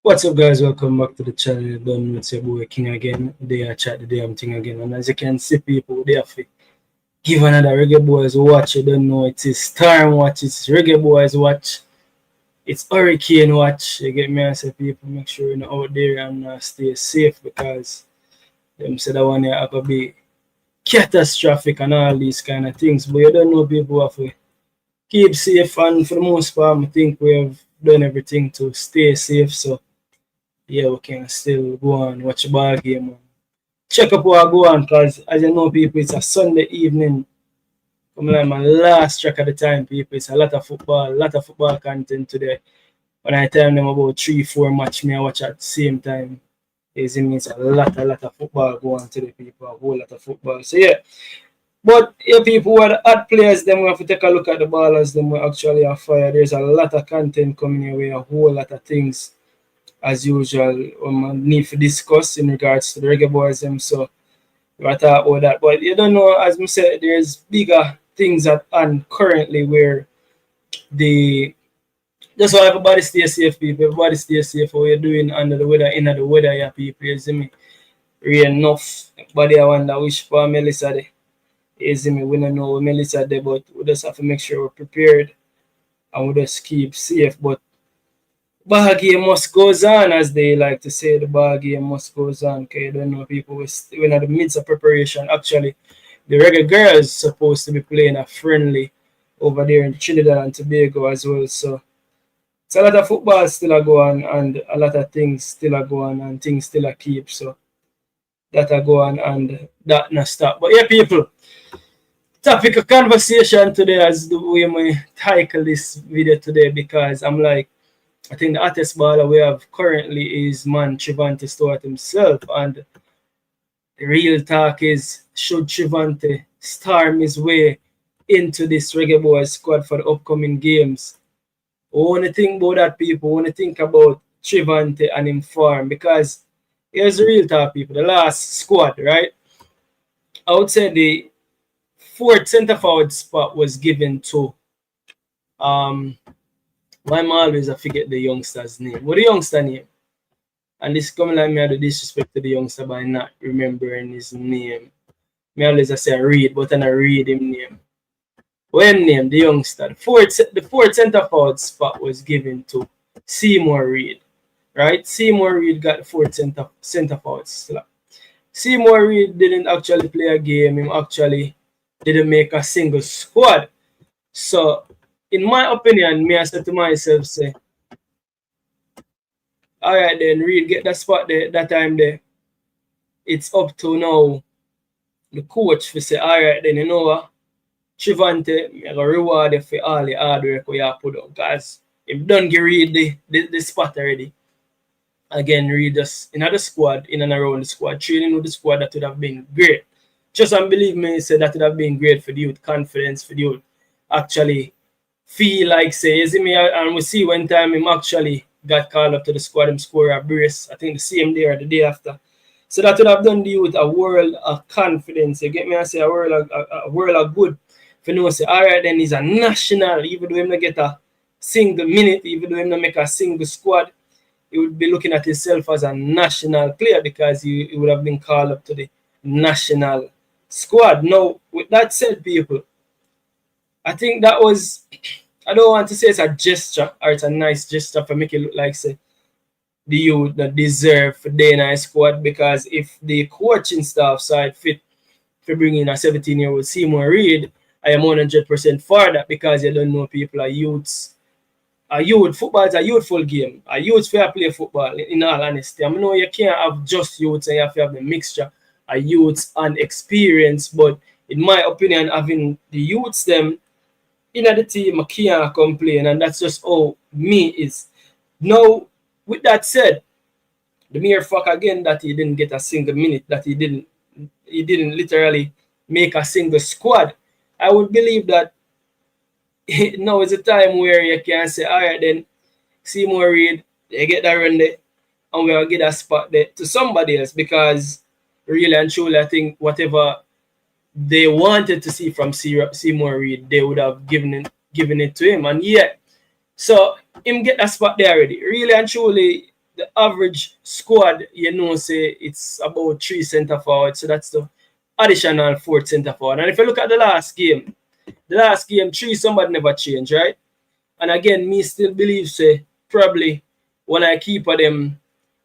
What's up, guys? Welcome back to the channel. Done with your boy King again. They are chat the damn thing again. And as you can see, people, they have to give another Reggae Boys watch. You don't know it is Storm watch, it's Reggae Boys watch, it's Hurricane watch. You get me? I say, people, make sure you're not out there and stay safe because them said that one have to be catastrophic and all these kind of things. But you don't know, people have to keep safe. And for the most part, I think we have done everything to stay safe. So yeah, we can still go on watch the ball game and check up what go on because as you know, people, it's a Sunday evening. Come like my last track at the time, people. It's a lot of football content today. When I tell them about 3-4 match me I watch at the same time. It means a lot of football go on today, people, a whole lot of football. So yeah. But yeah, people who are the hot players, then we have to take a look at the ballers, them we actually are fire. There's a lot of content coming your way, a whole lot of things as usual, need to discuss in regards to the Reggae Boys them. So we talk about that. But you don't know, as I said, there's bigger things at hand currently where the just so everybody stay safe, people. Everybody stay safe. What you're doing under the weather, in the weather, yeah, people. You see me? Real enough. Everybody I wonder which for Melissa there. You see me? We don't know what Melissa there, but we just have to make sure we're prepared and we just keep safe. But ball game must goes on, as they like to say. The ball game must goes on. Okay, you don't know, people. We're in the midst of preparation. Actually, the Reggae girls supposed to be playing a friendly over there in Trinidad and Tobago as well. So it's a lot of football still a go on and a lot of things still a go on and things still a keep. So that a go on and that not stop. But yeah, people. Topic of conversation today as the way I title this video today because I'm like, I think the hottest baller we have currently is man Trivante Stewart himself, and the real talk is should Trivante storm his way into this Reggae Boys squad for the upcoming games? We want to think about that, people. We want to think about Trivante and him form because here's the real talk, people. The last squad, right? I would say the fourth centre forward spot was given to why am I always I forget the youngster's name? What the youngster name? And this coming like me had the disrespect to the youngster by not remembering his name. Me always I say I read, but then I read him name. When name the youngster? The fourth centre forward spot was given to Seymour Reid. Right? Seymour Reid got the fourth centre forward slot. Seymour Reid didn't actually play a game, him actually didn't make a single squad. So in my opinion, me I said to myself, say, all right then, Reed, get that spot there, that time there. It's up to now the coach to say, all right then, you know what? Trivante, I'm going to reward you for all the hard work you have put on. Because if done get Reed the spot already, again, Reed just in the squad, in and around the squad, training with the squad, that would have been great. Just believe me, say that would have been great for the youth, confidence for the youth. Actually, feel like say, you see me, and we see one time him actually got called up to the squad, him score a brace, I think the same day or the day after. So that would have done the youth a world of confidence. You get me? I say a world of good. If you know, say, all right, then he's a national, even though him not get a single minute, even though him not make a single squad, he would be looking at himself as a national player because he would have been called up to the national squad. Now, with that said, people, I think that was, I don't want to say it's a gesture or it's a nice gesture for make it look like say the youth that deserve for day in a squad, because if the coaching staff side fit for bringing a 17-year-old Seymour Reid, I am 100% for that because you don't know, people are youths. Football is a youthful game. A youth fair play football, in all honesty. I know you can't have just youths and you have to have the mixture of youths and experience, but in my opinion, having the youths them in the team, I can't complain, and that's just how me is. Now, with that said, the mere fact again that he didn't get a single minute, that he didn't literally make a single squad, I would believe that now is a time where you can say, all right, then Seymour Reid, you get that run there, and we'll get a spot there to somebody else, because really and truly, I think whatever they wanted to see from Seymour Reid, they would have given it to him. And yet, so him get that spot there already. Really and truly, the average squad, you know, say it's about 3 centre forwards. So that's the additional 4th centre forward. And if you look at the last game, 3 somebody never changed, right? And again, me still believe, say, probably when I keep them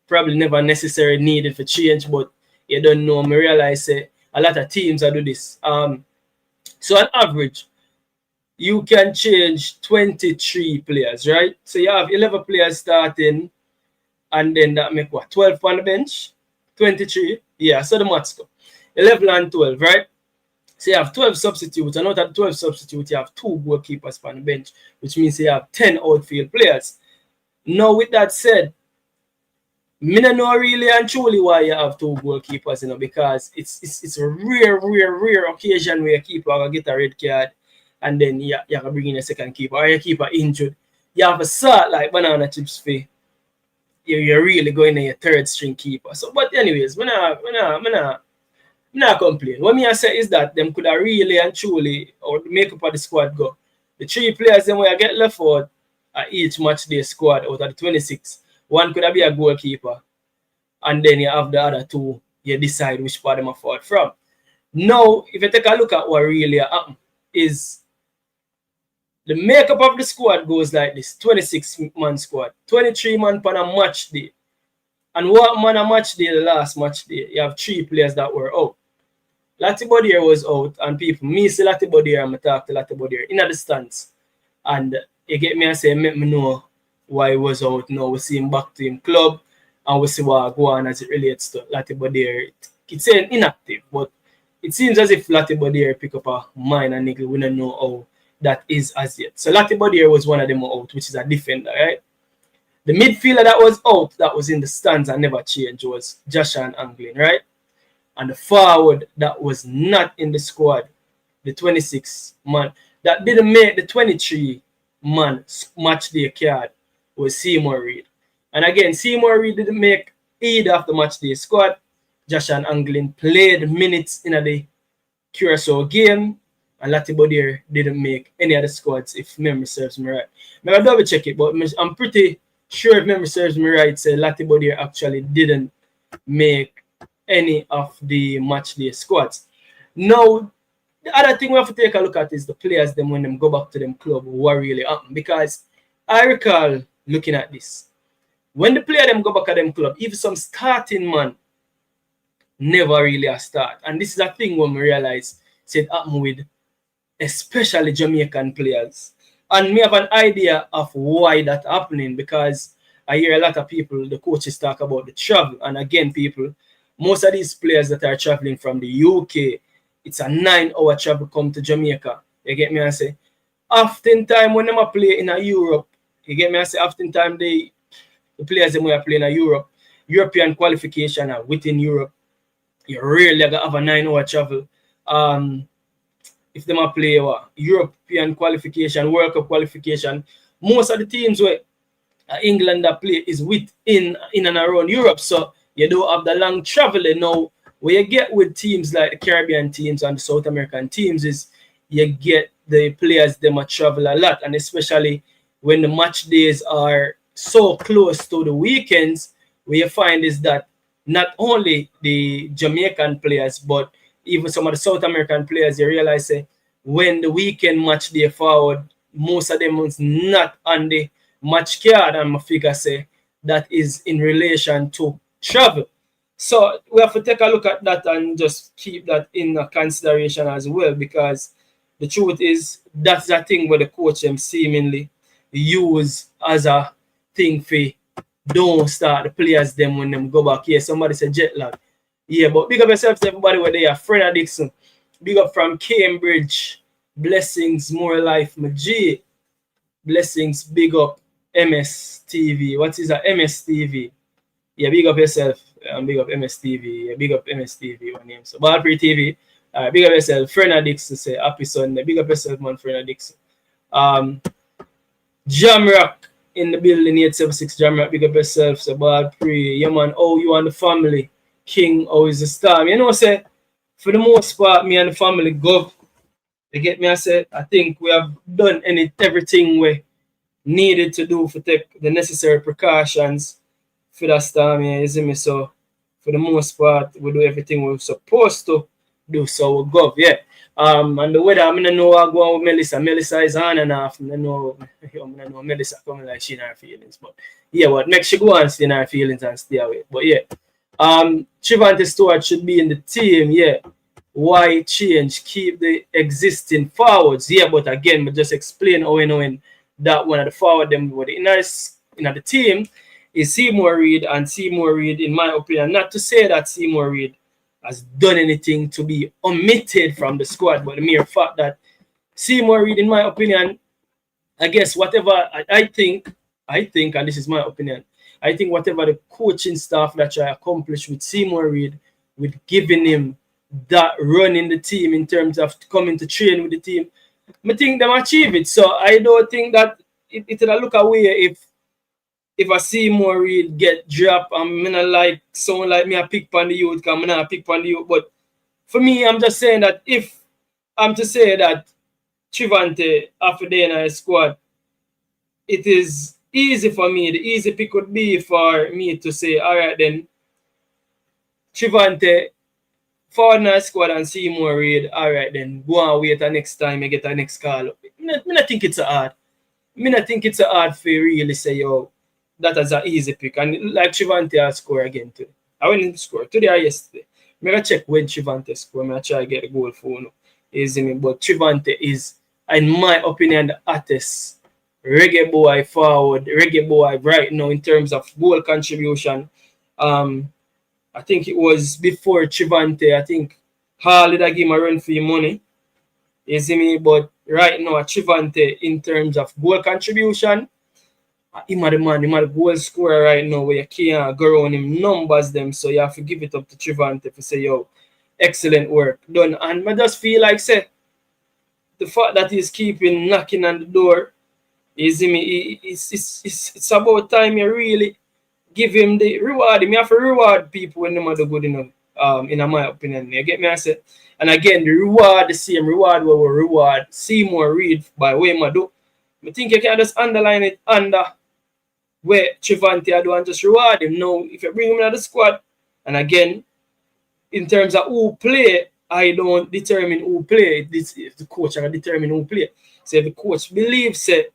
probably never necessarily needed for change, but you don't know. Me realize, say, a lot of teams are do this. So on average, you can change 23 players, right? So you have 11 players starting, and then that make what? 12 on the bench? 23? Yeah, so the maths go. 11 and 12, right? So you have 12 substitutes, and out of 12 substitutes, you have 2 goalkeepers on the bench, which means you have 10 outfield players. Now, with that said, me don't know really and truly why you have 2 goalkeepers, you know, because it's a rare occasion where a keeper will get a red card, and then you can bring in a second keeper, or your keeper injured. You have a sort like banana chips for you're really going to your 3rd string keeper. So, but anyways, I'm not complain. What me I say is that them could have really and truly, or the makeup of the squad go. The 3 players them where I get left out at each match day squad out of the 26. One could have be a goalkeeper, and then you have the other 2. You decide which part them are fought from. Now, if you take a look at what really happened, is the makeup of the squad goes like this: 26-man squad, 23 man on a match day. And what man a match day, the last match day, you have 3 players that were out. Lati Bodier was out, and people, me say Lati Bodier, I'm talk to Lati Bodier in the stands. And you get me and say, make me know why he was out. Now we see him back to him club, and we see what go on as it relates to Lati Bodier. It's saying inactive, but it seems as if Lati Bodier pick up a minor niggle. We don't know how that is as yet. So Lati Bodier was one of them out, which is a defender, right? The midfielder that was out, that was in the stands and never changed, was Joshua Anglin, right? And the forward that was not in the squad, the 26 man, that didn't make the 23 man match day card, was Seymour Reid. And again, Seymour Reid didn't make either of the match day squad. Joshua Anglin played minutes in the Curacao game, and Lati Bodier didn't make any of the squads, if memory serves me right. Maybe I'll double check it, but I'm pretty sure if memory serves me right, say Lati Bodier actually didn't make any of the match day squads. Now, the other thing we have to take a look at is the players them when them go back to them club, what really happened. Because I recall looking at this. When the player them go back at them club, even some starting man never really a start. And this is a thing when we realize it happened with especially Jamaican players. And me have an idea of why that happening, because I hear a lot of people, the coaches talk about the travel. And again, people, most of these players that are traveling from the UK, it's a 9-hour travel come to Jamaica. You get me? I say, oftentimes when them play in Europe, you get me? I say, oftentimes the players them are playing in Europe, European qualification are within Europe. You really have a 9-hour travel. If them are play European qualification, World Cup qualification, most of the teams where England that play is in and around Europe. So you don't have the long traveling. Now, what you get with teams like the Caribbean teams and the South American teams is you get the players them a travel a lot, and especially when the match days are so close to the weekends, what you find is that not only the Jamaican players, but even some of the South American players, you realize when the weekend match day forward, most of them is not on the match card, and my figure say that is in relation to travel. So we have to take a look at that and just keep that in consideration as well, because the truth is that's the thing where the coach them seemingly use as a thing for don't start the players them when them go back. Yeah, somebody said jet lag. Yeah, but big up yourself to everybody where they are. Frenna Dixon, big up from Cambridge. Blessings, more life, my G. Blessings, big up MSTV. What is that? MSTV. Yeah, big up yourself. Big up MSTV. Yeah, big up MSTV. One name. So BallPreetV. Big up yourself. Frenna Dixon say happy Sunday. Big up yourself, man. Frenna Dixon. Jamrock in the building 876. Jamrock. Big up yourself. So BallPre. Yeah, man. Oh, you and the family. King always the star. You know, say for the most part, me and the family go. You get me? I said I think we have done everything we needed to do to take the necessary precautions for that storm, yeah, you see me? So for the most part, we do everything we're supposed to do, so we go, yeah. And the weather, I mean, I know I go on with Melissa. Melissa is on and off. I know Melissa coming like she in her feelings, but yeah, what makes she go and stay in her feelings and stay away. But yeah, Trivante Stewart should be in the team, yeah. Why change? Keep the existing forwards, yeah. But again, we just explain when that one of the forward them were the the team is Seymour Reid, and Seymour Reid, in my opinion, not to say that Seymour Reid has done anything to be omitted from the squad, but the mere fact that Seymour Reid, in my opinion, I guess whatever I think, and this is my opinion, I think whatever the coaching staff that try accomplish with Seymour Reid, with giving him that run in the team in terms of coming to train with the team, I think them achieve it. So I don't think that it'll look away if I see more Reid get dropped. I'm not like someone like me I pick on the youth, because I'm not pick on the youth. But for me, I'm just saying that if I'm to say that Trivante after the in a squad, it is easy for me. The easy pick would be for me to say, all right then, Trivante forward in a squad and Seymour Reid, all right then, go and wait the next time you get the next call. I not think it's a hard. I think it's a hard for really say, yo, that is an easy pick. And like Trivante has score again today. I went to score today or yesterday. I'm going to check when Trivante score. I'm going to try to get a goal for you. But Trivante is, in my opinion, the hottest reggae boy forward, reggae boy right now in terms of goal contribution. I think it was before Trivante. I think Hall did give him a run for your money. You see me? But right now, Trivante, in terms of goal contribution, him are the man, him are the goal scorer right now where you can't go around him numbers them. So you have to give it up to Trivante to say, yo, excellent work done. And I just feel like, say, the fact that he's keeping knocking on the door, you see me, it's about time you really give him the reward. You have to reward people when they are good enough, in my opinion. You get me? I say, and again, the same reward where we reward Seymour Reid by way I do. I think you can just underline it under where Trivante I do and just reward him. Now, if you bring him into the squad, and again, in terms of who play, I don't determine who play. This is the coach I determine who play. So if the coach believes that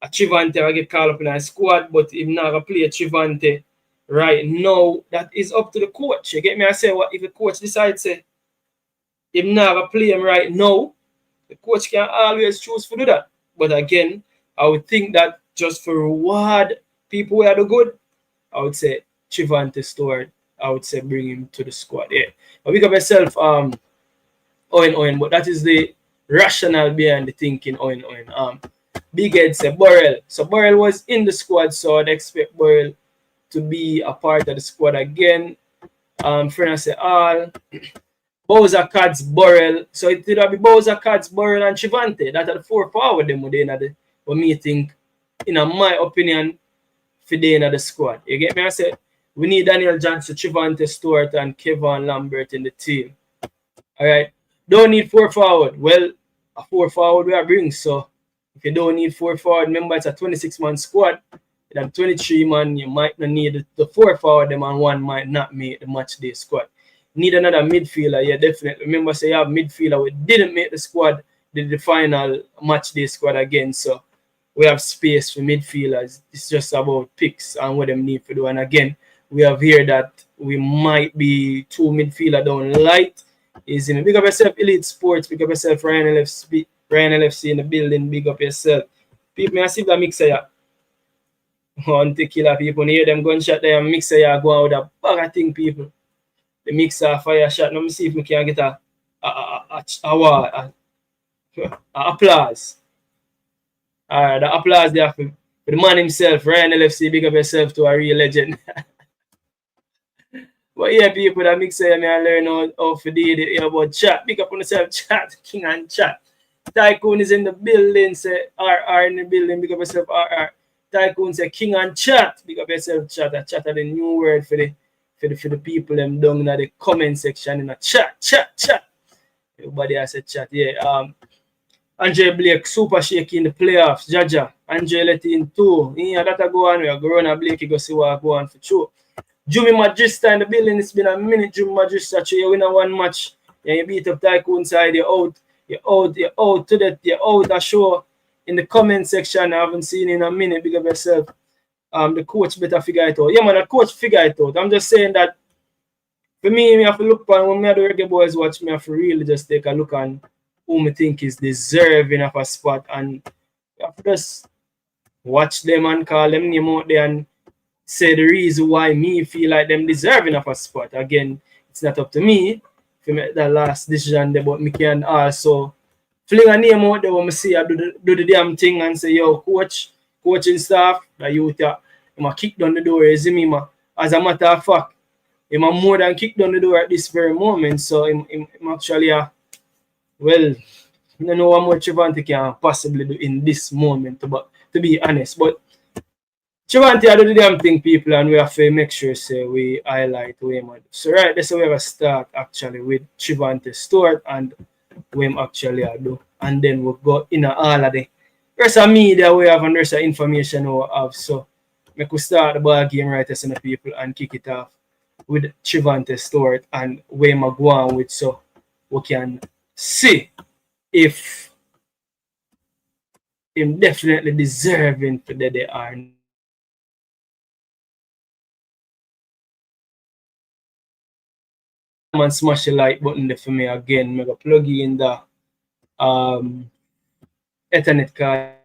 a Trivante will get called up in a squad, but if not going to play Trivante right now, that is up to the coach. You get me? I say, what if the coach decides say if not going to play him right now, the coach can always choose to do that. But again, I would think that just for reward people who are the good, I would say Trivante Stewart, I would say bring him to the squad. Yeah. But pick up yourself, Owen, but that is the rationale behind the thinking, Owen. Big Ed said Burrell. So Burrell was in the squad, so I'd expect Burrell to be a part of the squad again. Friend said all. Bowser, Cads, Burrell. So it did be Bowser, Cads, Burrell, and Trivante. That are the four forward them within the me think, in my opinion, for the end of the squad. You get me? I said we need Daniel Johnson, Trivante Stewart, and Kevin Lambert in the team. Alright. Don't need four forward. Well, a four forward we are bring, so if you don't need four forward, remember it's a 26-man squad. You have 23 man, you might not need the four forward them, and one might not make the match day squad. Need another midfielder, yeah, definitely. Remember, say you have midfielder we didn't make the squad, did the final match day squad again. So we have space for midfielders. It's just about picks and what them need to do. And again, we have here that we might be two midfielder down light. Is in big up yourself, Elite Sports, big up yourself, Ryan LFC in the building, big up yourself. People may see the mixer ya. Want to kill people, hear them gunshot there, mixer ya go out with a bag of thing, people. The mixer fire shot. Let me see if we can get a applause. The applause there for the man himself, Ryan LFC, big up yourself to a real legend. But yeah, people that mixer, I learn how to do it about chat. Big up on yourself, chat, king and chat. Tycoon is in the building, say RR in the building, big up yourself, RR. Tycoon say king and chat, big up yourself, chat. Chat are the new word for the people them down in the comment section in the chat. Everybody has a chat. Yeah. Andre Blake super shaky in the playoffs. Jaja. Andre let in 2. Yeah, that go on. We are going to Blake. You go see what go on for sure. Jimmy Magista in the building. It's been a minute. Jimmy Magista. You win a one match. Yeah, you beat up Tycoon side. You're out. You're out. You're out to that. You're out. I show in the comment section. I haven't seen in a minute. Big of yourself. The coach better figure it out. Yeah, man, the coach figure it out. I'm just saying that for me have to look on when me the Reggae Boyz watch, me have to really just take a look on who me think is deserving of a spot, and you have to just watch them and call them name out there and say the reason why me feel like them deserving of a spot. Again, it's not up to me to make that last decision there, but me can also fling a name out there when me see I do the damn thing and say, yo, coaching staff, the youth, I kick down the door, you see me, ma. As a matter of fact, I'm more than kicked down the door at this very moment. So I'm actually, well, I don't know what more Trivante can possibly do in this moment, but to be honest. But Trivante, I do the damn thing, people, and we have to make sure say we highlight Wayman. So right, that's how we have a start actually with Trivante Stewart and Wayman actually do. And then we'll go in all of the rest of media we have and rest of information we have. So we could start the ball game right as the people and kick it off with Trivante Stewart and Wayman go on with, so we can see if him definitely deserving for that they are. And smash the like button there for me again. I'm gonna plug in the Ethernet card.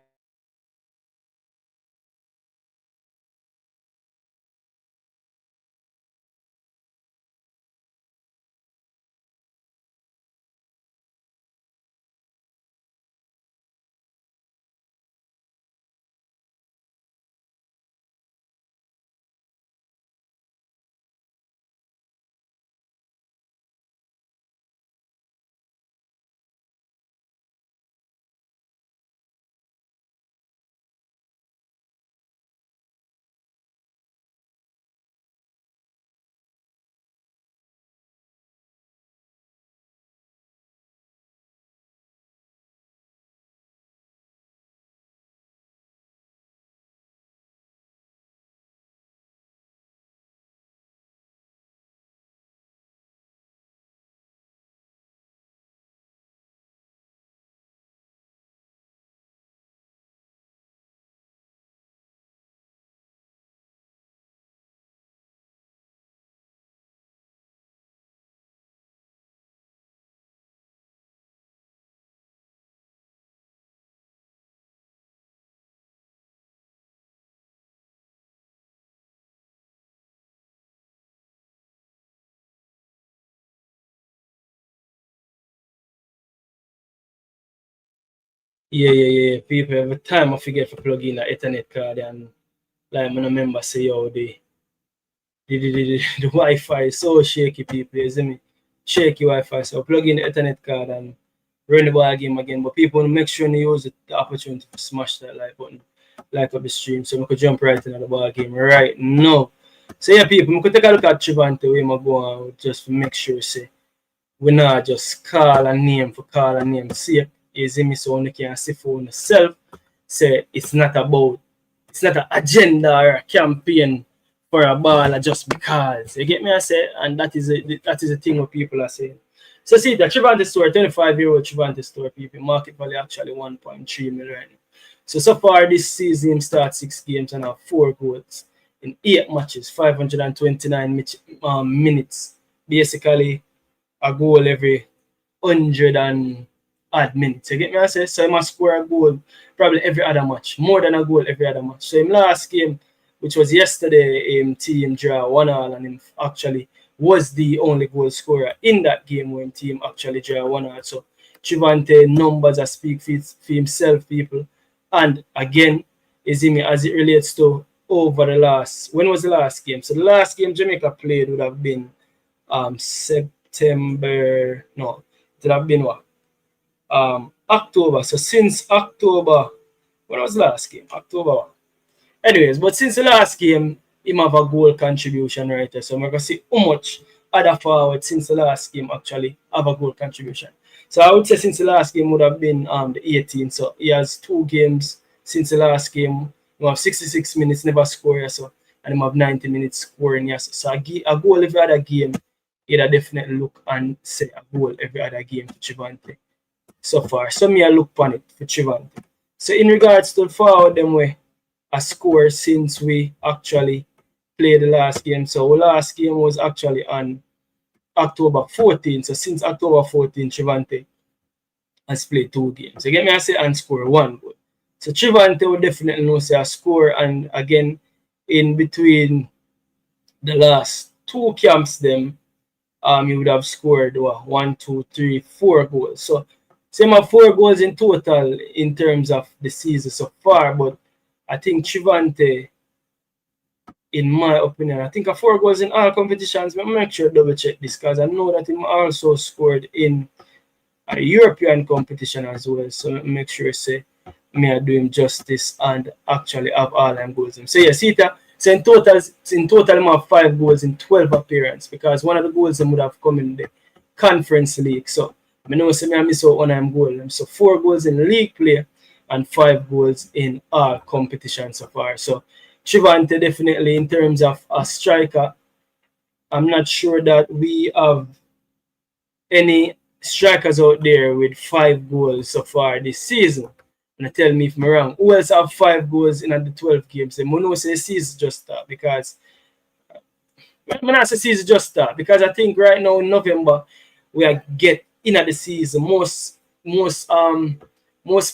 Yeah. People every time I forget to plug in the Ethernet card and like I remember say yo the Wi-Fi is so shaky, people, you see me? Shaky Wi-Fi. So plug in the Ethernet card and run the ball game again. But people make sure they use the opportunity to smash that like button, like up the stream, so we could jump right into the ball game right now. So yeah, people, we could take a look at Trivante where I go on just to make sure say we not just call a name for call a name. See, you see me, so you can see for yourself. Say it's not an agenda or a campaign for a baller just because. You get me? I say, and that is the thing what people are saying. So see the Trivante Stewart, 25-year-old Trivante Stewart, people, market value actually 1.3 million. So far this season, him start 6 games and have 4 goals in 8 matches, 529 minutes. Basically, a goal every 100 and odd minutes. You get me? I say, so he must score a goal probably every other match, more than a goal every other match. So in last game, which was yesterday, team draw 1-1, and him actually was the only goal scorer in that game when team actually draw 1-1. So Trivante numbers that speak for himself, people. And again, is him as it relates to over the last, when was the last game? So the last game Jamaica played would have been September, no, it would have been what? October. So since October, when was the last game? October. Anyways, but since the last game, him have a goal contribution right there. So I'm gonna see how much other forward since the last game actually have a goal contribution. So I would say since the last game would have been the 18th. So he has 2 games since the last game. You have 66 minutes, never score, so and him have 90 minutes scoring, yes. So a goal every other game, he'd definitely look and say a goal every other game for Trivante so far. So me I look on it for Trivante. So in regards to the forward them way a score since we actually played the last game. So the last game was actually on October 14th. So since October 14th, Trivante has played 2 games. So get me I say and score 1 goal. So Trivante will definitely know say a score, and again in between the last 2 camps them he would have scored 1, 2, 3, 4 goals. So same have 4 goals in total in terms of the season so far, but I think Trivante, in my opinion, I think a 4 goals in all competitions. But make sure double check this because I know that he also scored in a European competition as well. So make sure say me I do him justice and actually have all them goals. So yeah, see that. So in total, I have 5 goals in 12 appearances because one of the goals would have come in the Conference League. So I know say I miss out one of them goals. So 4 goals in league play and 5 goals in all competitions so far. So Trivante definitely in terms of a striker, I'm not sure that we have any strikers out there with 5 goals so far this season. And tell me if I'm wrong. Who else have 5 goals in the 12 games? And Mono say season just start because I'm not say season just start because I think right now in November we are get in at the season. Most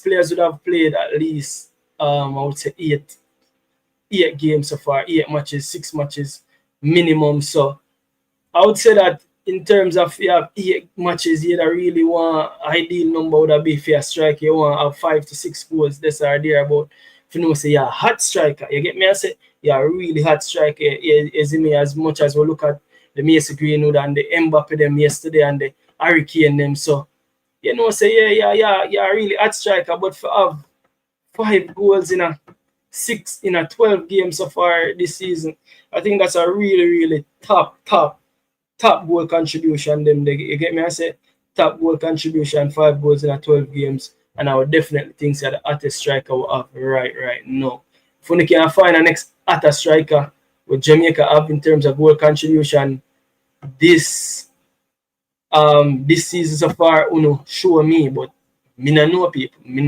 players would have played at least I would say 8 games so far, 8 matches, 6 matches minimum. So I would say that in terms of 8 matches, you really want ideal number would have be for a striker. You want to have 5 to 6 goals. This are there about if you know say you're a hot striker. You get me? I say you're a really hot striker. As much as we look at the Mason Greenwood and the Mbappe them yesterday and the Harry Kane them. So you know say you're a really hot striker, but for have 5 goals in a 12 games so far this season, I think that's a really top goal contribution. You get me? I say top goal contribution, 5 goals in a 12 games, and I would definitely think that the hottest striker will have right now. If we can find a next hottest striker with Jamaica have in terms of goal contribution this season so far, show me, but me no know people. Me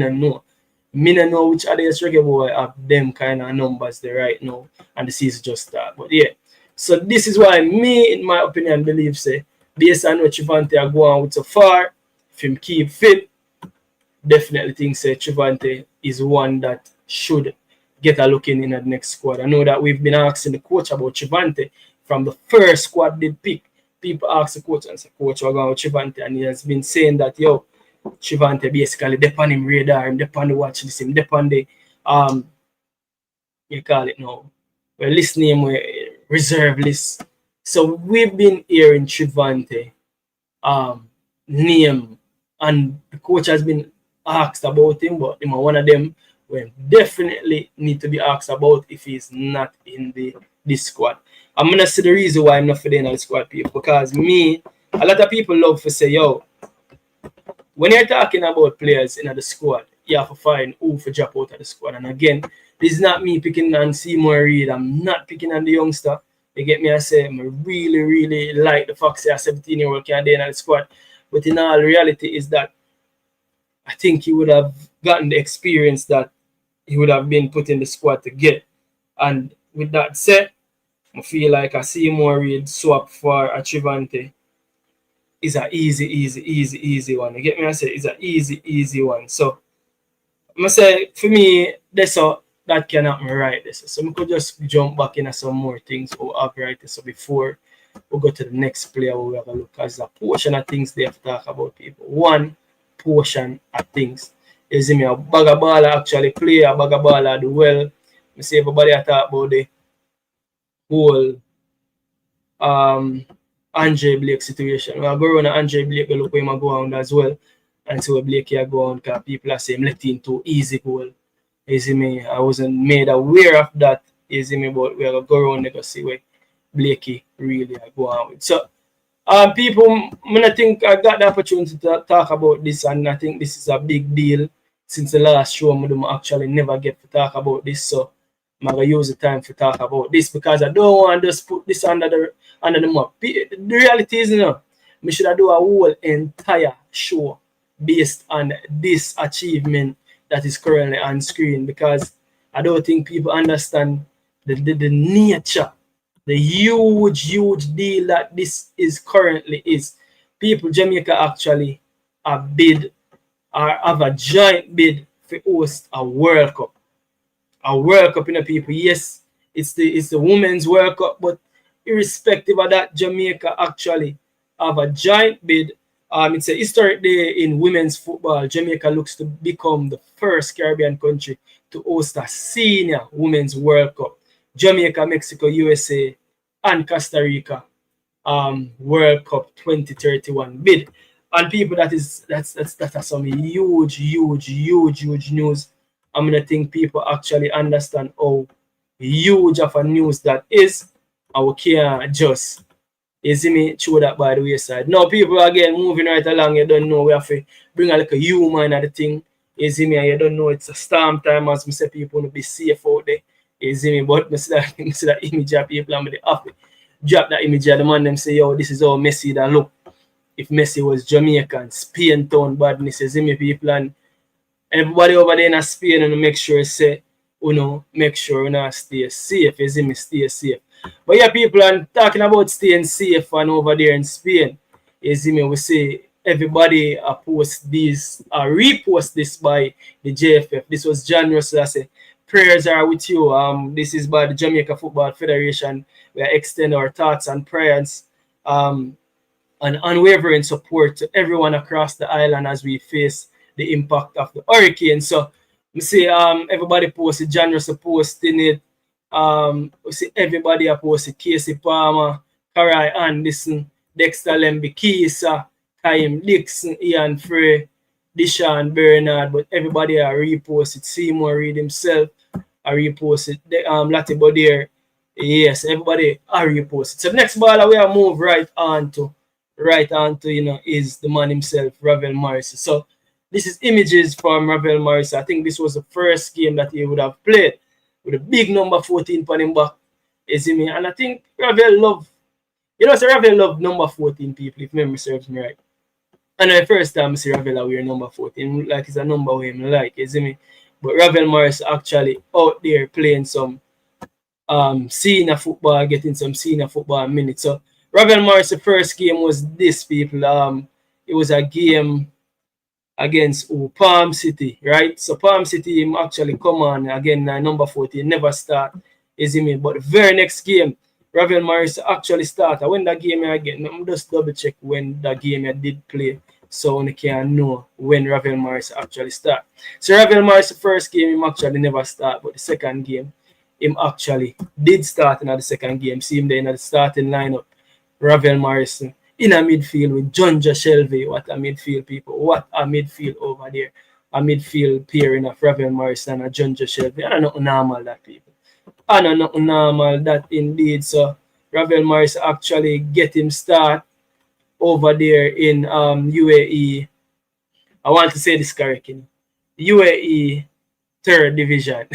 no know which other reggae boy have them kind of numbers there right now, and the season just start. But yeah. So this is why me, in my opinion, believe say, based on what Trivante are going with so far, if him keep fit, definitely think say Trivante is one that should get a look in the next squad. I know that we've been asking the coach about Trivante from the first squad they pick. People ask the coach and say, coach, we're going with Trivante, and he has been saying that Trivante basically depend him radar, him depend the watch list, him depend the you call it now. We're listening reserve list. So we've been hearing Trivante name, and the coach has been asked about him, but one of them will definitely need to be asked about if he's not in this squad. I'm gonna see the reason why I'm not for the squad, people, because a lot of people love to say, when you're talking about players in the squad, you have to find who for drop out of the squad. And again, this is not me picking on Seymour Reid. I'm not picking on the youngster. You get me? I say I really like the fact that a 17-year-old can be in the squad. But in all reality is that I think he would have gotten the experience that he would have been put in the squad to get. And with that said, I feel like a Seymour Reid swap for a Trivante is an easy one. You get me? I say it's an easy one. So I'm gonna say for me, that can happen right this. So we could just jump back into some more things or have right this. So before we go to the next player, we have a look at a portion of things they have to talk about, people. One portion of things is me a bag of ball actually play, a bag of ball do well. I see everybody talk about the whole Andre Blake situation. When I go around Andre Blake, I look where I go on as well. And so Blake here go on because people are saying let into easy goal. You see me? I wasn't made aware of that. You see me? But we're going to go around and go see where Blakey really go on with. So People, I think I got the opportunity to talk about this, and I think this is a big deal. Since the last show, I actually never get to talk about this, so I'm gonna use the time to talk about this because I don't want to just put this under the map. The reality is, we should do a whole entire show based on this achievement that is currently on screen because I don't think people understand the nature, the huge deal that this is currently is. People Jamaica actually a bid or have a giant bid to host a World Cup. A World Cup in the people. Yes, it's the women's World Cup, but irrespective of that, Jamaica actually have a giant bid. It's a historic day in women's football. Jamaica looks to become the first Caribbean country to host a senior women's World Cup. Jamaica, Mexico, USA, and Costa Rica World Cup 2031 bid. And people, that's some huge news. I'm gonna think people actually understand how huge of a news that is. And we can't just you see me throw that by the wayside. Now people again moving right along, you don't know we have to bring a little human at the thing. You see me, and you don't know it's a storm time as me say people want to be safe out there. You see me, but I see that image of people and I have to drop that image of the man them say, yo, this is how Messi that look. If Messi was Jamaican, Spain town badness, you see me people, and everybody over there in Spain and make sure say, make sure stay safe. You see me, stay safe. But yeah, people are talking about staying safe and over there in Spain. You see me, we say everybody post these, repost this by the JFF. This was John Russell. I say, prayers are with you. This is by the Jamaica Football Federation. We extend our thoughts and prayers and unwavering support to everyone across the island as we face the impact of the hurricane. So we see everybody posted, John Russell posting it. We see everybody posted, Casey Palmer, Karai Anderson, Dexter Lemby, Kisa, Kaim Dixon, Ian Frey, Deshaun Bernard, but everybody reposted. Seymour Reed himself reposted. Lati Bodier, yes, everybody reposted. So the next baller we are move right on to is the man himself, Ravel Morrison. So this is images from Ravel Morrison. I think this was the first game that he would have played with a big number 14 on him back. You see me? And I think Ravel love, so Ravel love number 14 people, if memory serves me right. And the first time I see Ravel wear number 14, like it's a number with him like, you see me? But Ravel Morris actually out there playing some senior football, getting some senior football minutes. So Ravel Morris, the first game was this, people. It was a game against Palm City, right? So Palm City him actually come on again, number 14, never start, you see me? But the very next game, Ravel Morris actually started. When that game again, I'm just double check when that game I did play, so we can know when Ravel Morris actually start. So Ravel Morris, the first game, him actually never start, but the second game, him actually did start in the second game. See him there in the starting lineup. Ravel Morrison in a midfield with Jonja Shelby. What a midfield, people. What a midfield over there. A midfield pairing of Ravel Morrison and Jonja Shelby. I don't know normal that, people. I don't know normal that indeed. So Ravel Morrison actually get him start over there in UAE. I want to say this correctly. UAE third division.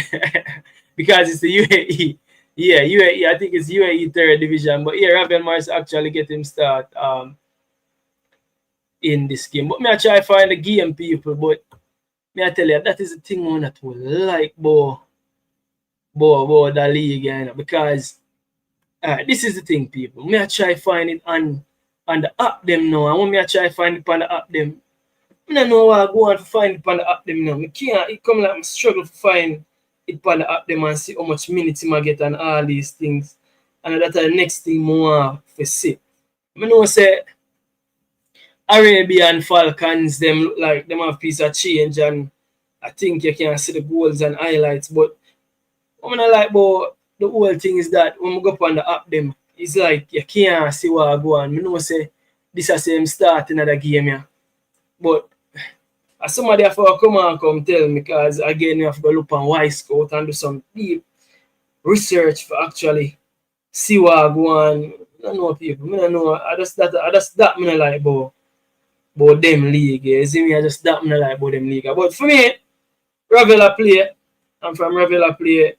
Because it's the UAE. Yeah, UAE. I think it's UAE third division. But yeah, Ravel Morris actually get him start in this game. But me I try to find the game, people. But me I tell you, that is the thing one that will like the league, because this is the thing, people. Me I try to find it on the app them now. And when me I try to find it on the app them, I don't know why I go and find it on the app them now. Me can't. It come like I struggle to find it on the app them and see how much minutes I get and all these things. And that's the next thing more to see. I know say Arabian Falcons, them look like them have piece of change, and I think you can see the goals and highlights. But what I like about the whole thing is that when we go up on the app them, it's like you can't see what I go on. I know say this is the same start in the game, yeah. But as somebody have to come tell me, because again you have to go look on Y Scout and do some deep research for actually see what I go on. I don't know people. I don't know. I just that me not like about them league. You see me? I just that me not like about them league. But for me, Ravel a play. I'm from Ravel a play.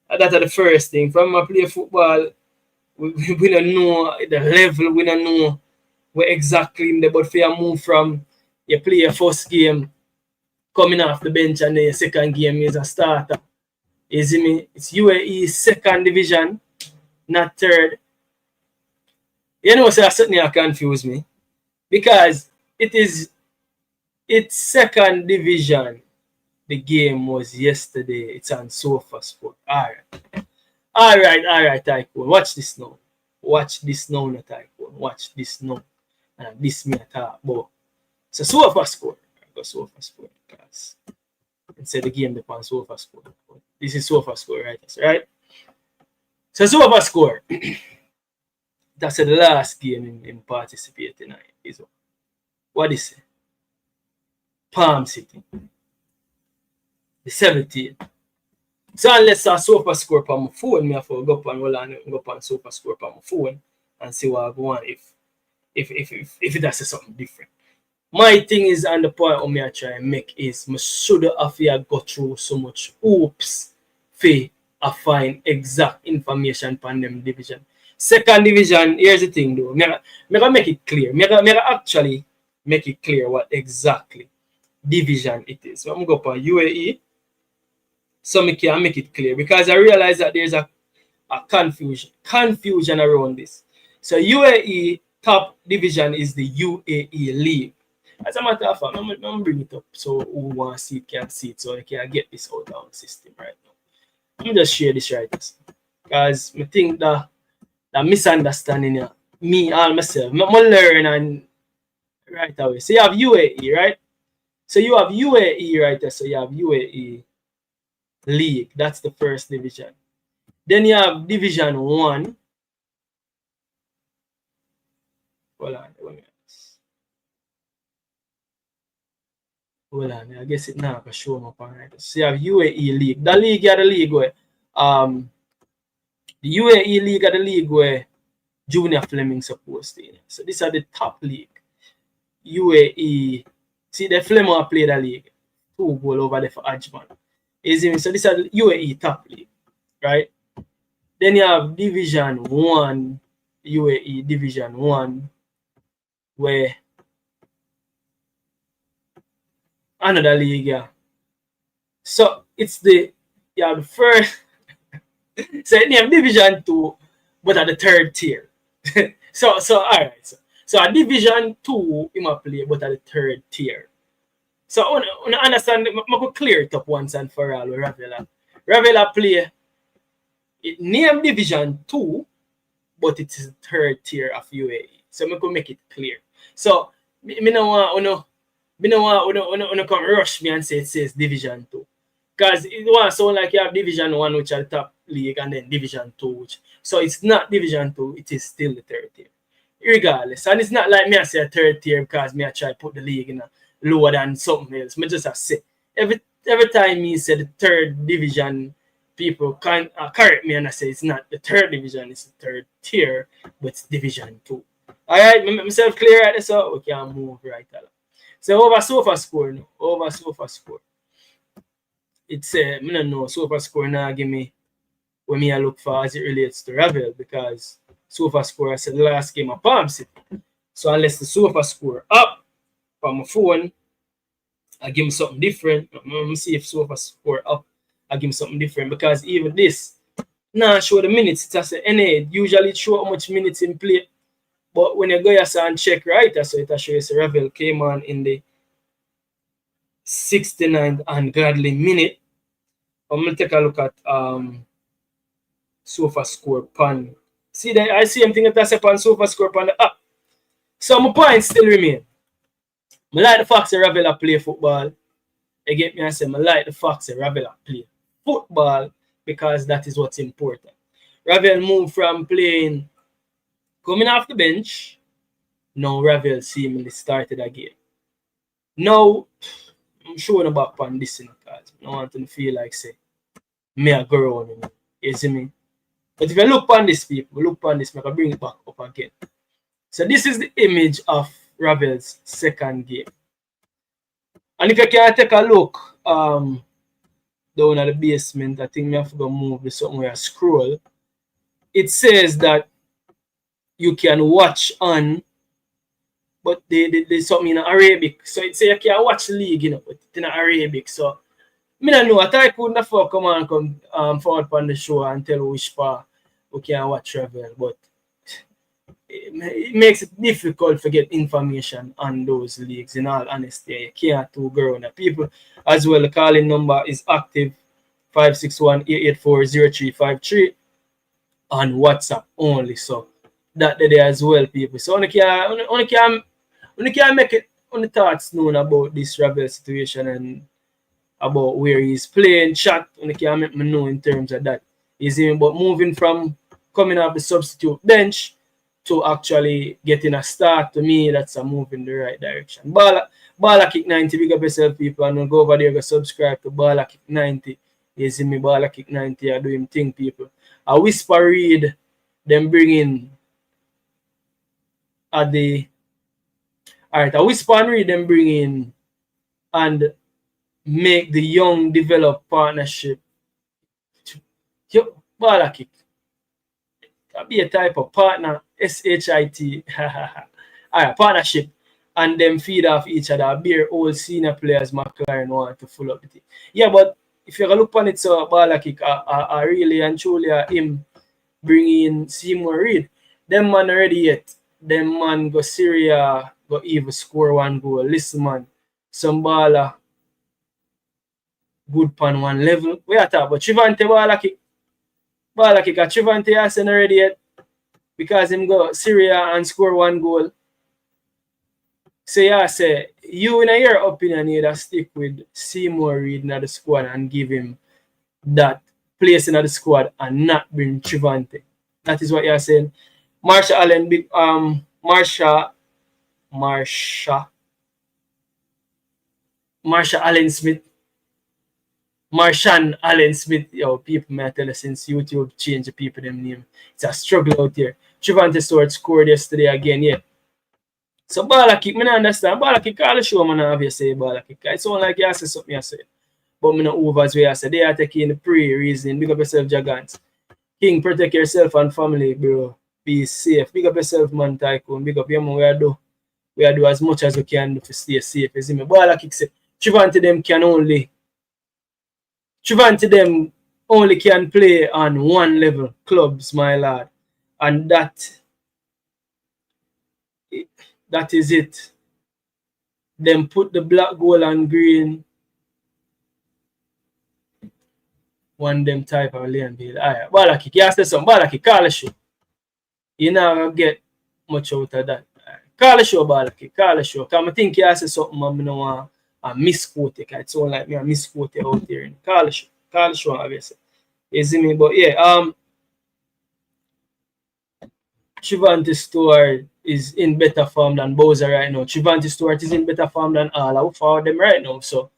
That's the first thing. From I play football, we don't know the level. We don't know where exactly in the. But for you move from, you play your first game, coming off the bench, and then your second game is a starter. You see me? It's UAE second division, not third. You know, so that certainly confuse me because it's second division. The game was yesterday. It's on Sofa Sport. All right, Tycoon. Watch this now. Watch this now, no Tycoon. Watch this now. And this me talk about. So Sofa Sport. I go Sofa Sport because instead the game depend on Sofa Sport. This is Sofa Sport, right? So Sofa Sport. That's the last game in participating in is what is it? Palm City. The 17th. So unless I Sofa Score on my phone, me have to go up and roll and go up on Sofa Score on my phone and see what I go on if it does something different. My thing is, and the point of me I try and make is I should have go through so much hoops for I find exact information on them division. Second division, here's the thing though. Me make it clear. Me actually make it clear what exactly division it is. So I'm going to go up on UAE. So I can make it clear because I realize that there's a confusion around this. So UAE top division is the UAE League. As a matter of fact, I'm going to bring it up so who want to see it can see it so I can get this out of the system right now. Let me just share this right now. Because I think that misunderstanding here, me all myself, I'm learn and right away. So you have UAE, right? So you have UAE right there. So you have UAE League. That's the first division. Then you have Division 1. Hold on. I guess it now can show them up on right. So you have UAE League. The league is the league where the UAE League is the league where Junior Fleming supposed to. So these are the top league. UAE. See the Fleming play the league. 2 goals over there for Ajman. So these are the UAE top league, right? Then you have Division 1, UAE Division 1, where another league, yeah. So it's the first. So you have Division 2, but at the third tier. so all right. So a Division 2 you might play, but at the third tier. So I understand. I could clear it up once and for all with Ravel. Ravel play. It named Division 2, but it is the third tier of UAE. So I could make it clear. So me no want come rush me and say it says Division 2. Because it won't sound like you have Division 1, which are the top league, and then Division 2, so it's not Division 2, it is still the third tier. Regardless. And it's not like me I say a third tier because me I try to put the league in a lower than something else. Me just say every time me say the third division, people can correct me and I say it's not the third division, it's the third tier, but it's Division 2. Alright, myself clear right there, so we can move right along. So over Sofa Score now. Over Sofa Score. It's I don't know, Sofa Score now give me what me I look for as it relates to Ravel because Sofa Score I said the last game of Palm City. So unless the Sofa Score up from my phone, I give him something different. Let me see if Sofa Score up, I give him something different because even this now show the minutes. It's a NA usually show how much minutes in play. But when you go and check right, so it show you Ravel came on in the 69th ungodly minute. I'm gonna take a look at Sofa Score pan. See that I see something that's upon Sofa Score pan the up. So my points still remain. I like the fact that Ravel play football. You get me? I say I like the fact that Ravel play football because that is what's important. Ravel moved from playing coming off the bench. Now Ravel seemingly started again. Now I'm showing about on this because I don't want to feel like say me a girl on me. You see me? But if you look on this, people, look on this, I can bring it back up again. So this is the image of Ravel's second game. And if you can take a look down at the basement, I think I have to go move this somewhere, scroll. It says that you can watch on, but there's something in Arabic. So it says you can watch the league, you know, but it's in Arabic. So I don't know. I thought I couldn't afford come on come forward on the show and tell which part we can watch Ravel, but it makes it difficult to get information on those leagues. In all honesty, you can't too grow on people as well. The calling number is active 561-884-0353 on WhatsApp only. So that there as well, people. So only can make it on the thoughts known about this Ravel situation and about where he's playing, chat, and he can make me know in terms of that. Is even but moving from coming off the substitute bench to actually getting a start, to me, that's a move in the right direction. Balla Kick 90, big up yourself, people, and go over there, go subscribe to Balla Kick 90. You see me, Balla Kick 90, I do him thing, people. I whisper read, them bring in at the. Alright, I whisper and read, them bring in and make the young develop partnership. Yo, Balla Kick. That be a type of partner, SHIT. Alright, partnership. And them feed off each other. Beer all senior players McLaren want to full up with it. Yeah, but if you look on it, so Balla Kick, I really and truly him bring in Seymour Reid. Them man already yet. Them man go Syria, go even score one goal. Listen, man. Some Balla good pan one level. We are talking about Trivante Balla Kick. Balla Kick at Trivante hasn't already yet because him go Syria and score one goal. So yeah, say you in your opinion you that stick with Seymour Reid in the squad and give him that place in the squad and not bring Trivante. That is what you're saying. Marsha Allen, big Marsha Allen Smith. Marshan Allen Smith, yo, people may tell us since YouTube changed the people them name. It's a struggle out here. Trivante Stewart scored yesterday again, yeah. So Balla Kick, I don't understand. Balla Kick, all the show, man, have you say Balla Kick. It sound like you say something you say. But I not over as we say. They are taking the pre-reasoning. Big up yourself, Jagants. King, protect yourself and family, bro. Be safe. Big up yourself, man, Tycoon. Big up your man, we do as much as we can do to stay safe. You see me? Balla Kick say, Trivante them only can play on one level, clubs, my lad. And that is it. Them put the black, gold, and green. One them type of lane bill. Alright, Balla Kick. You say something. Balla Kick, call the show. You never get much out of that. Right. Call the show, Balla Kick. Call the show. Because I think you say something I don't want to misquote it. It sounds like me misquote it out here. Call the show. Call the show, obviously. You see me? But yeah, Trivante Stewart is in better form than Bowser right now. Trivante Stewart is in better form than all of them right now. So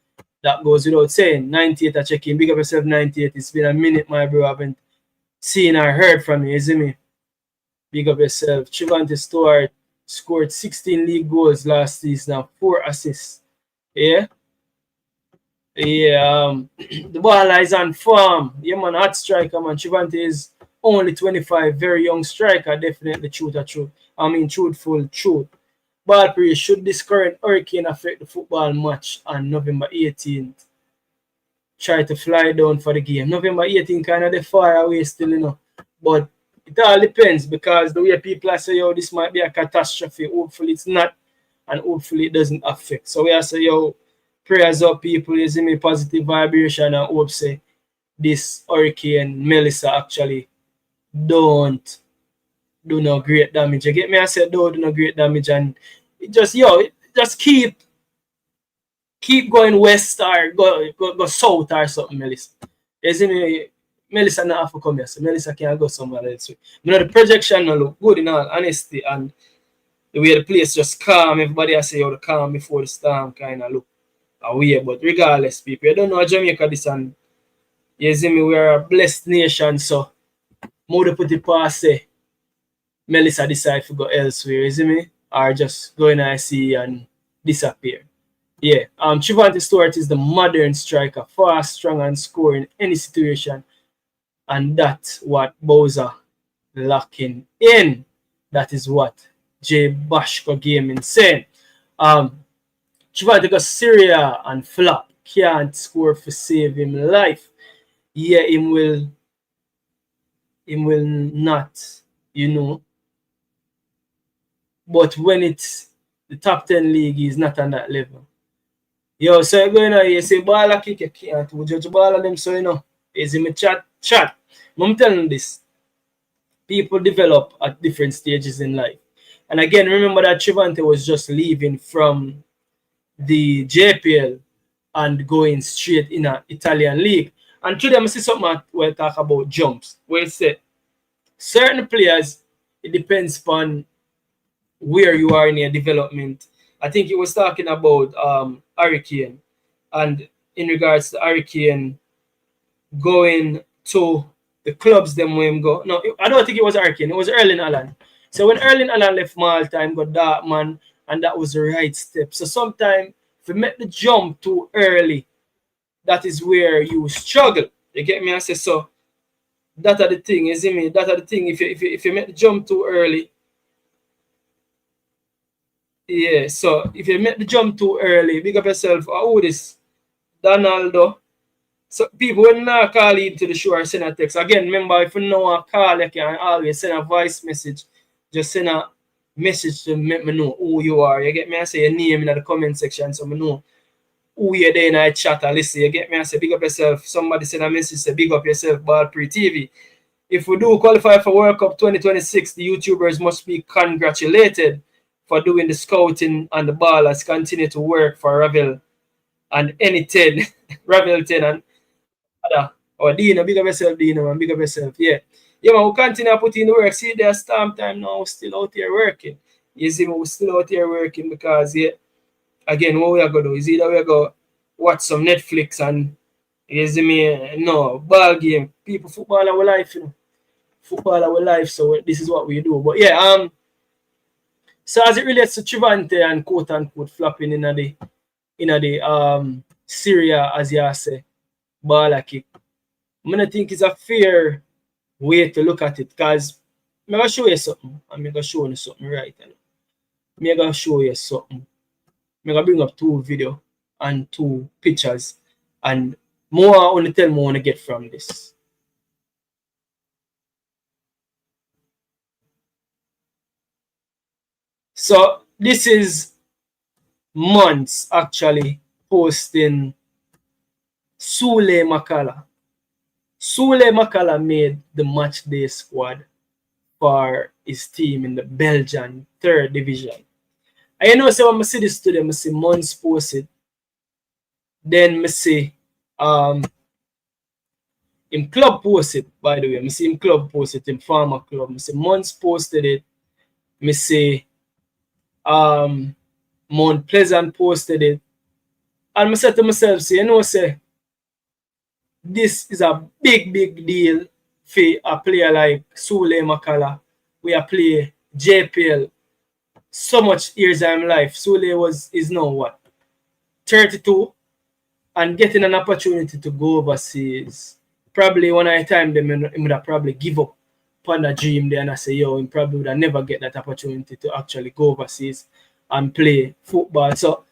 that goes without saying. 98 a check-in. Big up yourself, 98. It's been a minute, my bro. I haven't seen or heard from you. You see me? Big up yourself. Trivante Stewart scored 16 league goals last season, 4 assists. Yeah? Yeah, the ball is on form. Yeah, man, hot striker, man. Trivante is only 25, very young striker. Definitely truthful. BallPreetV, should this current hurricane affect the football match on November 18th? Try to fly down for the game. November 18th kind of the far away still, you know. But it all depends because the way people are saying, yo, this might be a catastrophe. Hopefully it's not, and hopefully it doesn't affect. So we are saying, yo, prayers up, people. You see me, positive vibration, and hope say this hurricane Melissa actually don't do no great damage. You get me? I said don't do no great damage, and it just keep going west or go south or something, Melissa. You see me? Melissa not have to come here, so Melissa can go somewhere else. You know, the projection no look good in all honesty, and the way the place just calm. Everybody I say, yo, the calm before the storm kind of look away. But regardless, people, you don't know Jamaica this, and you see me, we're a blessed nation, so more to put it past say Melissa decide to go elsewhere, is it me? Or just go in IC and disappear. Yeah. Trivante Stewart is the modern striker, fast, strong, and score in any situation. And that's what Bowser locking in. That is what J Bashko Gaming saying. Trivante got Syria and flop. Can't score for save him life. Yeah, him will not, you know. But when it's the top 10 league, he's not on that level. Yo, so you're going on, you say ball kick, you can't judge ball of them, so you know. Is him a chat. I'm telling this. People develop at different stages in life. And again, remember that Trivante was just leaving from the JPL and going straight in an Italian league. And today I see something where talk about jumps. Where it said certain players, it depends upon where you are in your development. I think he was talking about Hurricane, and in regards to Hurricane going to the clubs them where him go. No, I don't think it was Hurricane, it was Erling Haaland. So when Erling Haaland left Malta, him got Dartman, and that was the right step. So sometimes if you make the jump too early, that is where you struggle. You get me? I say so. That are the thing, is it me? That are the thing. If you make the jump too early, yeah. So if you make the jump too early, big up yourself. Oh, this Donaldo. So people when not call into the show or send a text. Again, remember if you know a call, you can always send a voice message. Just send a message to make me know who you are. You get me? I say your name in the comment section so I know who you're there in a chat or listen. You get me? I say big up yourself. Somebody send a message, say big up yourself, BallPreetV. If we do qualify for World Cup 2026, the YouTubers must be congratulated for doing the scouting and the ballers continue to work for Ravel and any 10, Ravel 10 and other. Or Dino, big up yourself, Dino, man, big up yourself. Yeah. Yeah, man, we continue to put in the work. See, there's storm time now, we're still out here working. You see, we're still out here working because, yeah, again, what we are going to do is either we're going to watch some Netflix and, you see me, no, ball game. People, football our life, you know. Football our life, so this is what we do. But yeah, so as it relates to Trivante and quote unquote flopping in the Syria, as you say, ball kick, I don't think it's a fair way to look at it because I'm gonna show you something. I'm gonna show you something right now. I'm gonna show you something. I'm gonna bring up 2 videos and 2 pictures and more I want to tell me what I get from this. So this is months actually posting Sule Makala. Sule Makala made the match day squad for his team in the Belgian 3rd division. And you know, so when I see this today, I see months posted. Then I see in club posted, by the way. I see in club posted, in farmer club. I see months posted it. I see Mount Pleasant posted it. And I said to myself, say, you know, say, this is a big deal for a player like Sule Makala. We are play JPL so much years in life. Sule is now what? 32 and getting an opportunity to go overseas. Probably one at a time they would have probably give up upon a dream there and I say, yo, he probably would have never get that opportunity to actually go overseas and play football. So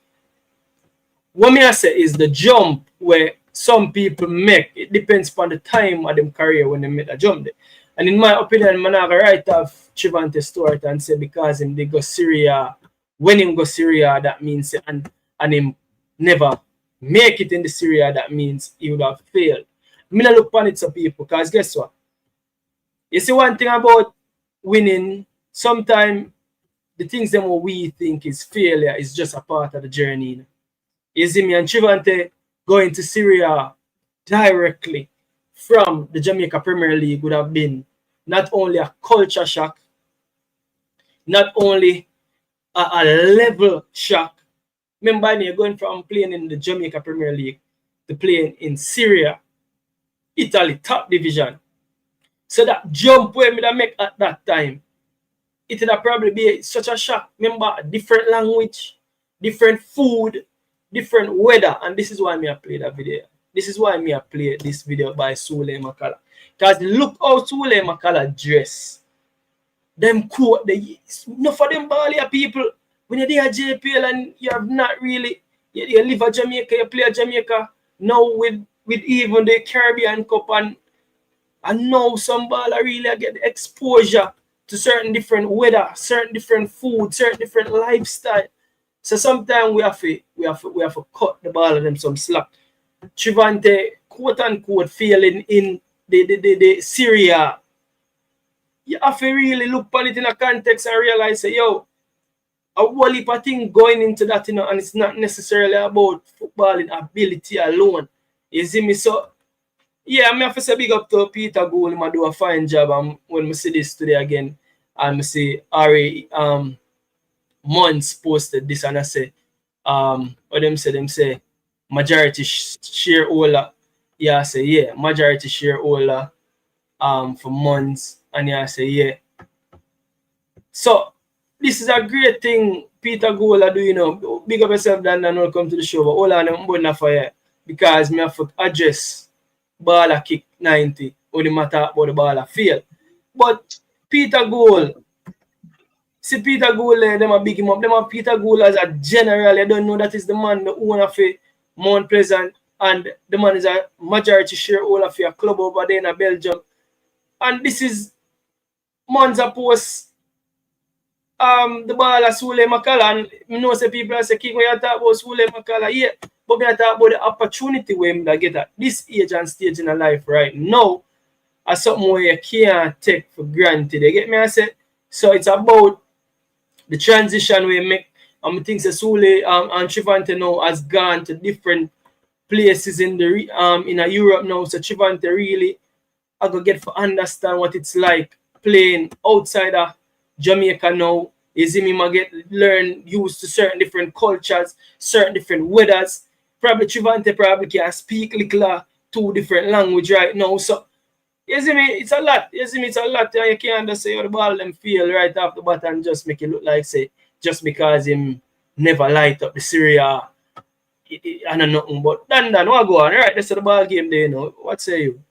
what me I say is the jump where some people make, it depends upon the time of them career when they make a jump there. And in my opinion, man, I write off Trivante Stewart and say because him they go Syria, when him go Syria, that means and him never make it in the Syria, that means he would have failed. I mean, I look upon it to people because guess what? You see one thing about winning, sometimes the things that we think is failure is just a part of the journey. You see me and Trivante going to Syria directly from the Jamaica Premier League would have been not only a culture shock, not only a level shock. Remember, you're going from playing in the Jamaica Premier League to playing in Syria, Italy, top division. So that jump where me that make at that time, it would probably be such a shock. Remember, different language, different food, different weather, and this is why me I play that video. This is why me I play this video by Sule Makala. Because look how Sule Makala dress. Them coat, enough of them Balia people, when you're there at JPL and you have not really, you live at Jamaica, you play at Jamaica, now with even the Caribbean Cup and now some baller really get the exposure to certain different weather, certain different food, certain different lifestyle. So sometimes we have to cut the ball of them some slack. Trivante quote unquote failing in the Syria. You have to really look at it in a context and realize say, yo, a whole heap of thing going into that, and it's not necessarily about footballing ability alone. You see me? So yeah, I have to say big up to Peter Gould. He do a fine job. And when we see this today again, and we see Ari Months posted this, and I say, what them say, majority shareholder. Yeah, I say, yeah, majority shareholder for Months, and yeah, I say, yeah. So this is a great thing Peter Gould do, big up yourself, Dan, and welcome to the show. But all on them burn fire because me have to address baller kick 90, only matter about the baller fail. But Peter Gould, see Peter Gould, them a big him up. Them a Peter Gould as a general. You don't know that is the man, the owner for Mount Pleasant, and the man is a majority shareholder for a club over there in Belgium. And this is Monza post the baller Sule Makala, and you know say people say King when you talk about Sule Makala, yeah. But we are talking about the opportunity where we get at this age and stage in a life right now as something where you can't take for granted. You get me? I say, so it's about the transition we make. I think Sule and Trivante now has gone to different places in the in Europe now. So Trivante really I go get to understand what it's like playing outside of Jamaica now. You see me get learn used to certain different cultures, certain different weathers. Probably Trivante probably can speak little two different language right now. So you see me, it's a lot. You see me, it's a lot. And you can't just say how the ball them feel right off the bat and just make it look like say just because him never light up the Syria and nothing. But Dan, what go on? Right, that's the ball game there, What say you?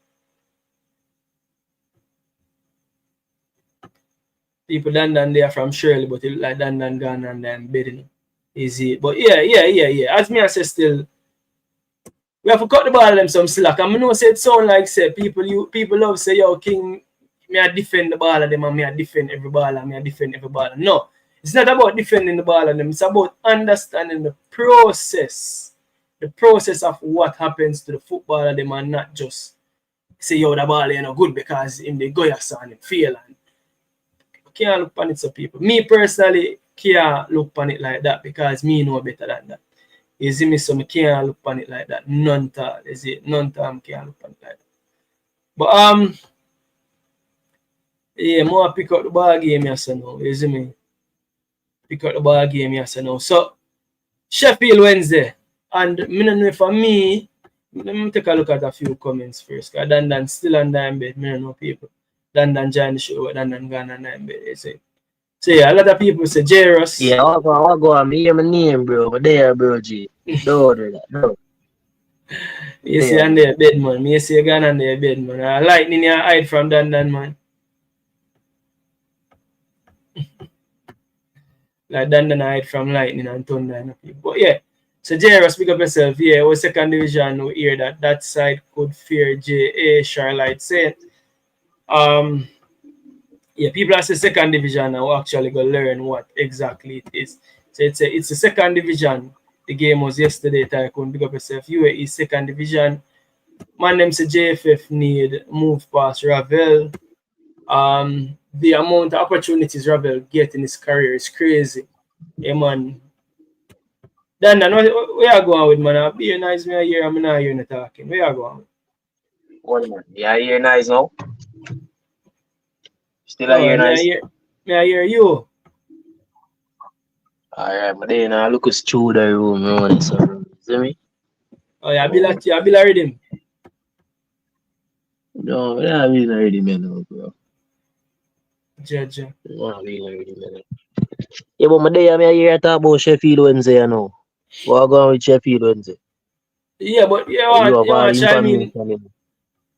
People Dan they are from Shirley, but it look like Dan gone and then bidding. Easy. But yeah. As me I say still, we have to cut the ball of them some slack. And I know say it sound like say people love say yo King me I defend the ball of them and me I defend every ball and me I defend every ball. No. It's not about defending the ball of them, it's about understanding the process. The process of what happens to the football of them and not just say yo the ball good because him they go and him fail and can't look on it so people. Me personally can't look on it like that because me know better than that. You see me, so me can't look on it like that. None time. You see, none time can't look on it like that. But yeah, more pick up the ball game yes now. You see me? Pick up the ball game yes now. So Sheffield Wednesday. And me don't know for me, let me take a look at a few comments first. Because Dan still on the bed. Me don't know people. Dan join the show, Dan gone on the bed. You see. So yeah, a lot of people say Jairus. Yeah, I'll go on. Me hear my name, bro. But there, bro, G. Don't do that, no. You see on their bed, man. Me see you gone on their bed, man. Lightning you hide from Dan, man. Like Dan hide from lightning and thunder and people. But yeah. So Jairus, pick up yourself. Yeah, our second division, we hear that side could fear J.A. Charlotte saying. Yeah, people that say second division now actually go learn what exactly it is. So it's a second division. The game was yesterday, Tycoon. Pick up yourself. UAE second division. Man, them say JFF need move past Ravel. The amount of opportunities Ravel get in his career is crazy. Yeah, man. Dan, where you going with, man? Be nice, me here. I'm not hearing the talking. Where you going with? What, man? Yeah, hear nice now? Still I hear nice? Me I hear you. Alright, but then I look at studio room, man. So, see me? Oh, yeah, I be like rhythm. No, I mean already man, no, bro. Judge. No, I mean already man. Yeah, but my day I hear talk about Sheffield Wednesday, you know. What going with Sheffield Wednesday? Yeah, but You have you all want the to chime in. information.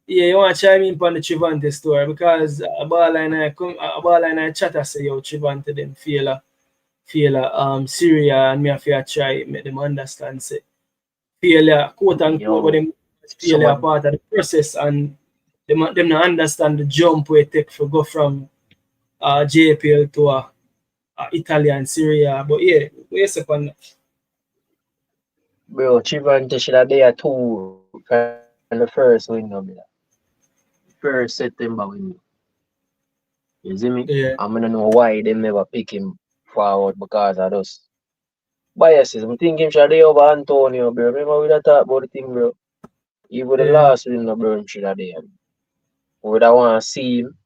Yeah, you want to chime in on the Trivante story because a ball line I chatter say yo Trivante them failure Syria and me have to try make them understand say failure quote unquote but Yo, them failure someone, part of the process and them not understand the jump we take for go from JPL to Italian Syria. But yeah, wait a second. bro, Trivante should have there two from the first window, bro. First September window. You see me? Yeah, I'm gonna know why they never pick him forward because of those biases. I'm thinking should they over Antonio, bro. Remember we talk about the thing, bro. Even the yeah, last window, bro, him should have there. We don't want to see him.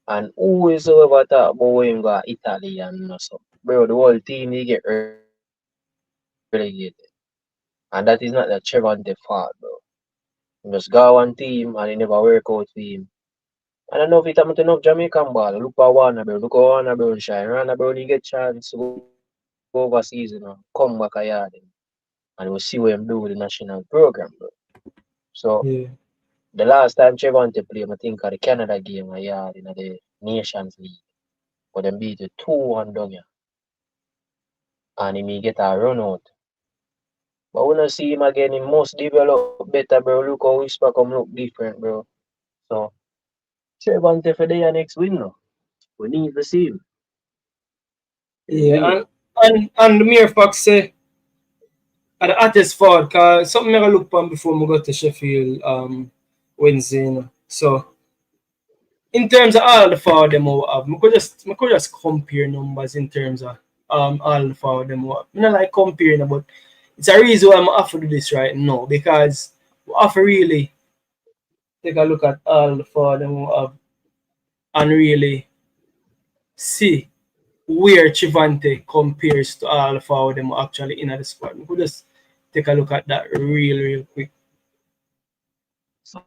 And who is ever talk about when him go Italy and so. Bro, the whole team they get relegated. And that is not the Trevante fault, bro. He just got one team and he never work out for him. And I know if it's enough Jamaican ball. Look at Warner, bro. Look at Warner, bro, and shine. Warner, bro, he get chance to go overseas, come back a yard. And we'll see what him do with the national program, bro. So yeah, the last time Trevante played, I think of the Canada game a yard in the Nations League. But them beat it 2-1 down here. And he may get a run out. But when I see him again, he must develop better, bro. Look how Whisper come look different, bro. So Trevante for the next win now. We need to see him. You see yeah. me? And the mere fact say at the artist fault, cause something I gotta look on before we go to Sheffield Wednesday. You know. So in terms of all the forward them we have, we could just compare numbers in terms of all the forward them we have. I don't like comparing, but it's a reason why I'm offer to do this right now because we have to really take a look at all the forward them we have and really see where Trivante compares to all the forward them actually in the squad. We could just take a look at that real quick. So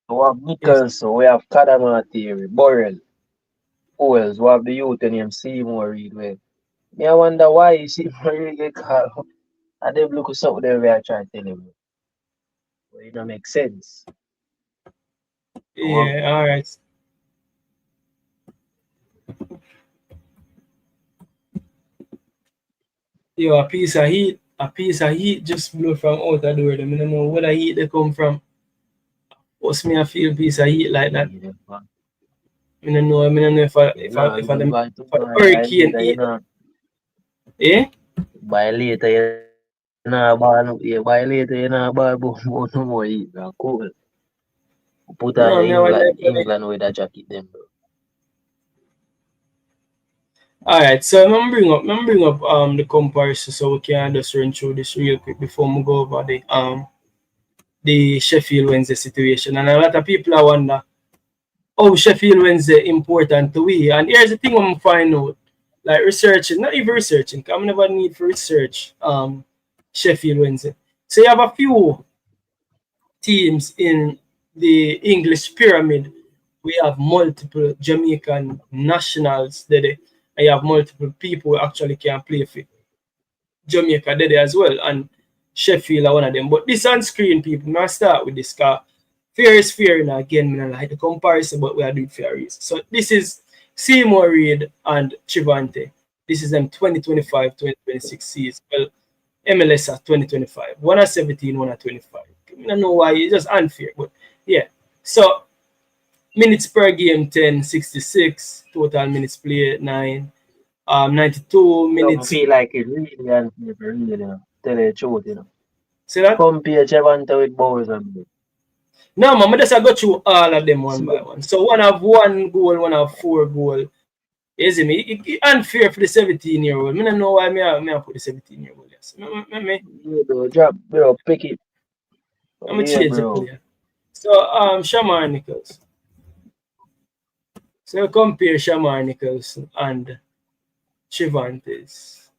we have Yes. Nichols, so we have Kadamati, Borrell, who else? We have the youth name Seymour Reid. Well, me I wonder why Seymour Reid get called. And them look something there we are trying to tell him. But it don't make sense. We have Yeah, all right. Yo, a piece of heat just blew from out of the door. I don't know where the heat they come from. What's me I feel piece of heat like that? yeah, but I don't know if I you if I know, if I you them got to if I buy hurricane later, you heat. know. Eh? Buy later, you know, buy later, you know, buy no more heat, bro. Cool. Put on No, your me I wonder if England with a jacket, them, bro. alright, so I'm bring up the comparison so we can just run through this real quick before we go over the Sheffield Wednesday situation. And a lot of people are wonder how Sheffield Wednesday important to we. And here's the thing I'm find out. Like researching, not even researching, 'cause I never need for research Sheffield Wednesday. So you have a few teams in the English pyramid. We have multiple Jamaican nationals there, and you have multiple people who actually can play for Jamaica there as well. And Sheffield are one of them. But this on screen, people, I'm start with this car. Fair is fair, and again, I like the comparison, but we are doing fair reason. So this is Seymour Reid and Trivante. This is them 2025-2026 season. Well, MLS at 2025. One at 17, one at 25. I don't know why, it's just unfair, but yeah. So minutes per game 10, 66, total minutes played 9, 92 You know, I minutes. feel like it really unfair, really, you know. Tell you the truth, you know. See that? Compare Trevante with Boys and me. No, man, I just go through all of them one See, by one. So one have 1 goal, one have 4 goal. You see me? It unfair for the 17-year-old. I don't know why me I put the 17-year-old. Yes. you know, drop, bro, pick it. I'm a Yeah, change the bro. player. So Shamar Nichols. So compare Shamar Nichols and Chivante's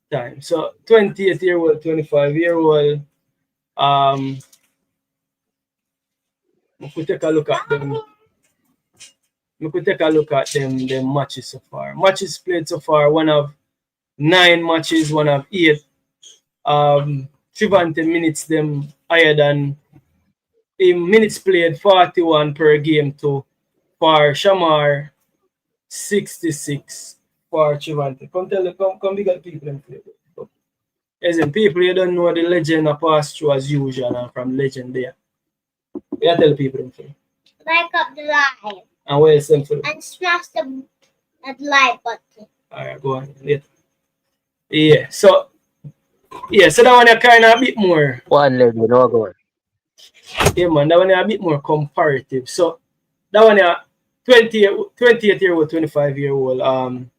time. So 28-year-old, 25-year-old. Um If we take a look at them, if we take a look at them matches so far. Matches played so far, one of 9 matches, one of 8. Trivante minutes them higher than minutes played 41 per game to for Shamar 66 for Trivante. Come we got people in play. As in people you don't know the legend of pass through as usual and from legend there. You tell people in play. Like up the live. And where is them for? And smash the like button. Alright, go on later. Yeah, so that one is kind of a bit more. One leg, you know, go on. Yeah, man, that one is a bit more comparative. So that one is 28-year-old, 25-year-old.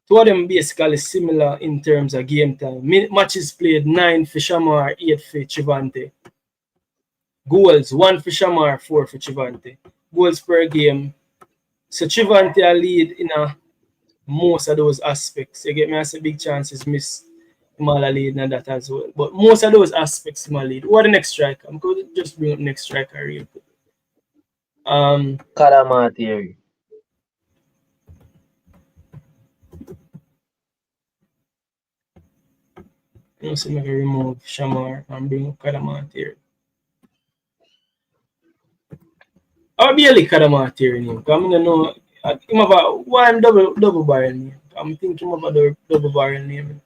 Two of them basically similar in terms of game time. Matches played 9 for Shamar, 8 for Trivante. Goals 1 for Shamar, 4 for Trivante. Goals per game. So Trivante are lead in most of those aspects. You get me? I say big chances miss Mala lead and that as well. But most of those aspects Mala lead. What the next striker? I'm going to just bring up next striker real quick. Karamati. I'm going to remove Shamar and bring up Karamati here. I'll be a Karamati here name. Because I'm going to know him about one double barrel name. I'm thinking about the double barrel name.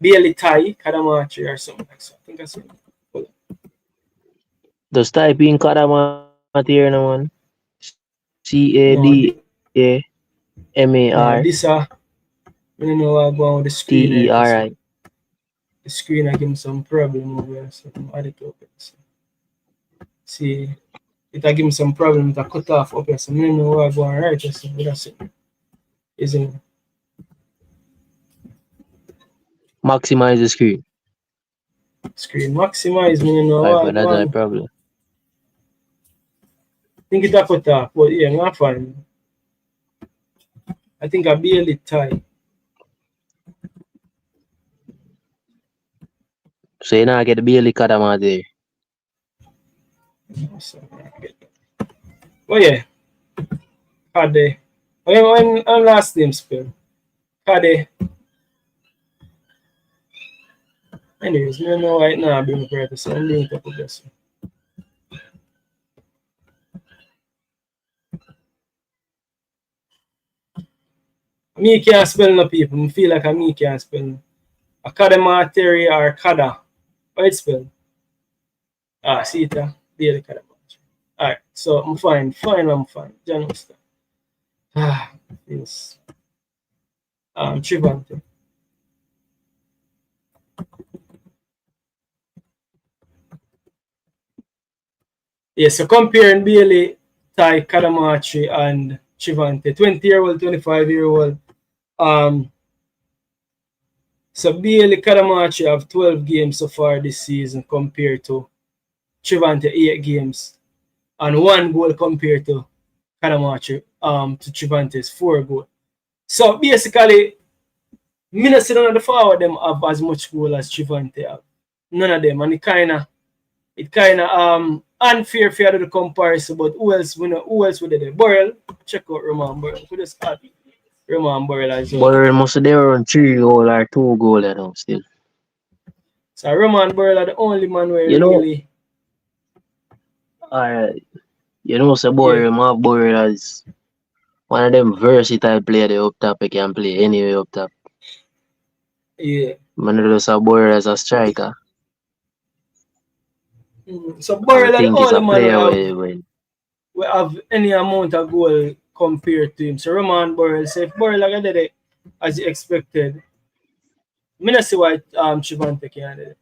Bailey Tai Karamati or something like that. I think that's it. Just type in Karamati here, no one. CADAMAR. This I don't know what going with the screen. TERI. The screen I give me some problem over here, so I'm add it up. See, it I give me some problem. It I cut off up here, so I don't know what going right. So that's it. Isn't it? Maximize the screen. Screen maximize. Me know what. That's my problem. I think it I cut off, but yeah, I'm fine. I think I barely tie. So you now get the Bailey Karamati. Oh yeah. Kade. When last name spell? Kade. Anyways, I don't know right now I bring up right, so I'm bringing it up with this. Me can't spell no people. I feel like me can't spell. Akademateri or Kada. What it spell? See it? Bailey Karamati. Alright, so I'm fine. I'm fine. John Wester. Yes. Trivante. Yeah, so comparing Bailey, Tai, Karamati, and Trivante, 20-year-old, 25-year-old. So Bailey Karamati have 12 games so far this season compared to Trivante 8 games. And 1 goal compared to Karamati to Trivante's 4 goals. So basically, me not see none of the forward them have as much goal as Trivante have. None of them. And it kinda unfair for the comparison, but who else we did it? Burrell, check out Roman Burrell. We just add Roman Burrell as well. Burrell must be around 3 goal or 2 goal now still. So Roman Burrell are the only man where really. Alright. You know, so Burrell as one of them versatile players up top. He can play anywhere up top. Yeah. Man, there's a Burrell as a striker. So Burrell are the only man we have any amount of goal compared to him. So Roman Burrell, so if Burrell like did it as expected, I don't see why Trivante can't do it.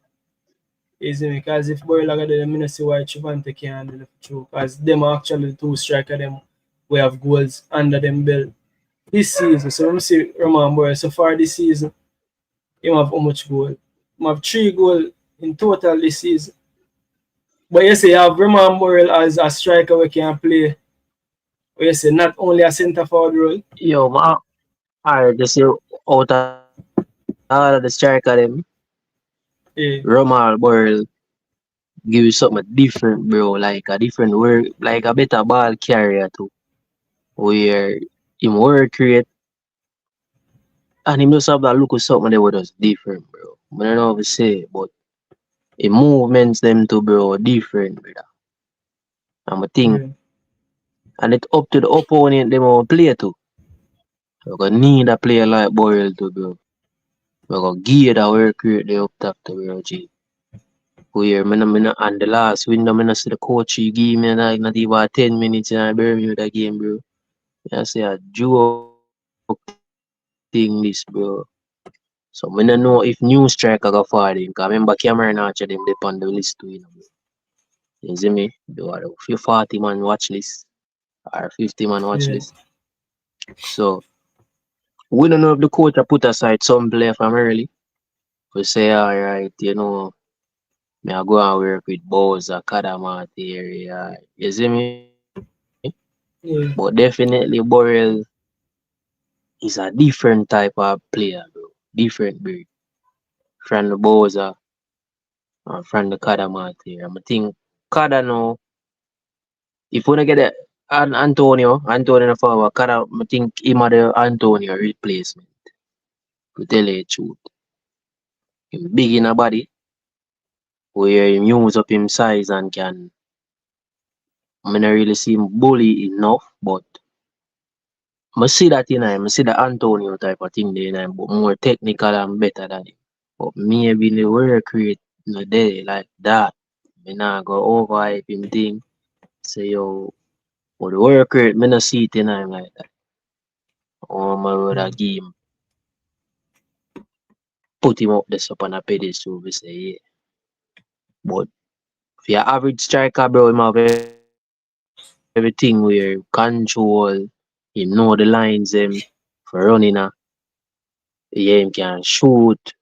Easy, because if Burrell like did it, I don't see why Trivante can't do it true. Because them are actually the 2 strikers them we have goals under them belt this season. So let me see Roman Burrell. So far this season, he have how much goal? He have 3 goals in total this season. But you say you have Roman Burrell as a striker we can play. But you say not only a centre forward role. Yo, alright, just out of the striker them. Yeah. Roman Burrell give you something different, bro. Like a different work, like a better ball carrier too. Where him work rate and him just have that look of something that was just different, bro. I don't know how to say it, but the movements them too, bro, different, brother. And I think Yeah. and it's up to the opponent them want play too. We gonna need a player like Boyle too, bro. We gonna give that work rate they up top to bro G. Where and the last window I see the coach he give me like not even 10 minutes and I bury me with that game, bro. I say a joke thing this, bro. So I don't know if new striker go for him. Cause remember Cameron Archer them they on the list too, bro. You see me? Do a few 40 man watch list or 50 man watch Yeah. list. So we don't know if the coach a put aside some player from early. We say alright, me I go and work with Bowser, Kadamati area. You see me? But Yeah. definitely Borrell is a different type of player, bro. Different breed. From the Bowser and from the Kadamati area. I think Kada now, if we don't get that Antonio forward, Kada, I think him are the Antonio replacement. To tell you the truth. Him big in a body, where he use up him size and can, I don't really see him bully enough, but I see that in him. I see the Antonio type of thing there in him, but more technical and better than him. But maybe the work rate not there like that. Me nah go overhype him thing. Say yo, but the work rate me not see it in him like that. Oh my word, I give him, put him up this up on a pedestal. We say yeah. But for your average striker, bro, him have everything where control, he know the lines for running. Yeah, him can shoot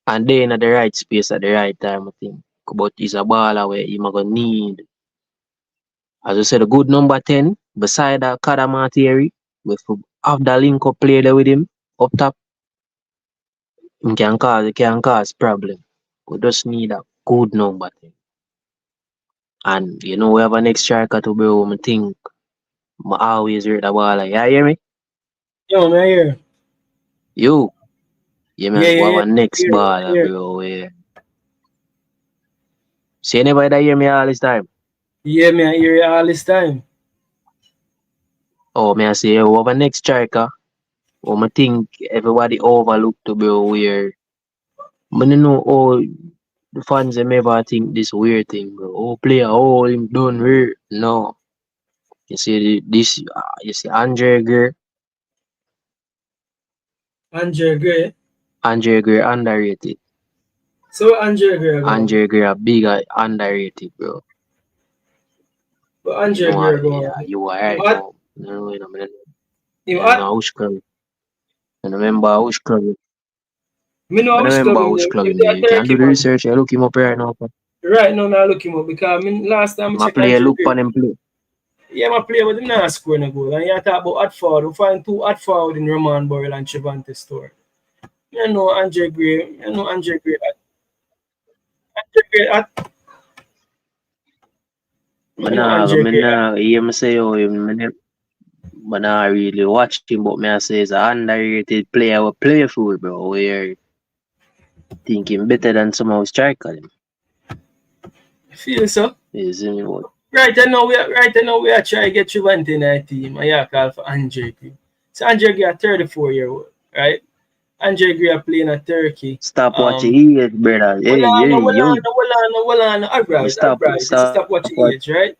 and they in at the right space at the right time, I think. But he's a baller where him gonna need, as I said, a good number 10 beside that Kadamatieri. With have the link up play there with him up top, it can cause problem. We just need a good number 10. And we have a next striker to bro, I think I always rate the baller. You hear me? Yo, man, here. You, yeah Yeah, man, we yeah, have yeah. a next Here, baller, here. bro. Where see anybody that hear me all this time? Yeah, man, I hear you all this time. Oh, may I say, we have a next striker. I think everybody overlooked to bro where I don't know how the fans them ever think this weird thing, bro. Oh player, oh him done weird. No. You see this you see Andre Gray. Andre Gray. Andre Gray underrated. So Andre Gray go. Andre Gray a bigger underrated, bro. But You Andre know Gray yeah, go. you are Him right hot. now. Him I hot. know which club. I remember which club. Me I know which club remember him which there. club Him in there. there You can Turkey, do the man. research, I look him up right now. Right now, I look him up because last time I My check player Andre look Gray. for him play. Yeah, my player, but him not scoring a goal. And you talk about hot forward. We find two hot forward in Roman Borrell and Trivante Stewart. You know Andre Gray. You know Andre Gray. Andre Gray. You know Andre Gray. Hear me say oh but not really watch him, but me I say he's an underrated player who play football, bro. Where thinking better than some of striker them. Feel so? You see me? What? Right now we are trying to get Trivante in our team. And yeah, call for Andre Gray. So Andre Gray, a 34-year-old, right? Andre Gray are playing at Turkey. Stop watching age, brother. Well Hey, on, hey, well yo. on, well on. Alright. This is Stop stop watching watching. age, right?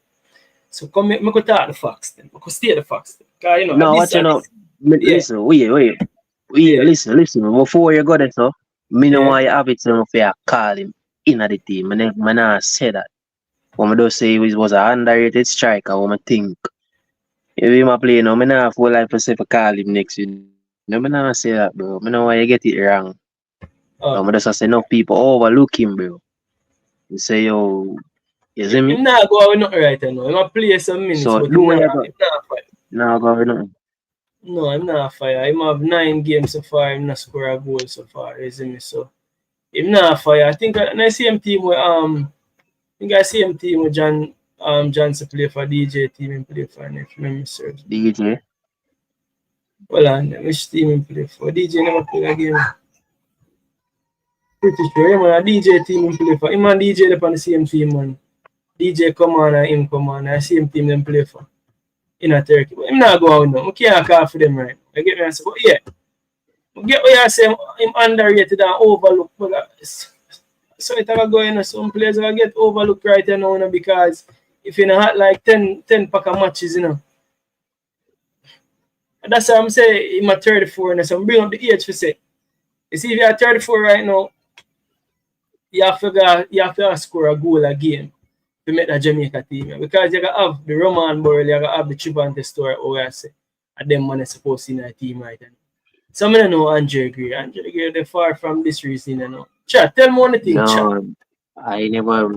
So come make me go talk the facts then. I could stay the facts then. Cause No, this watching and up. this. Yeah, Listen, wait. yeah. Listen. Before you go there, so, me know Yeah. why you have it so fair call him in the team. Man, I say that. What I do say he was an underrated striker, what I think. If he ma play now, me nah full life for say for call him next week. No, me nah say that, bro. Me know why you get it wrong. But me Oh. just say enough people overlook him, bro. You say, yo, you see me? Him not go out with nothing right now. He might play some minutes, So, but do what you got. him not fight. Nah, go with nothing. No, him not fire. Him have 9 games so far, him not score a goal so far, you see me? So him not fire. I think I see him team with think I see him team with Johnson play for DJ team and play for, and if memory serves. DJ. Well, and which team him play for? DJ never play a game. Pretty sure him and a DJ team him play for. Him and DJ they on the same team, man. DJ come on and him come on. I see him team them play for in a Turkey. But him not go out now. I can't call for them right. You get me? I say, but yeah. I get what you say, him underrated and overlooked. But so it will go in some players will get overlooked right now because if you had like 10 pack of matches, you know. And that's why I'm saying I'm 34 and so I'm bring up the age for say. You see if you're 34 right now, you have to score a goal a game to make the Jamaica team. Because you gotta have the Ravel Morrison, you gotta have the Trivante Stewart, or I say, and them man is supposed to be in a team right now. Some of them know Andre Gray. Andre Gray, they're far from this reason, you know. Chat, tell me one thing, No, chat. I never.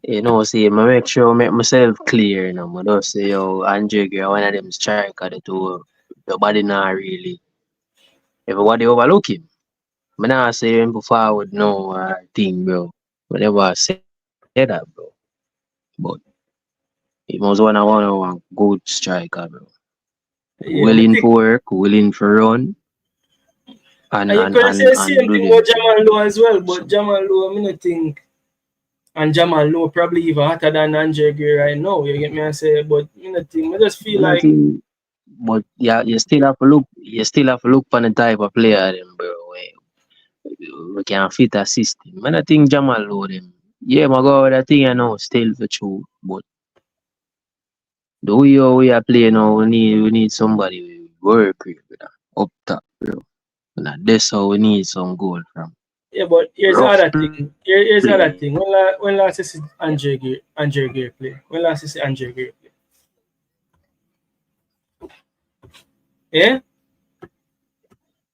You know, see, I make sure I make myself clear, you know. I don't say, yo, Andre Gray, one of them striker, the two, nobody not really. Everybody overlook him. I not say him forward, no thing, bro. I never say that, bro. But he was one good striker, bro. Yeah, I Willing think for work, willing for run, and you could say the same do thing them about thing. Jamal Lowe as well, but So, Jamal Lowe, I don't think, and Jamal Lowe probably even hotter than Andre Gray right now, you get me I say, but I don't think, I just feel like, nothing. But yeah, you still have to look. You still have to look for the type of player, them, bro. We can fit a system. Man, I think Jamal Lowe them. Yeah, my God, I think I know still for true. But the way we are playing now, we need somebody we work with that up top, bro. And that's how we need some goal from. yeah, but here's the Rough other play. thing. Here's the other thing. When last you see Andre Gray play? When last you see Andre Gray play? Yeah?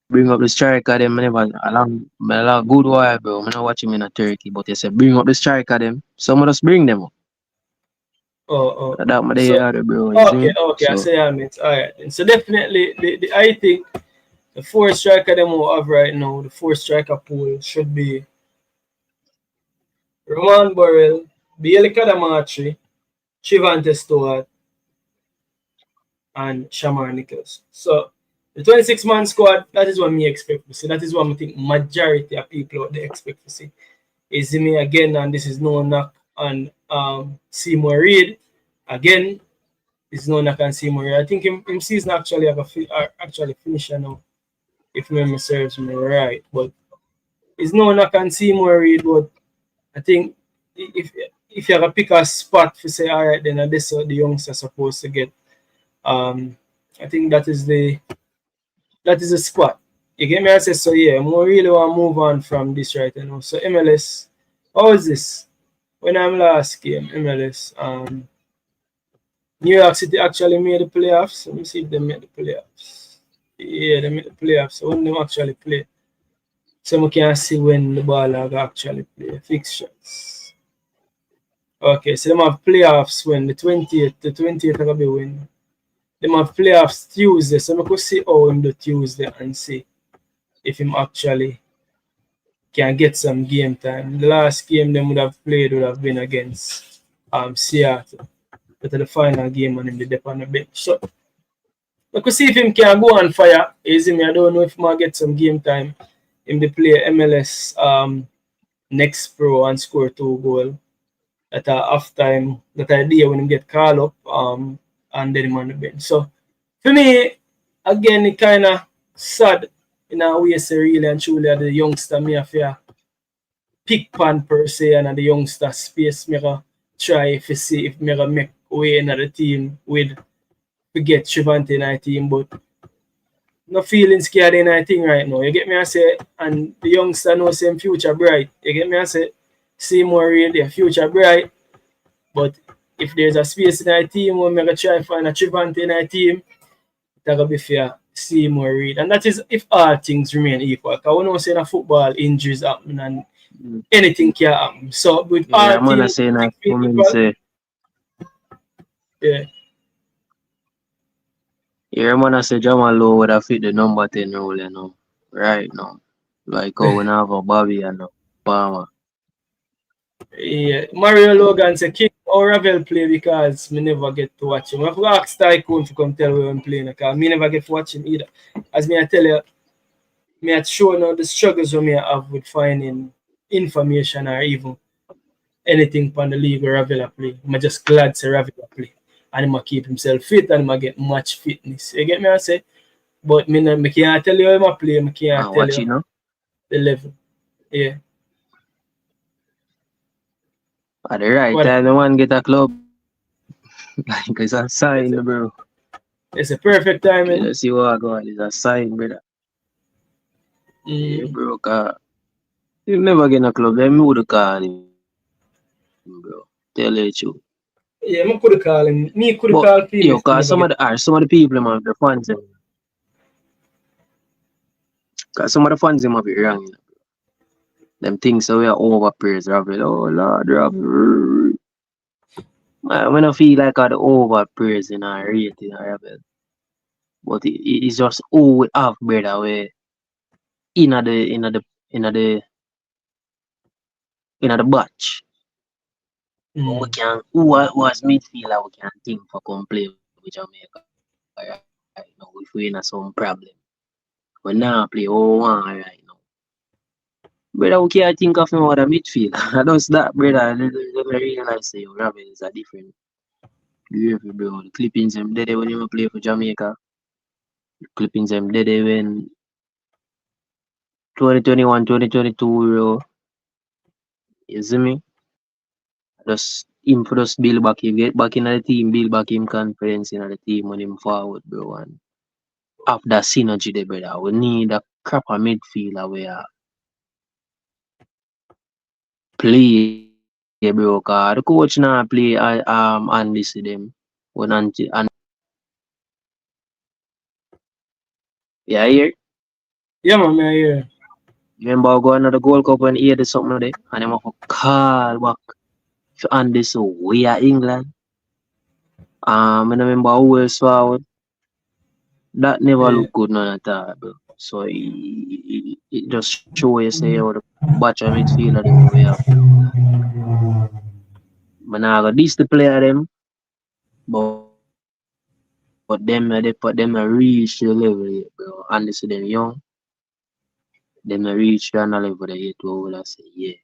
Bring up the striker them, I never along good while, bro. I'm not watching him in a Turkey, but they say bring up the striker them. Some of us bring them up. Oh. That my day So, out, bro. You see me? I So say I mean, all right. And so definitely, I think the four striker them we have right now, the four striker pool should be Roman Burrell, Bielka Kadamachi, Trivante Stewart, and Shamar Nichols. So the 26-man squad, that is what me expect to see. That is what I think majority of people out there expect to see. Is me again, and this is no knock on Seymour Reid. Again, it's no knock on Seymour Reid. I think him season actually actually finished now, if memory serves me right. But it's no knock on Seymour Reid, but I think if you have to pick a spot to say, all right, then this is the youngsters supposed to get. I think that is the spot. You get me? I say so. Yeah, I really want to move on from this right now. So MLS, how is this? When I'm last game, MLS, New York City actually made the playoffs. Let me see if they made the playoffs. Yeah, they made the playoffs. So when they actually play, so we can see when the ball actually play fixtures. Okay, so they have playoffs when the 20th will be when. They have playoffs Tuesday, so we could see how him do Tuesday and see if him actually can get some game time. The last game they would have played would have been against Seattle. But the final game and him be on the bench. So we could see if him can go on fire. Easy me, I don't know if he might get some game time. Him they play MLS next pro and score 2 goals. At half time, that idea when him get called up and then him on the bench. So for me, again, it kind of sad in a way, say really and truly the youngster me have to pick pan per se and the youngster space me try to see if me make way in the team with to get Trivante in our team, but no feeling scared in our thing right now. You get me I say, and the youngster knows same future bright. You get me I say, Seymour Reid, the future bright. But if there's a space in our team, we're going to try to find a Trivante in our team, that will be fair. Seymour Reid. And that is if all things remain equal. Because we know saying a football injuries happen and anything can happen. So with yeah, all man, I things say that being for me equal, say. yeah. Yeah, man, I say Jamal Lowe would have fit the number 10 role, you know. Right now. Like how we have a Bobby and a Palmer. Yeah, Mario Logan say King or Ravel play because me never get to watch him. I've asked Tycoon to come tell me when I'm playing because me never get to watch him either. As me I tell you, me I show now the struggles we me I have with finding information or even anything from the league where Ravel play. I'm just glad to Ravel play. And he keep himself fit and he get much fitness. You get me I say? But me can't tell you how I play, me can't tell Watch you it now. the level. Yeah. At the right What time, the man get a club. Like it's a it's sign, a, bro. it's a perfect You timing. know, see what going. It's a sign, brother. Yeah, Mm. bro. Cause you never get in a club. Then me would call him, bro. Tell you the truth. Yeah, me could call him. Me could But call him yo, if me cause never get. some of the people, man, the fans, cause some of the fans, them have it wrong. You know. Them things so we are overpraised, Ravel. Oh Lord, Ravel. Man, when I feel like I the overpraising and rating Ravel. But it's just all we have, brother. We in in the in the batch. We Mm. can who as midfielder we can think for come play with Jamaica right now if we in a some problem. We now play 0-1 right now. Brother, we can't think of no other midfielder. That's that, brother. Let me realize say Ravel is a different behavior, bro. The clippings them dead when you play for Jamaica. The clippings them dead when 2021, 2022 bro. You see me? Just him for just build back him, get back in the team, build back him confidence in the team when him forward, bro. And have that synergy there, brother. We need a crapper midfielder where play, bro. Cause the coach now play and this them when and yeah here. Yeah, man, me hear. Remember go another Gold Cup when he had something there and them have to call back and this so we are England. I remember who else forward. That never Yeah. look good none at all, bro. So it just show you say how the batch of midfielder them we have, bro. Man, I got this the player them, but them they put them a reach the level yet, bro. And this them young, them a reach to another level there yet. We will say, yeah,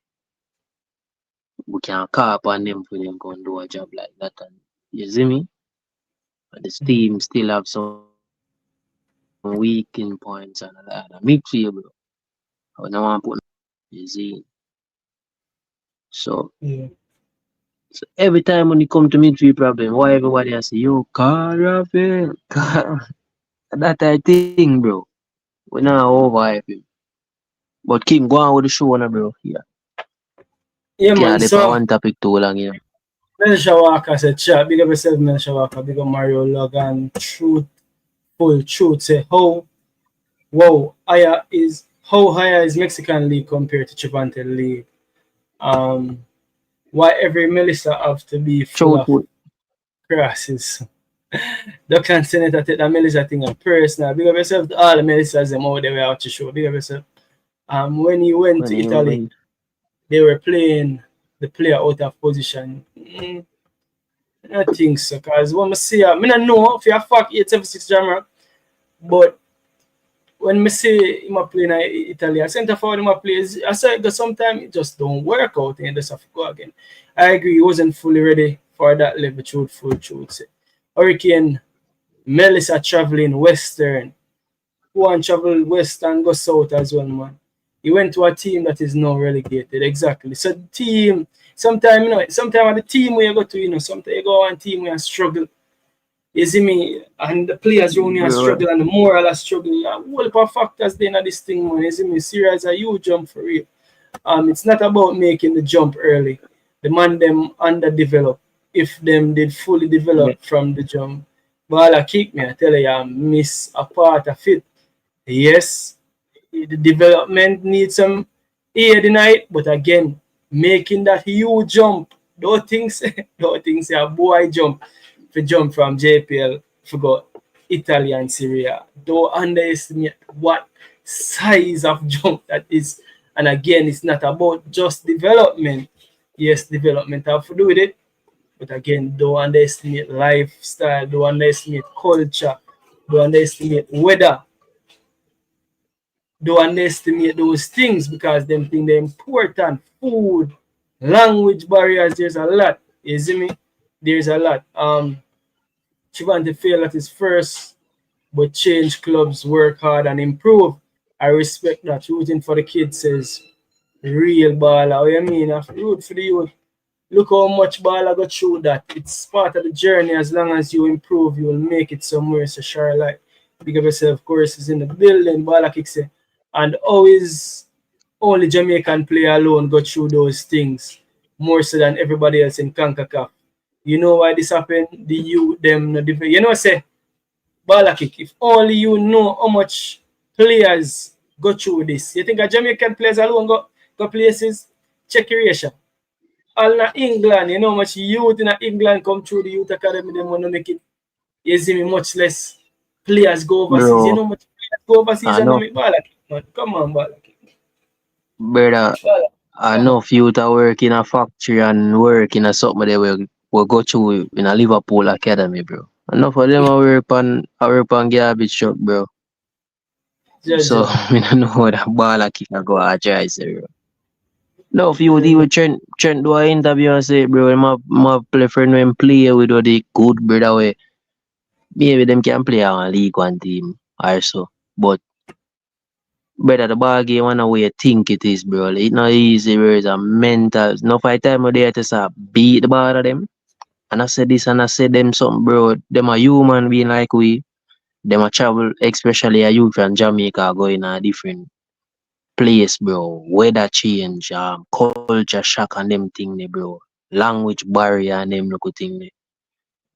we can call upon them for them go and do a job like that. And you see me? But this Mm. team still have some weakening points and all that. Midfield, bro. I don't want to put you see. So Yeah. So every time when you come to midfield problem, why everybody has say, yo, car Rafael, car. That I think, bro. We not overhype him. But King, go on with the show now, bro. Yeah. Yeah, Yeah, man. they for So, one topic too long, yeah. Melissa Walker said, chat, big up yourself, Melissa Walker, big up Mario Logan, truth, say, how higher is Mexican League compared to Trivante League? Um, why every Melissa have to be full of Truthful. crosses? Duckland Senator take that Melissa thing on personal. Big up yourself to all the Melissas them out there we out to show. Big up yourself. When he went When to you Italy, when they were playing the player out of position. I think so, because when I see, I don't know if you have fact 876 drama, but when I see him play in Italy, I center forward him play, I say that sometimes it just don't work out and just have to go again. I agree, he wasn't fully ready for that level, truth. Hurricane Melissa traveling western. Who want travel west and go south as well, man. He went to a team that is now relegated. Exactly. So the team, sometimes sometimes the team where you go to, sometimes you go on team where you struggle. You see me, and the players around you bro, struggle and the moral are struggling. A whole heap of factors then at this thing, man. You see me, serious a huge jump for real. It's not about making the jump early. The man them underdeveloped. If them did fully me, develop from the jump, ball a kick me, I tell you, I miss a part of it. Yes, the development needs some aid in it, but again, making that huge jump, don't think don't think say a boy jump for jump from JPL for go Italy and Syria. Don't underestimate what size of jump that is. And again, it's not about just development. Yes, development have to do with it. But again, don't underestimate lifestyle, don't underestimate culture, don't underestimate weather, don't underestimate those things because them things they're important. Food, language barriers, there's a lot. You see me? There's a lot. Trivante failed at his first, but change clubs, work hard and improve. I respect that. Rooting for the kids says real baller. What you mean? I root for the youth. Look how much baller got through that. It's part of the journey. As long as you improve, you will make it somewhere. So sure, like big up yourself. Of course, is in the building. Baller kicks it. And always only Jamaican player alone got through those things more so than everybody else in CONCACAF. You know why this happened? The youth, them, no different. You know, say baller kick. If only you know how much players go through this. You think a Jamaican players alone go places? Check your ratio. All in England, you know how much youth in England come through the youth academy, them want to make it. You see me, much less players go overseas. You Bro, know how much players go overseas I and not know, make baller kick, man. Come on, baller kick. brother, Baller. I Come on. know youth that work in a factory and work in a something they will go through in a Liverpool academy, bro. Enough of them I work on garbage truck, bro. So Jaja. we don't know how that ball a kick a go a try, say, bro. No, if you would Yeah. even Trent do a interview and say, bro, my play friend when play with the good brother way. Maybe them can play on a league one team or so. But brother, the ball game one way you think it is, bro. It's not easy, bro. It's a mental. No fight time of there to start beat the ball of them. And I said this and I said them something, bro. Them a human being like we. Them a travel, especially a youth from Jamaica going a different place, bro. Weather change, culture shock and them thing, bro. Language barrier and them look thing.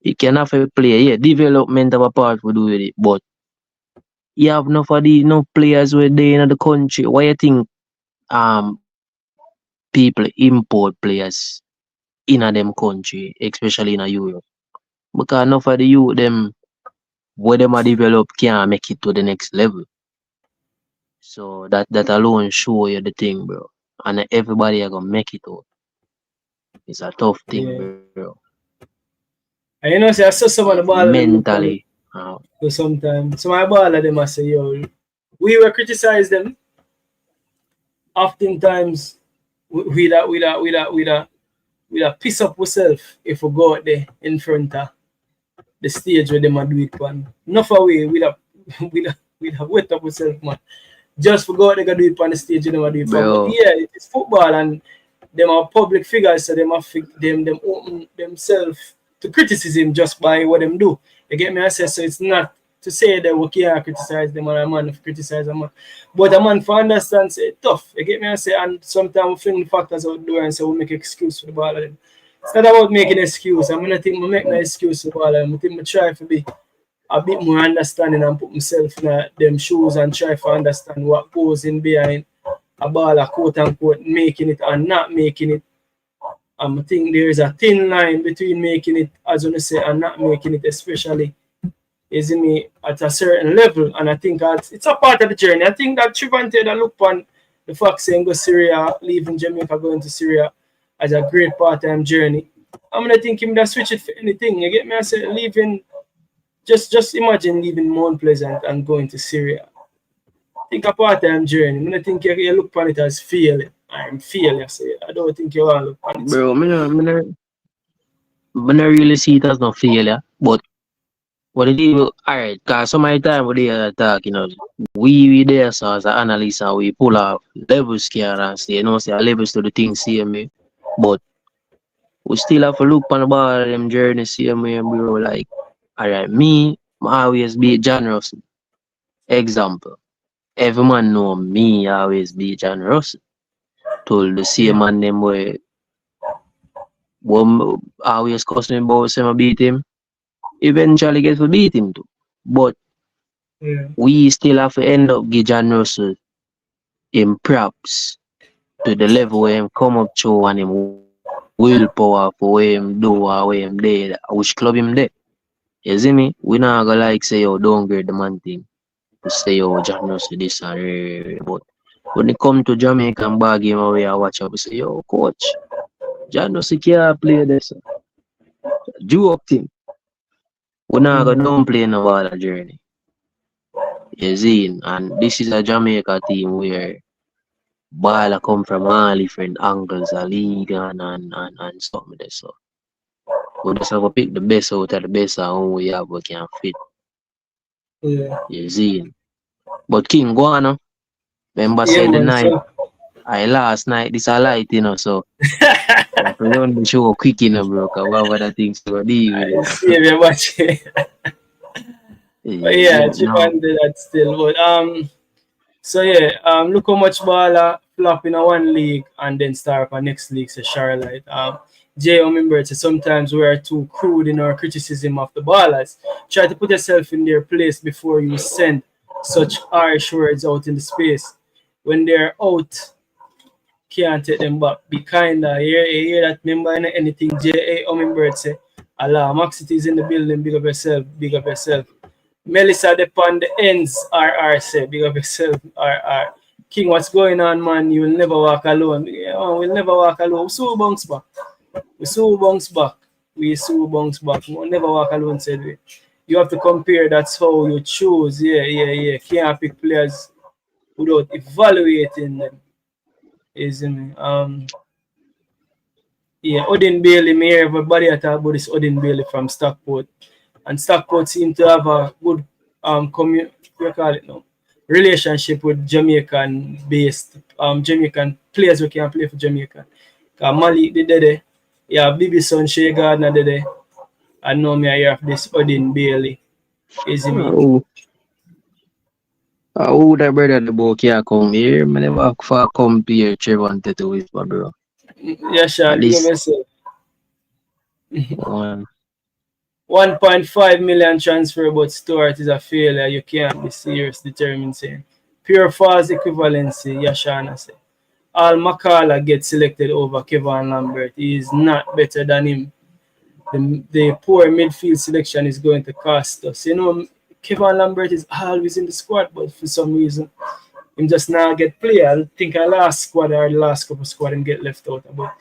You can have a play, yeah. Development of a part we do with it, but you have enough of the no players where they in the country. Why you think people import players in a them country, especially in a Europe? Because enough of the youth them where them are develop can't make it to the next level. So that alone show you the thing, bro. And everybody are gonna make it out. It's a tough thing, Yeah. bro. And you know, say I saw some of the baller them look on Mentally. so sometimes. Some of the baller them I say, yo, we were criticize them oftentimes with a piss up ourselves if we go out there in front of the stage where them a do it on. Enough away with a with a wet up ourselves, man. Just for go out there go do it on the stage where them a do it for. But Bro, yeah, it's football and them are public figures, so them have them open themselves to criticism just by what them do. You get me? I say so. It's not to say that we can't criticize them or a man if criticize a man, but a man for understand say it's tough. You get me? I say, and sometimes we fling factors out there and say we make excuse for the ball of them. It's not about making excuse. I'm gonna think we make no excuse for the ball of them. I think we try to be a bit more understanding and put myself in them shoes and try to understand what goes in behind a baller, quote unquote, making it and not making it. I think there's a thin line between making it, as I say, and not making it, especially is in me at a certain level. And I think it's a part of the journey. I think that Trivante that look on the fact saying go Syria, leaving Jamaica, going to Syria as a great part-time journey. I'm gonna think him that switch it for anything. You get me? I say leaving, just imagine leaving Mount Pleasant and going to Syria. Think a part-time journey. I don't think you look upon it as failure. I'm failure. So I don't think you want to look upon it. bro, me not really see it as no failure. But what it is, alright, cause some of the time we there talk, we there so as an analyst and we pull off level scale and say, say levels to the thing same way. But we still have to look on the ball them journey same way, bro. Like, alright, me, I always be generous. Example. Every man know me always be generous. Told the same Yeah, man them way one always cuss me about say I beat him. Eventually get to beat him too. But yeah, we still have to end up give John Russell him props to the level where him come up to and him willpower for where him do or where him there, which club him there. You see me? We not gonna like say yo downgrade the man thing. To say yo John Russell this and but when it come to Jamaican ball game where I watch up, we say yo coach. John Dusty can't play this. Joke thing. We're not gonna downplay no ball journey. You see, and this is a Jamaica team where ball come from all different angles, a league and something there. So we just have to pick the best out of the best and who we have we can fit. Yeah. You see. But King go on, no? Remember Yeah, said the man. night So, I last night this a light, you know, so we have to run the show quick, you know, bro, cause what other things to deal with I it. see very much. But You yeah, see, now Trivante that still. But so yeah, look how much ball flop in a one league and then start for next league, so Charlotte. Jay, remember, so sometimes we are too crude in our criticism of the ballers. Try to put yourself in their place before you send such harsh words out in the space. When they're out, can't take them back. Be kinder. You hear that member in anything J.A. Hummingbird say. Allah, Max it is in the building, big up yourself, big up yourself. Melissa depend the ends, RR say, big up yourself, RR. King, what's going on, man? You will never walk alone. Yeah, we'll never walk alone. We so bounce back. We so bounce back. We so bounce back. We'll never walk alone, said we. You have to compare, that's how you choose. Yeah. Can't pick players without evaluating them. Isn't it? Yeah, Odin Bailey, me hear everybody talk about this Odin Bailey from Stockport. And Stockport seem to have a good we call it now, relationship with Jamaican based Jamaican players who can play for Jamaica. Malik did there. Yeah, Bibi Son Shea Gardner did there. And now me I hear of this Odin Bailey. Is me? who that brother the boy can't come here, man never far compare Trivante to his bro. Yeah, At Sean, big up least yourself. one 1.5 million transfer, but Stewart is a failure. You can't be serious, determined saying. Pure false equivalency, Yashana said. Al Makala gets selected over Kevin Lambert. He is not better than him. The poor midfield selection is going to cost us. You know, Kevin Lambert is always in the squad, but for some reason, him just now get play. I think I last squad or the last couple squad and get left out. But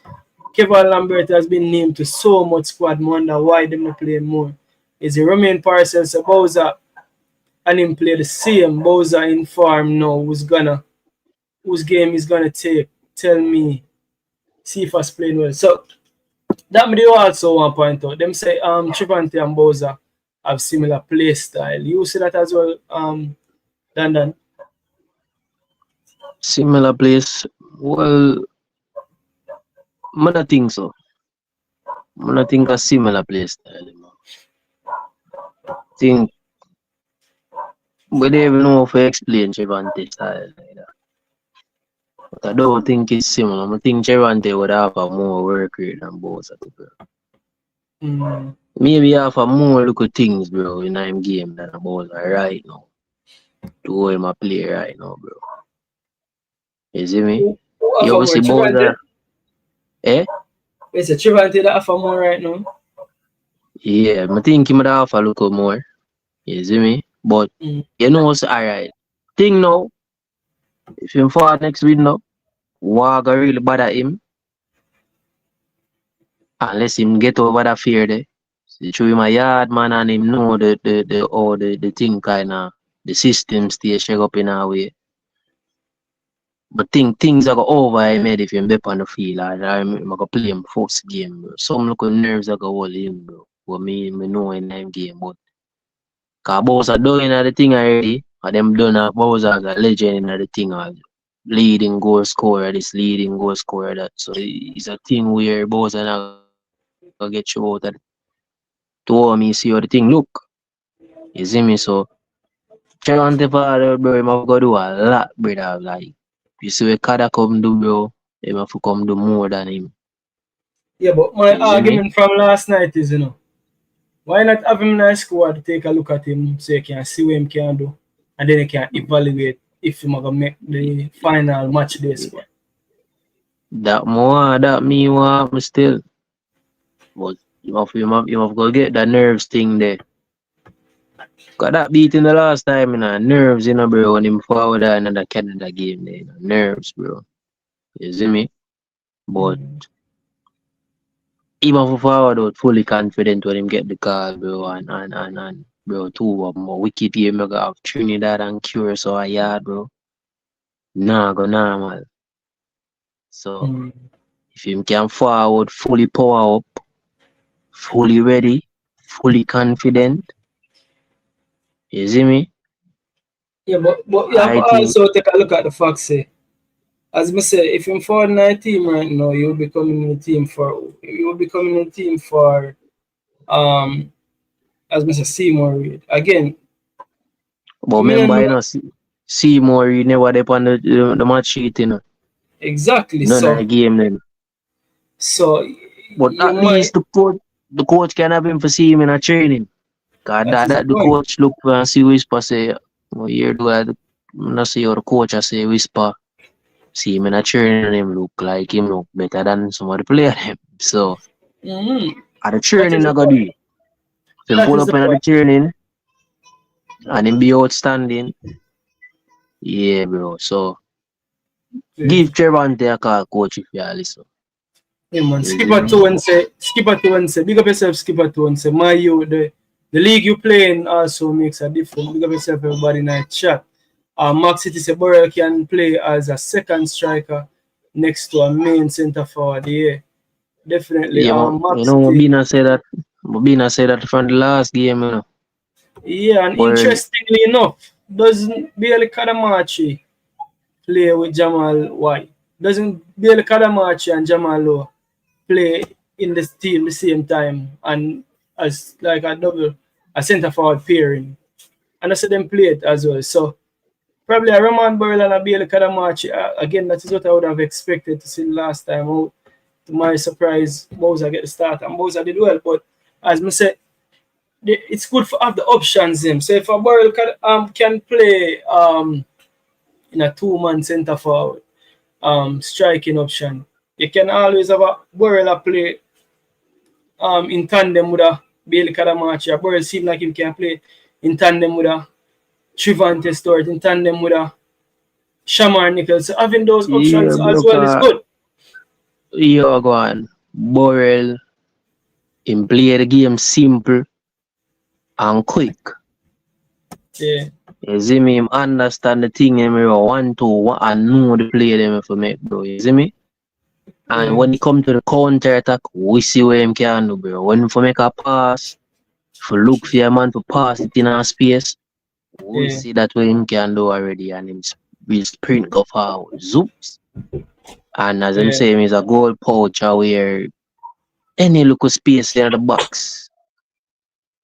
Kevin Lambert has been named to so much squad. I wonder why them not playing more. Is the Romain Parcels a Bowser and him play the same Bowser in farm now whose game is gonna take? Tell me. See if us playing well. So that me also want to point out. Them say Trivante and Bowser have similar play style. You see that as well, Dan. similar place. Well, I don't think so. I don't think a similar play style. Think we don't even know how to explain Trivante style like that. But I don't think it's similar. I think Trivante would have a more work rate than Bowser, bro. Maybe have a more little things, bro, in him game than a Bowser right now. To how him a play right now, bro. You see me? You ever see Bowser? Eh? It's a Trivante that have more right now. Yeah, I think he might have a little more. You see me? But you know what's alright. Thing now, if him fall next week now, what go really bother him? Unless him get over that fear there. So through him a yard man and him know the thing kinda the system stay shake up in a way. But things are go over him head if him be on the field or I'm go play him first game, bro. Some little nerves are go hold him, bro. What me know in that game, but cause Bowser done in the thing already, and them done a Bowser as a legend in the thing as leading goal scorer, this leading goal scorer that. So it's a thing where Bowser not gonna get you out of it. To me see how the thing look. You see me, so Trivante father, bro, him have to do a lot, brother. Like you see what Kada come do, bro, him have to come do more than him. Yeah, but my argument from last night is, why not have him in a squad to take a look at him so you can see what him can do, and then you can evaluate if he gonna make the final match day squad. That me want still. But you have to get that nerves thing there. Got that beat in the last time, nerves, bro, when him forward in the Canada game there, nerves, bro. You see me? But Even for forward out fully confident when him get the call, bro, and bro, two of more wicked game I got Trinidad and Curacao a yard, bro. Nah, go normal. So if him can forward fully power up, fully ready, fully confident, you see me? Yeah, but you have I to think also take a look at the fact, say, as I say, if you're for a team right now, you'll be coming in the team for as I say, Seymour Reid. Again, but I mean, I remember, you know know, Seymour, you never dey on the match sheet, you know. exactly. None of the game then. So But you at might. least the coach can have him for see him in a training. Cause That is the that the point. coach look and see whisper say, well, here do I not see how the coach I say whisper. See him in a training and him look like him look better than some of the players. So at the That is training the I got do point. it. If him That pull is up the in the point. training and him be outstanding, yeah bro. So Yeah. give Trivante a call, coach, if you are listen. Yeah, man. You see me? Skipper to and say, big up yourself, Skipper to and say, the league you play in also makes a difference. Big up yourself, everybody in the chat. Max City say Burrell can play as a second striker next to a main centre forward. Yeah, definitely. Yeah, man. You Max know, City. Mobina said that from the last game, you know. Yeah, and Well, interestingly enough, doesn't Biel Kadamachi play with Jamal White? Doesn't Biel Kadamachi and Jamal Lowe play in this team the same time and as like a centre forward pairing? And I said them play it as well. So probably a Roman Burrell and a Biel Kadamachi. Again, that is what I would have expected to see last time out. To my surprise, Bowser get the start and Bowser did well. But as I said, it's good for have the options him. So if a Burrell can play in a two-man centre forward striking option, you can always have a Burrell play in tandem with a Bailey Kadamachi. A Burrell seems like he can play in tandem with a Trivante Stewart, in tandem with a Shamar Nichols. So having those yeah, options as bro, well is good. you go on. Borrell, him play the game simple and quick. Yeah. You see me? Him understand the thing, him want to and know the play them for make, bro. You see me? And Yeah. when he come to the counter attack, we see what him can do, bro. When for make a pass, for look for a man to pass it in a space, we Yeah. see that what him can do already, and him will sprint go forward, zoops. And as I'm Yeah. saying, he's a goal poacher where any little space in the box,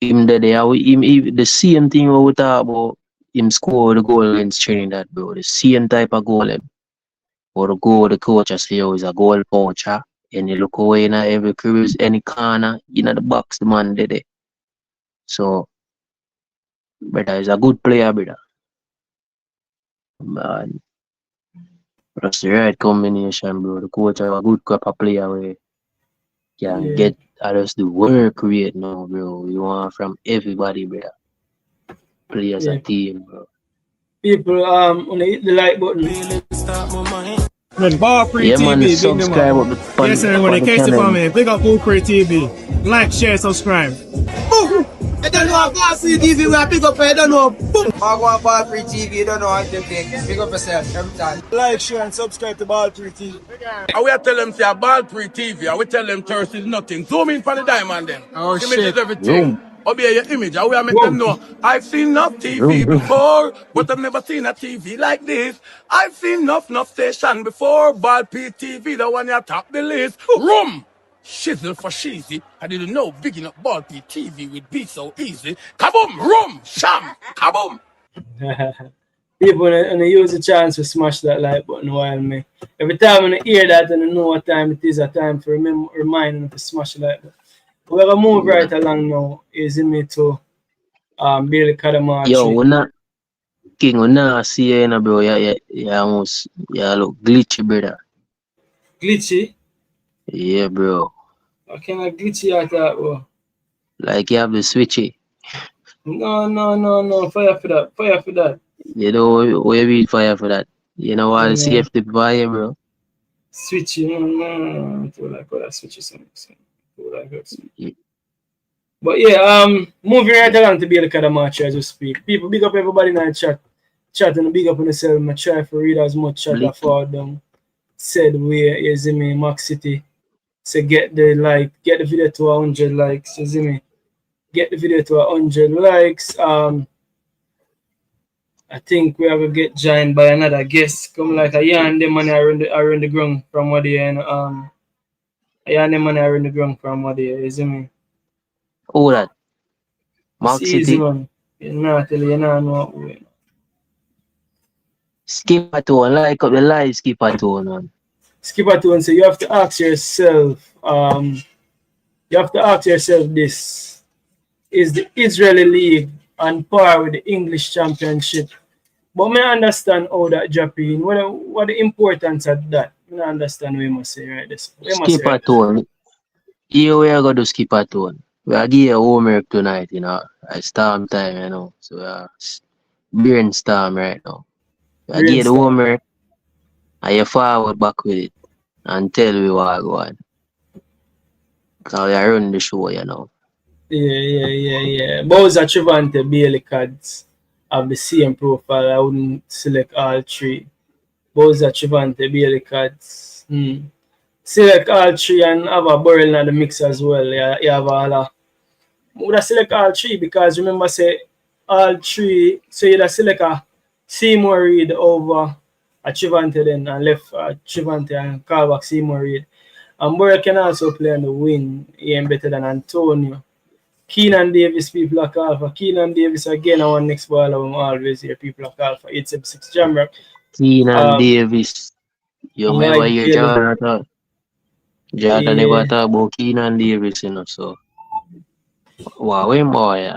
him there, the same thing we talk about, him score the goal against Trinidad, bro. The same type of goal, or the goal the coach say, oh, is a goal poacher. Any look away in every crease, any corner, in the box, the man did it. So, brother is a good player, brother. Man, that's the right combination, bro. The coach have a good crop of player where can get just the work rate now, bro. You want from everybody, brother. Play as a team, bro. People when they hit the like button. When BallPreetV, Yeah, man, big subscribe them up up. the Yes, everyone, in the case you channel. for me, big up BallPreetV. Like, share, subscribe. Boom! I don't know about BallPreetV, we are big up, I don't know. Boom! I want BallPreetV, you don't know what to think. Big up yourself every time. Like, share, and subscribe to BallPreetV. I will tell them say a BallPreetV. I will tell them thirst is nothing. Zoom in for the diamond then. Oh, Image shit. is everything. Obey your image. I will make them know. I've seen enough TV Room. before, but I've never seen a TV like this. I've seen enough station before. BallPreetV, the one you top the list. Room. Shizzle for cheesy. I didn't know big enough BallPreetV would be so easy. Kaboom! Room! Sham! Kaboom! People and they use the chance to smash that like button while me. Every time when I hear that and I know what time it is, a time for remind them to smash the like button. We're gonna move right along now. Is in me to Bailey Kadamachi. Yo, we're not seeing, bro. Yeah, almost, yeah, look glitchy, brother. Glitchy? Yeah, bro. What kind of glitchy at that, bro? Like you have the switchy. No. Fire for that. You know, where we fire for that. You know what, the safety fire, bro. Switchy, no. I feel like what that switchy something. But yeah, moving right along to be the Kadamachi as we speak. People big up everybody in the chat and big up on yourself. I try to read as much chat as forward down. Said we you see me Max City. So get the video to 100 likes. You see me? Get the video to 100 likes. I think we are gonna get joined by another guest. Come like a yarn them money around the ground from what they and a yarn them money around the ground from what they, you see me? Who that? Mark It's easy City. man. You know tell you know what we. Skip a tone, like up the live skip a tone, man. Skip a tone, so you have to ask yourself, this. Is the Israeli League on par with the English Championship? But I understand how that dropping. What the importance of that? I don't understand what you must say right this. Skip a tone. Here we are going to skip a tone. We are giving homework tonight, you know. It's storm time, you know. So we are brainstorm right now. We are giving the homework and you forward back with it and tell me what I go on. Because we are running the show, you know. Yeah. Both are Trivante Bailey cards have the same profile. I wouldn't select all three. Both are Trivante Bailey cards. Select all three and have a barrel in the mix as well. You have all would I select all three because remember say all three, so you'd select a Seymour Reid over a Trivante then and left Trivante and call back Seymour Reid. And Burrell can also play on the wing. He ain't better than Antonio. Keenan Davis, people are called for. Keenan Davis again, our next ball, I'm always hear people are called for 876 Jamrock. Keenan Davis. You remember your Jonathan? Jonathan never talk about Keenan Davis, you know, so. Wow, him boy.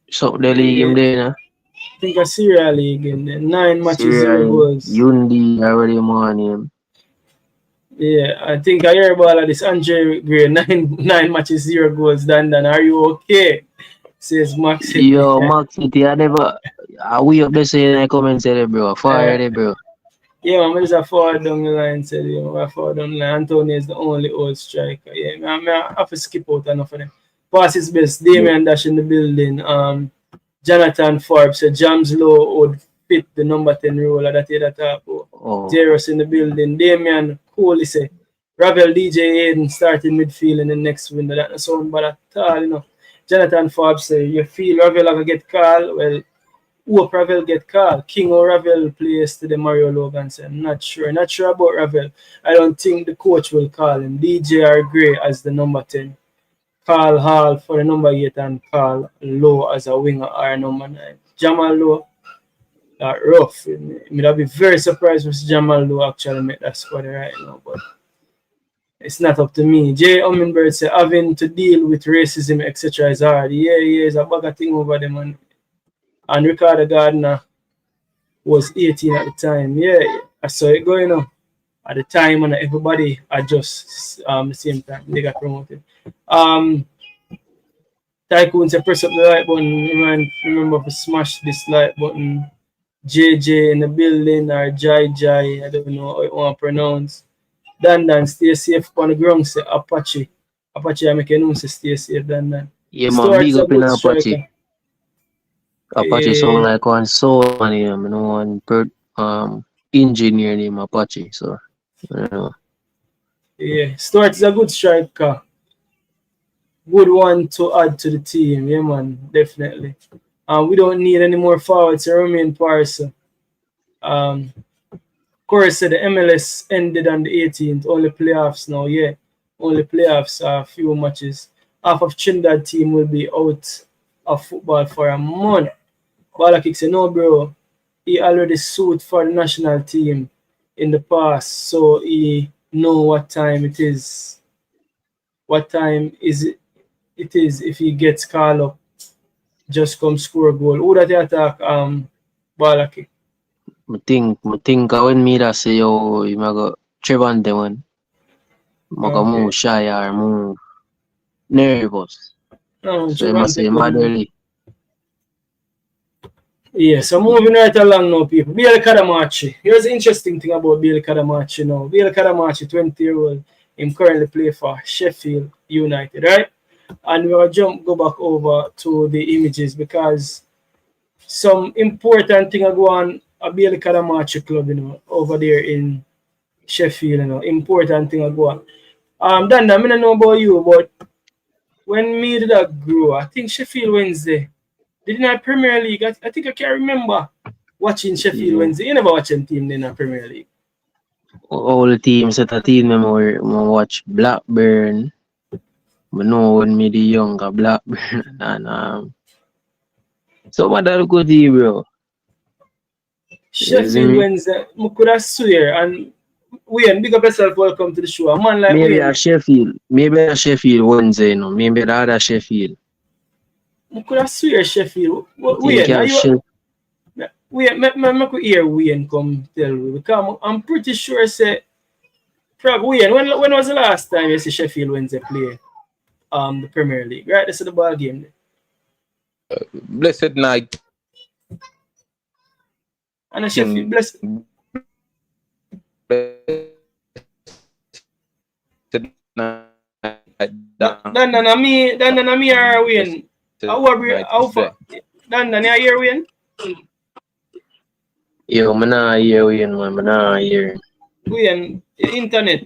So the league him there, no? I think a Syria League in there. 9 matches, 0 goals. Yundi already morning. Yeah, I think I hear about this Andre Gray, 9 matches, 0 goals. Dan, are you okay? Says Max City. Yo, Max City, I never. We up there saying I come and say that, bro. Fire there, bro. Yeah, man, just a forward down the line. Said, forward down the line. Antonio is the only old striker. Yeah, man, I have to skip out enough of them. Pass his best. Damian Dash in the building. Jonathan Forbes said James Lowe would fit the number 10 role that he that top. Zeros in the building. Damian Cooley said Ravel DJ Aiden starting midfield in the next window. That not sound bad at all, you know. Jonathan Forbes said you feel Ravel will get called. Well, hope Ravel get called. King or Ravel plays to the Mario Logan said not sure about Ravel. I don't think the coach will call him. DJ or Gray as the number 10. Carl Hall for the number 8 and Carl Lowe as a winger or number 9. Jamal Lowe, rough. I'd be very surprised if Jamal Lowe actually make that squad right now, but it's not up to me. Jay Omenberg said having to deal with racism, etc. is hard. Yeah, it's a bag of thing over them. And Ricardo Gardner was 18 at the time. Yeah, I saw it going on. At the time and everybody adjusts the same time they got promoted. Tycoon said press up the like button. Remember to smash this like button. JJ in the building or Jai, I don't know how you want to pronounce. Dan, stay safe on the ground. Say Apache I make a say stay safe, Dan. Yeah, man, big up in Apache. Apache sound like one soul man, you know, one engineer named Apache, so. Yeah, Stuart is a good striker. Good one to add to the team, yeah man, definitely. We don't need any more forwards to remain Parson. Corey said the MLS ended on the 18th, only playoffs now, yeah. Only playoffs, a few matches. Half of Trinidad team will be out of football for a month. Balakik said, no bro, he already sued for the national team in the past, so he know what time it is. What time is it is if he gets called up. Just come score a goal. Who that attack Balaki? I think when me that say yo you go Trivante one. Go move shy or move nervous. No, so you must say motherly. Yeah, so moving right along now, people. Biel Kadamachi. Here's the interesting thing about Biel Kadamachi now. Biel Kadamachi, 20-year-old. Him currently play for Sheffield United, right? And we will go back over to the images because some important thing are going on a Bailey Kadamachi club, over there in Sheffield, important thing are going on. Dan, I don't know about you, but when me did that grow, I think Sheffield Wednesday, didn't I Premier League? I think I can remember watching Sheffield Wednesday. You never watching team in the Premier League. All the teams at the team I watch Blackburn. I know when me the younger Blackburn and some other good team, bro. Sheffield Wednesday, I could have swear, and Wayne, big up yourself, welcome to the show. A man like maybe Wayne. a Sheffield Wednesday, maybe the other Sheffield. I could have swear Sheffield. Wayne, are you? Wayne, I could hear Wayne come tell me because I'm pretty sure say. Wayne, when was the last time you see Sheffield Wednesday play the Premier League? Right, this is the ball game. Blessed night. And a Sheffield blessed. Dan, me are Wayne. How far? Dan, you hear Wayne? Yo, I'm not here, Wayne, man. I'm not here. Wayne, internet.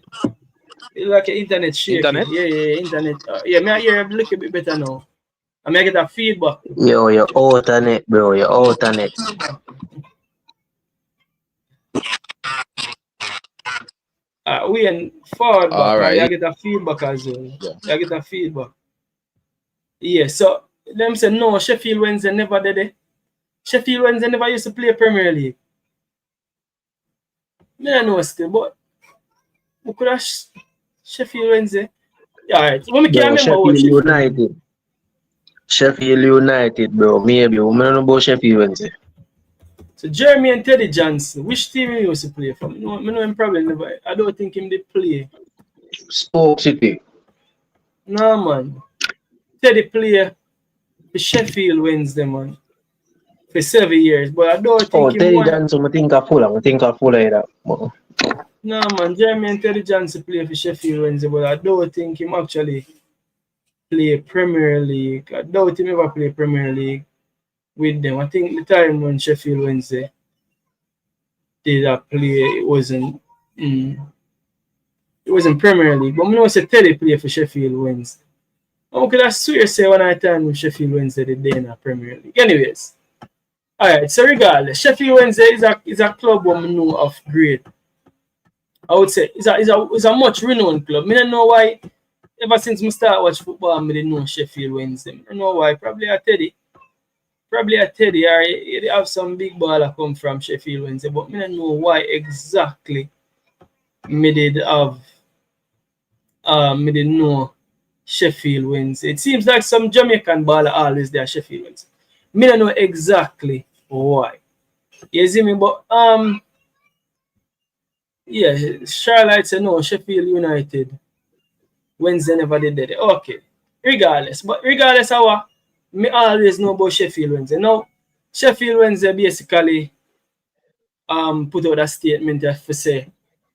It's like an internet shaking. Internet? Yeah, internet. Yeah, me hear a little bit better now. I may get that feedback. Yo, you're alternate, bro. You're alternate. Wayne, forward back. All right. I get a feedback as well. Yeah. I get a feedback. Yeah, so them say no, Sheffield Wednesday never did it. Sheffield Wednesday never used to play Premier League. I don't know still, but we could have Sheffield Wednesday. Yeah, alright. When we can't remember what Sheffield United. Sheffield United, bro. Maybe. We don't know about Sheffield Wednesday. So Jeremy and Teddy Johnson, which team he used to play for? I know him probably never. I don't think him did play. Stoke City. No, man. Teddy play for Sheffield Wednesday, man. For 7 years. But I don't think Teddy Johnson, I think I full of that. No, man. Jeremy and Teddy Johnson play for Sheffield Wednesday, but I don't think him actually play Premier League. I doubt him ever play Premier League with them. I think the time when Sheffield Wednesday did that play, it wasn't Premier League. But I know say Teddy play for Sheffield Wednesday. I could have swear say when I time with Sheffield Wednesday the day in the Premier League. Anyways. Alright, so regardless, Sheffield Wednesday is a club we know of great. I would say it's a much renowned club. I don't know why ever since I start watch football, I didn't know Sheffield Wednesday. I don't know why. Probably a Teddy. Or they have some big baller come from Sheffield Wednesday, but I don't know why exactly I didn't know Sheffield Wednesday. It seems like some Jamaican baller always there Sheffield Wednesday. I don't know exactly why. You see me? But yeah, Charlotte said no, Sheffield United. Wednesday never did that. Okay. Regardless of what, me always know about Sheffield Wednesday. Now, Sheffield Wednesday basically put out a statement to say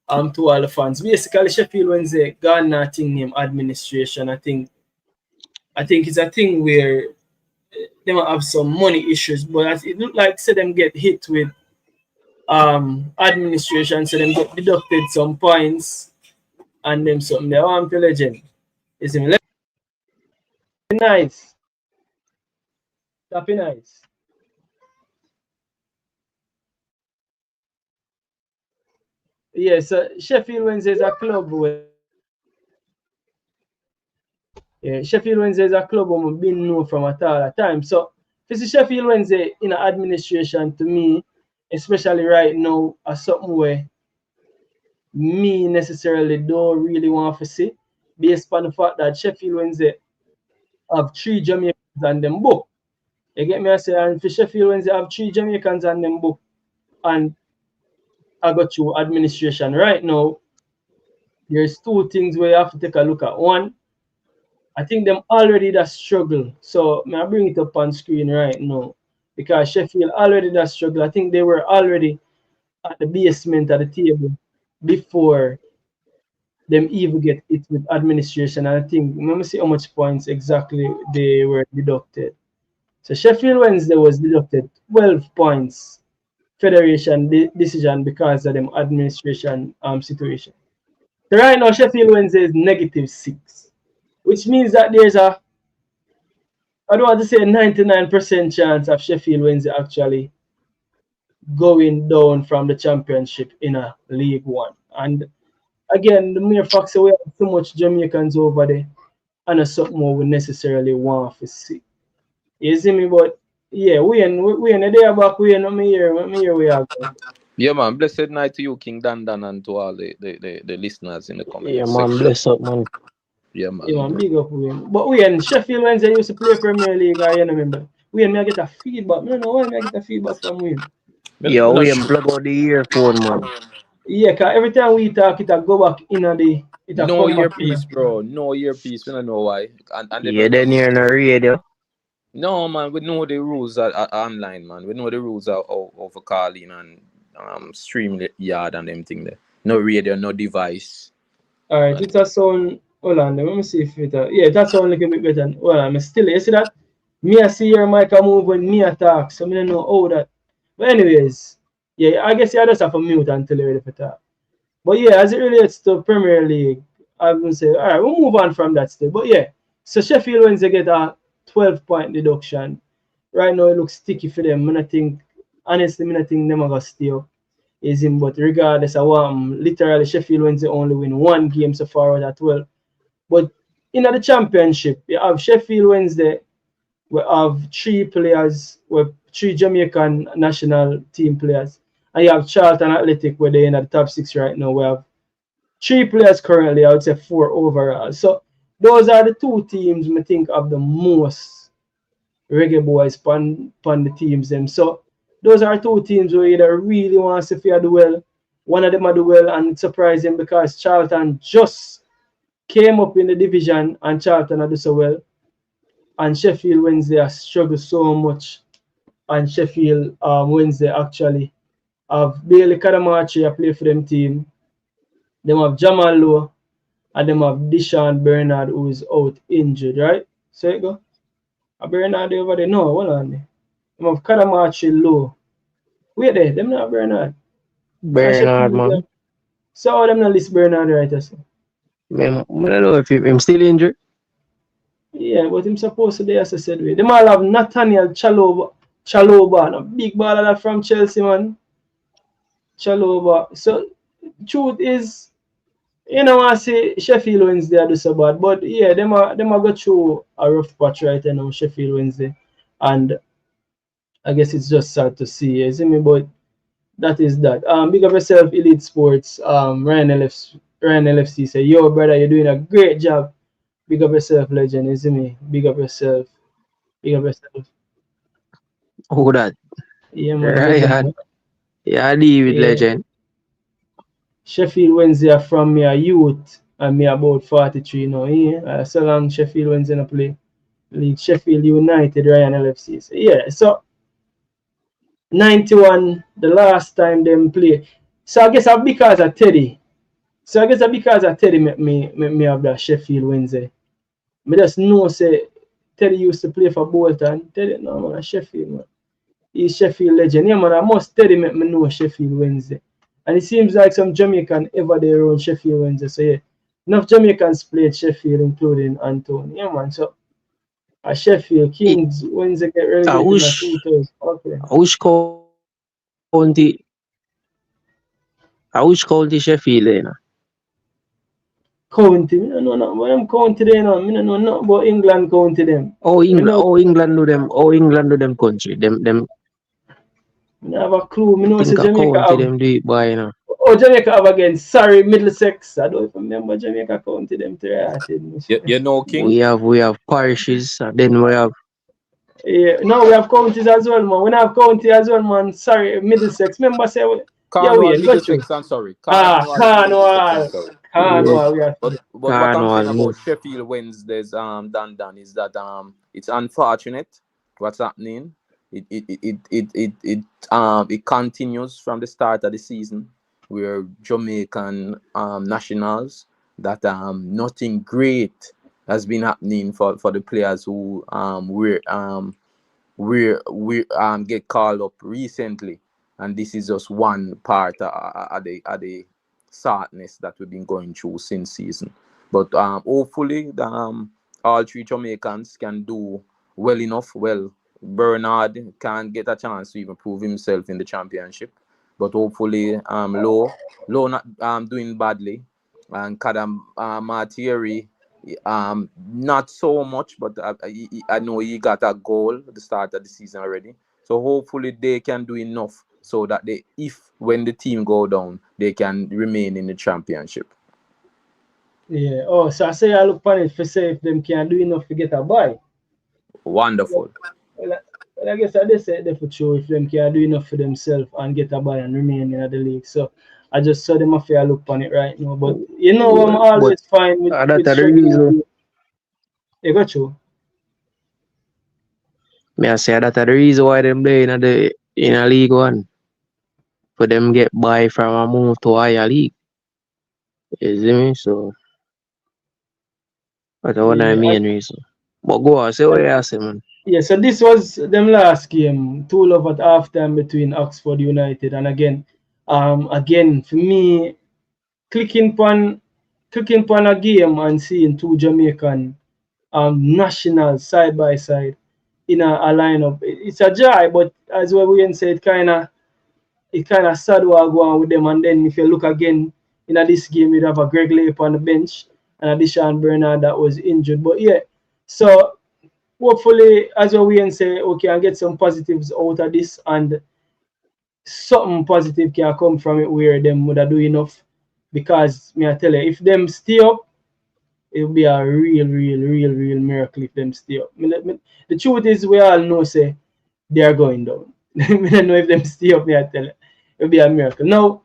to all the fans. Basically, Sheffield Wednesday got nothing named administration. I think it's a thing where they might have some money issues, but it look like say them get hit with administration, so them get deducted some points and them something. They want to legend. Is it nice? That'd be nice. Yeah, so Sheffield Wednesday is a club where Sheffield Wednesday is a club we've been known from at all the time. So this is Sheffield Wednesday in administration to me, especially right now, as something where me necessarily don't really want to see, based on the fact that Sheffield Wednesday have 3 Jamaicans on them book. You get me? I say, and for Sheffield Wednesday have 3 Jamaicans on them book, and I got through administration right now. There's 2 things where you have to take a look at. One, I think them already that struggle. So I bring it up on screen right now because Sheffield already that struggle. I think they were already at the basement of the table before them even get it with administration. And I think, let me see how much points exactly they were deducted. So Sheffield Wednesday was deducted 12 points federation decision because of them administration situation. So right now Sheffield Wednesday is -6, which means that there's a, I don't want to say 99% chance of Sheffield Wednesday actually going down from the championship in a League One. And again, the mere fact that we have so much Jamaicans over there, and it's something we would necessarily want to see. You see me? But yeah, we in the day back, we in me here we are going. Yeah, man. Blessed night to you, King Dan Dan, and to all the listeners in the comment Yeah, man, section. bless up, man. Yeah, Yeah, man. man, big up we. But we in Sheffield Wednesday used to play Premier League, I remember. We and me I get a feedback. I don't know why me I get a feedback from we. Yeah, Me not we am sure. plug out the earphone, man. Yeah, cause every time we talk, it a go back in the, it a No come back in. earpiece, bro. No earpiece. We don't know why. And they Yeah, don't then just. you're on the radio. No, man. We know the rules are online, man. We know the rules are of calling and stream yard and them thing there. No radio, no device. Alright, Like, it's a sound. Hold on, let me see if it. Yeah, that sound a little bit better. Hold on, I'm still. You see that? Me I see your mic a move when me attack, so me don't know how that. But anyways, yeah, I guess you just have to mute until you're ready for talk. But yeah, as it relates to Premier League, I would say, all right, we'll move on from that still. But yeah, so Sheffield Wednesday get a 12-point deduction. Right now, it looks sticky for them. Honestly, I think them are going to stay up. Is him, but regardless of what, literally Sheffield Wednesday only win one game so far out of 12. But in the championship, you have Sheffield Wednesday, we have three Jamaican national team players. And you have Charlton Athletic, where they're in the top six right now. We have three players currently, I would say four overall. So those are the two teams I think of the most reggae boys pon the teams them. So those are two teams where you really want to see if do well. One of them are do well, and it's surprising because Charlton just came up in the division and Charlton are do so well. And Sheffield Wednesday has struggled so much. And Sheffield Wednesday actually have Bailey Kadamachi play for them team. Them have Jamal Lowe and them have Deshaun Bernard who is out injured, right? So it go. A Bernard over there? No, hold on. Them have Kadamachi Lowe. Wait there, them not Bernard. Bernard, man. So how them not list Bernard right as Man, I don't know if him still injured. yeah, but him supposed to be as I said way. Them all have Nathaniel Chaloba, a big baller from Chelsea, man. Chaloba. So truth is, you know, I say Sheffield Wednesday are do so bad, but yeah, them are go through a rough patch right now, Sheffield Wednesday, and I guess it's just sad to see, you see me, but that is that. Big up yourself, Elite Sports. Ryan LFC say, yo, brother, you're doing a great job. Big up yourself, legend, you see me? Big up yourself. Big up yourself. Who that? Yeah, man, legend. Ryan. Yeah, David Yeah. legend. Sheffield Wednesday are from me a youth, and me about 43 now. Yeah, so long Sheffield Wednesday no play. League Sheffield United, Ryan LFC. So, yeah, so 91, the last time them play. So I guess that's because of Teddy. Make me have that Sheffield Wednesday. Me just know say Teddy used to play for Bolton. Teddy no man, Sheffield man. He's Sheffield legend. Yeah man, I must Teddy make me know Sheffield Wednesday. And it seems like some Jamaican ever there around Sheffield Wednesday. So yeah, enough Jamaicans played Sheffield, including Anthony. Yeah man, so Sheffield Kings Wednesday get relegated in the 2000. Okay. Which county Sheffield in? County, I don't know nothing about them county there now. I don't know nothing about England county them. England do them country. Them I don't have a clue. I know think say a Jamaica county have. them do it by you know. Oh, Jamaica have again. Sorry, Middlesex. I don't even remember Jamaica county them three. you know, King. We have parishes and then we have Yeah, no, we have counties as well, man. We don't have county as well, man. Sorry, Middlesex. Remember say Cornwall, Middlesex, and sorry. Cornwall. We have But what I'm saying about Sheffield Wednesday's Dan is that it's unfortunate what's happening. It continues from the start of the season where Jamaican nationals that nothing great has been happening for the players who we get called up recently, and this is just one part of the sadness that we've been going through since season. But hopefully all three Jamaicans can do well enough. Well, Bernard can't get a chance to even prove himself in the championship, but hopefully Low not doing badly, and Kadam Martieri not so much, but I know he got a goal at the start of the season already. So hopefully they can do enough so that if when the team go down, they can remain in the championship. Yeah. Oh, so I say I look on it for say if them can do enough to get a buy. Wonderful. Well, I guess I just say that for sure if them can do enough for themselves and get a buy and remain in the league. So I just saw them a fair look on it right now. But you know I'm But always fine that with are the struggling. reason. You got you. Me I say that are the reason why them play in a League One. For them get buy from a move to higher league. You see me? So that's one of the Yeah. main reason. But go on, say what you say, man. Yeah, so this was them last game, 2-love at halftime between Oxford United, and again for me, clicking upon a game and seeing two Jamaican nationals side by side in a lineup, it's a joy. But as well we can say, it kind of sad what go on with them. And then if you look again in this game, you'd have a Greg Lape on the bench and a Deshaun Bernard that was injured. But yeah, so hopefully, as we can say, okay, I get some positives out of this, and something positive can come from it where them would have do enough. Because me I tell you, if them stay up, it'll be a real miracle if them stay up. The truth is, we all know say they are going down. I don't know if them stay up. Me I tell you, it'll be a miracle. Now,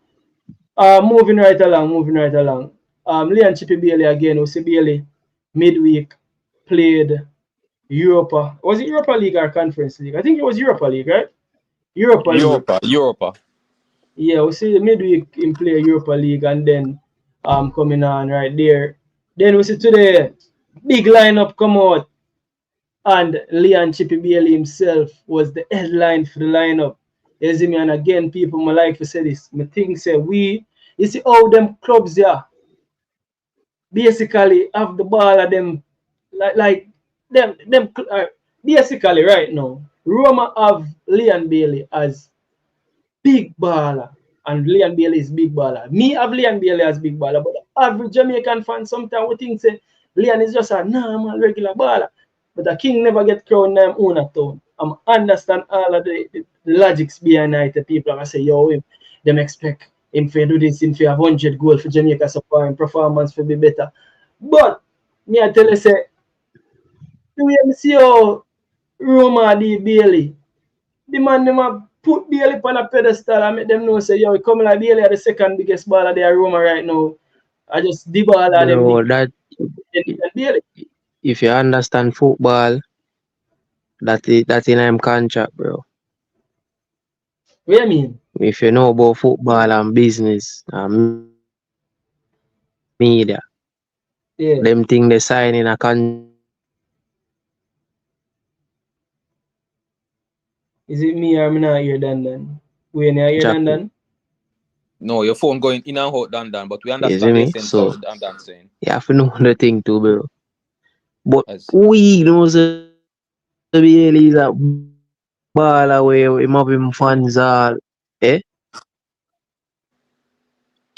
moving right along. Leon Chippy Bailey again. We see Bailey midweek played Europa. Was it Europa League or Conference League? I think it was Europa League, right? Europa League. Europa. Yeah, we see midweek in play Europa League and then coming on right there. Then we see today big lineup come out and Leon Chippy Bailey himself was the headline for the lineup. You see me, and again people my like to say this. Me think say you see all them clubs there basically have the ball of them like them basically right now. Roma have Leon Bailey as big baller, and Leon Bailey is big baller. Me have Leon Bailey as big baller, but the average Jamaican fan sometimes we think say Leon is just a normal regular baller. But the king never get crowned in own a town. I understand all of the logics behind it. The people are say, yo, them expect him to do this, him to have 100 goals for Jamaica support and performance to be better. But me I tell you say, the way I see how Roma D Bailey, the man them have put Bailey on a pedestal and make them know say, yo, come like Bailey are the second biggest baller there Roma right now. I just the baller them Bro, big that than Bailey. if you understand football, that in him contract, bro. What do you mean? If you know about football and business and media, Yeah. them thing they sign in a Is it me or me not hear Dan? We ain't hear contract. Dan? No, your phone going in and out, Dan, but we You see understand the me? essence So of Dan saying. you have to know the thing too, bro. But As we know the Bailey is a ball away, him have him fans all. Eh?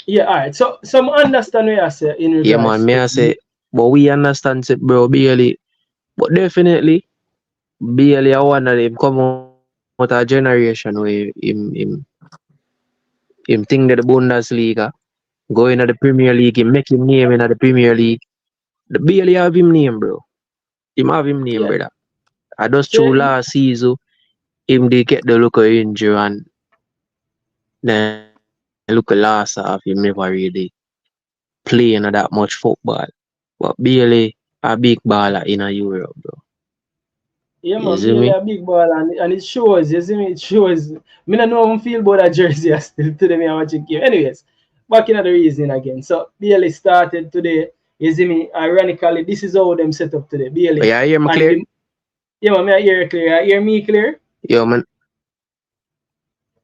Yeah, alright. So some understand what I say in Yeah, man, regards me I to say, but we understand it, bro, Bailey. But definitely, Bailey are one of them come out a generation where him think that the Bundesliga, go into the Premier League, him make him name in the Premier League. The Bailey have him name, bro. Him have him name, yeah. brother. I just Yeah, through last season, him they get the look of injury and then look at last half, him never really play in that much football. But Bailey a big baller in a Europe, bro. yeah, You man, see Bailey me? a big ball and it shows, you see me, it shows. Me don't know how I feel about that jersey still today me I watch it game. Anyways, back in the reason again. So Bailey started today. You see me? Ironically, this is how them set up today. Bailey. Yeah, I hear me And clear? yeah, man, I hear you clear. I hear me clear? Yo, man.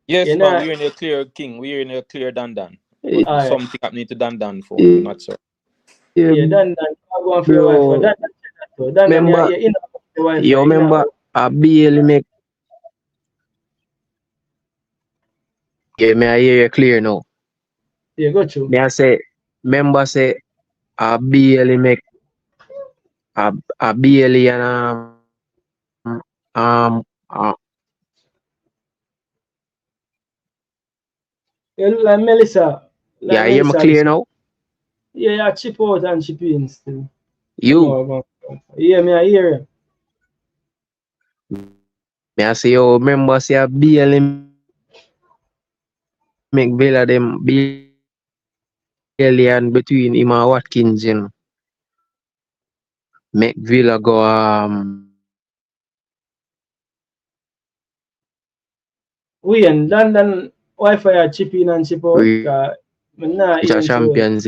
Yes, You man, know, we're in a clear King. We're in a clear Dan. But alright. something happening to Dan phone. I'm not sure. Yeah, Yeah, Dan, I'm going for your wife. bro. Dan, Remember, you're in the yo, Wi-Fi, in and remember, out. I barely make. Yeah, me, I hear you clear now. Yeah, go through. Me, I say, remember, say, I barely make. I barely and You look like Melissa. yeah, Like I hear me Melissa. clear now. Yeah, yeah, chip out and chip in still. Don't You, know about. Yeah, me, I hear you. me, I say, yo, remember, say, I barely make Villa them barely and between him and Watkins, you know. Make Villa go, We and Dan Wi-Fi are chip in and chip out. reach I'm not a hearing so well. Champions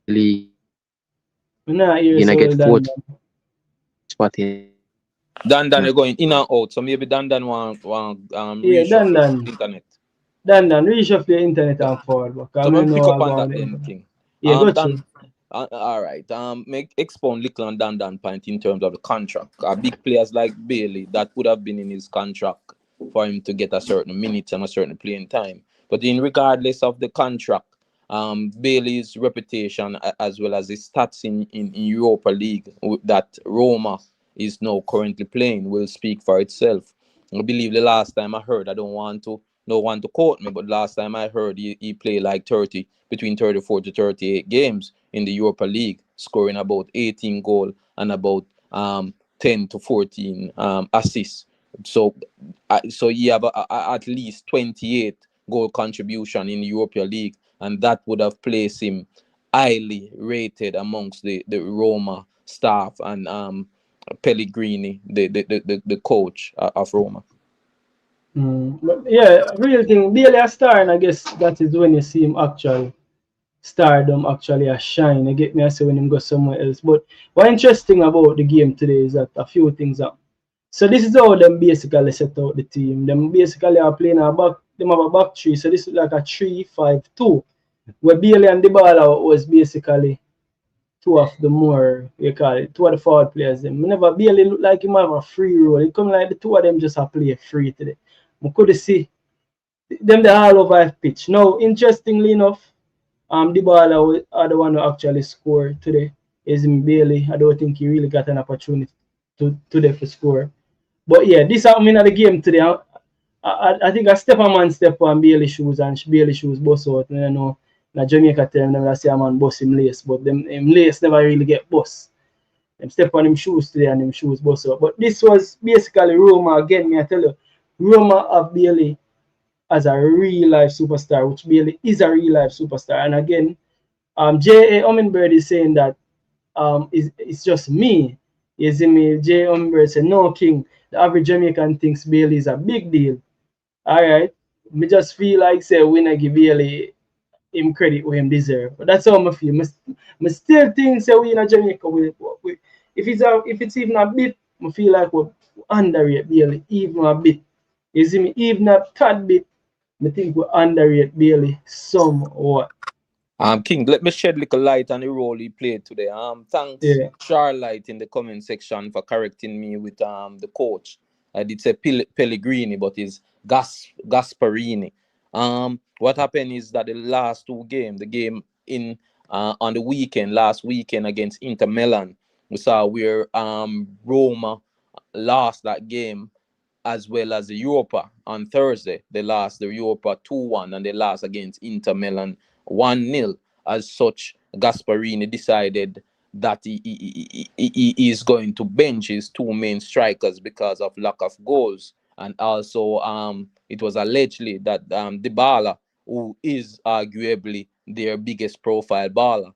League I'm not hearing and so get well, fourth Dan. spot in. Dan, you're going in and out. So maybe Dan want Yeah, reshuffle internet. Dan, reshuffle your internet and forward. But So I I'm gonna don't pick know up how on going that on the then, internet. King. Yeah, go Dan, through. all right. Make expound little on Dan point in terms of the contract. Big players like Bailey that would have been in his contract for him to get a certain minutes and a certain playing time. But in regardless of the contract, Bailey's reputation as well as his stats in Europa League that Roma is now currently playing will speak for itself. I believe the last time I heard, I don't want to no one to quote me, but last time I heard he played like 30 between 34 to 38 games in the Europa League, scoring about 18 goal and about 10 to 14 assists. So so he have at least 28 goal contribution in the Europa League, and that would have placed him highly rated amongst the Roma staff and Pellegrini, the coach of Roma. But yeah, real thing, Bailey a star, and I guess that is when you see him actually stardom actually a shine. You get me? I say when him go somewhere else. But what interesting about the game today is that a few things happen. So this is how them basically set out the team. Them basically are playing a back. Them have a back three. So this is like a 3-5-2, where Bailey and Dybala was basically two of the more you call it, two of the forward players. Them never Bailey look like him have a free role. It come like the two of them just have play free today. We could see them they all over pitch. Now, interestingly enough, Dybala are the one who actually scored today. Is Bailey. I don't think he really got an opportunity to today to score. But yeah, this happened in the game today. I think I step on man step on Bailey shoes and Bailey shoes bust out. And you know, in Jamaica term, them I say a man bust him lace, but them him lace never really get bust. Them step on him shoes today and him shoes bust out. But this was basically Roma again. Me I tell you, Roma have Bailey as a real life superstar, which Bailey is a real life superstar. And again, J.A. Hummingbird is saying that it's just me. You see me, J. Hummingbird said, no, King, the average Jamaican thinks Bailey is a big deal. All right. Me just feel like, say, we not give Bailey him credit where him deserve. But that's how I feel. I still think, say, we in Jamaica, if it's even a bit, I feel like we underrate Bailey, even a bit. You see me, even a tad bit, I think we underrate Bailey somewhat. King, let me shed little light on the role he played today. Thanks Yeah. Charlotte in the comment section for correcting me with the coach. I did say Pellegrini, but it's Gasparini. What happened is that the last two games, the game in on the weekend, last weekend against Inter Milan, we saw where Roma lost that game as well as the Europa on Thursday. They lost the Europa 2-1 and they lost against Inter Milan 1-0. As such, Gasparini decided that he is going to bench his two main strikers because of lack of goals. And also, it was allegedly that Dybala, who is arguably their biggest profile baller,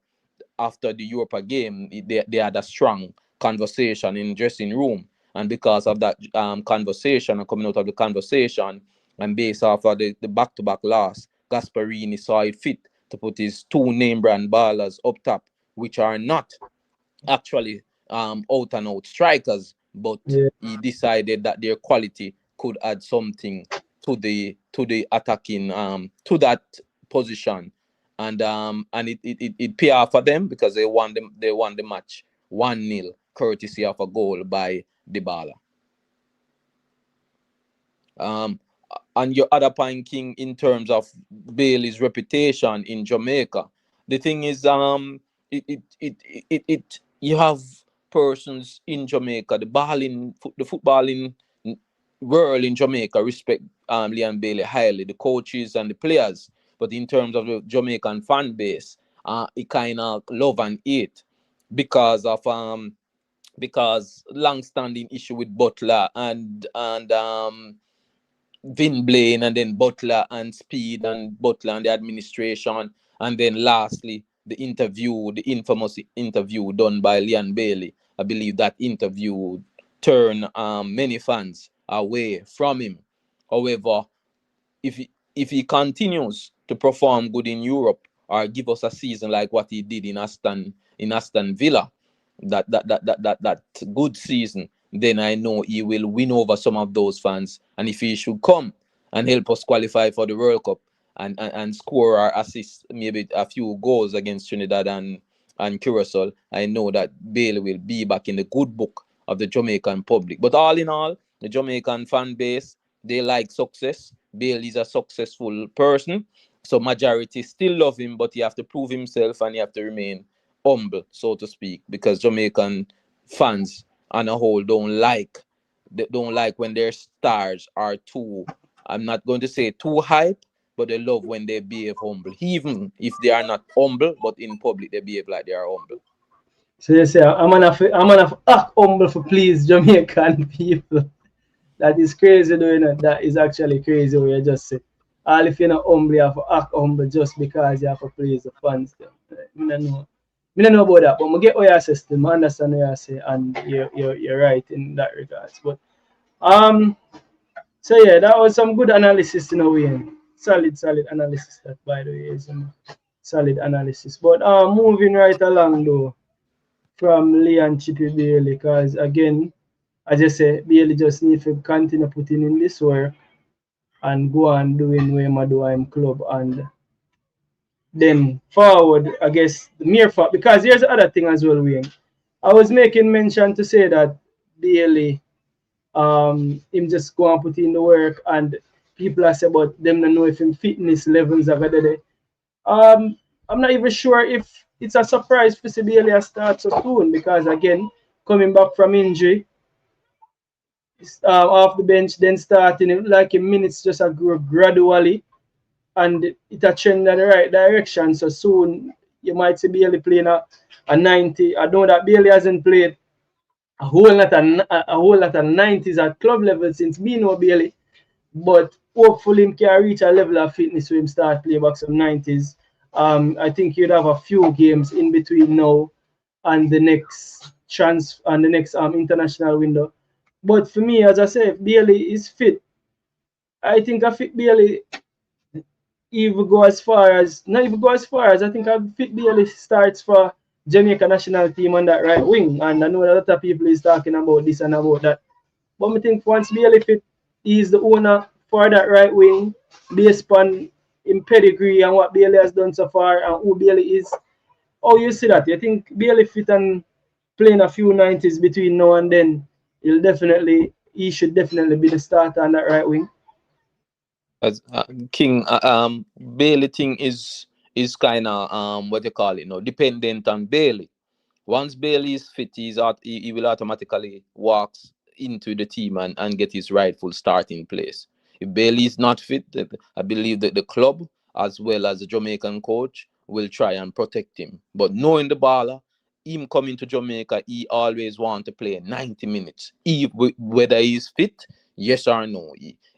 after the Europa game, they had a strong conversation in the dressing room. And because of that conversation and coming out of the conversation, and based off of the back-to-back loss, Gasparini saw it fit to put his two name brand ballers up top, which are not actually out and out strikers, but Yeah. he decided that their quality could add something to the attacking to that position, and it pay off for them because they won the match 1-0 courtesy of a goal by Dybala. Um, and your other point, King, in terms of Bailey's reputation in Jamaica, the thing is, you have persons in Jamaica, the footballing world in Jamaica respect Leon Bailey highly, the coaches and the players. But in terms of the Jamaican fan base, it kind of love and hate because of long-standing issue with Butler and Vin Blaine, and then Butler and Speed, and Butler and the administration, and then lastly the infamous interview done by Leon Bailey. I believe that interview turned many fans away from him. However, if he continues to perform good in Europe or give us a season like what he did in Aston Villa, that good season, then I know he will win over some of those fans. And if he should come and help us qualify for the World Cup and score or assist maybe a few goals against Trinidad and Curacao, I know that Bale will be back in the good book of the Jamaican public. But all in all, the Jamaican fan base, they like success. Bale is a successful person, so majority still love him, but he have to prove himself and he have to remain humble, so to speak, because Jamaican fans on a whole don't like when their stars are too, I'm not going to say too hype, but they love when they behave humble, even if they are not humble, but in public they behave like they are humble. So you say I'm gonna act humble for please Jamaican people. That is crazy doing it. That is actually crazy what you just say. All if you're not humble, you have to act humble just because you have to please the fans. Them. I don't know. I don't know about that, but I get what you say still. I understand what you say, and you're right in that regards. But um so yeah, that was some good analysis in a way. Solid analysis that by the way is solid analysis. But moving right along though from Lee and Chippy Bailey, because again, as I say, Bailey just need to continue putting in this work and go on doing where I do I'm club, and then forward, I guess the mere fact, because here's the other thing as well, Wayne. I was making mention to say that Bailey him just go and put in the work, and people are say about them don't know if him fitness levels are there. I'm not even sure if it's a surprise for Bailey start so soon, because again, coming back from injury, off the bench, then starting it like in minutes just a grow gradually, and it a trend in the right direction. So soon you might see Bailey playing a 90. I know that Bailey hasn't played a whole lot of 90s at club level since me know Bailey, but hopefully him can reach a level of fitness where him start play back some 90s. I think you'd have a few games in between now and the next chance and the next international window. But for me, as I say, if Bailey is fit, I think I fit Bailey even go as far as not even go as far as I think I fit Bailey starts for Jamaica national team on that right wing. And I know a lot of people is talking about this and about that. But I think once Bailey fit, he's the owner for that right wing based on in pedigree and what Bailey has done so far and who Bailey is. Oh, you see that? You think Bailey fit and playing a few 90s between now and then, he should definitely be the starter on that right wing. As King, Bailey thing is kind of what you call it, dependent on Bailey. Once Bailey is fit, he will automatically walks into the team and get his rightful starting place. If Bailey is not fit, I believe that the club as well as the Jamaican coach will try and protect him. But knowing the baller, him coming to Jamaica, he always want to play 90 minutes. Whether he's fit, yes or no.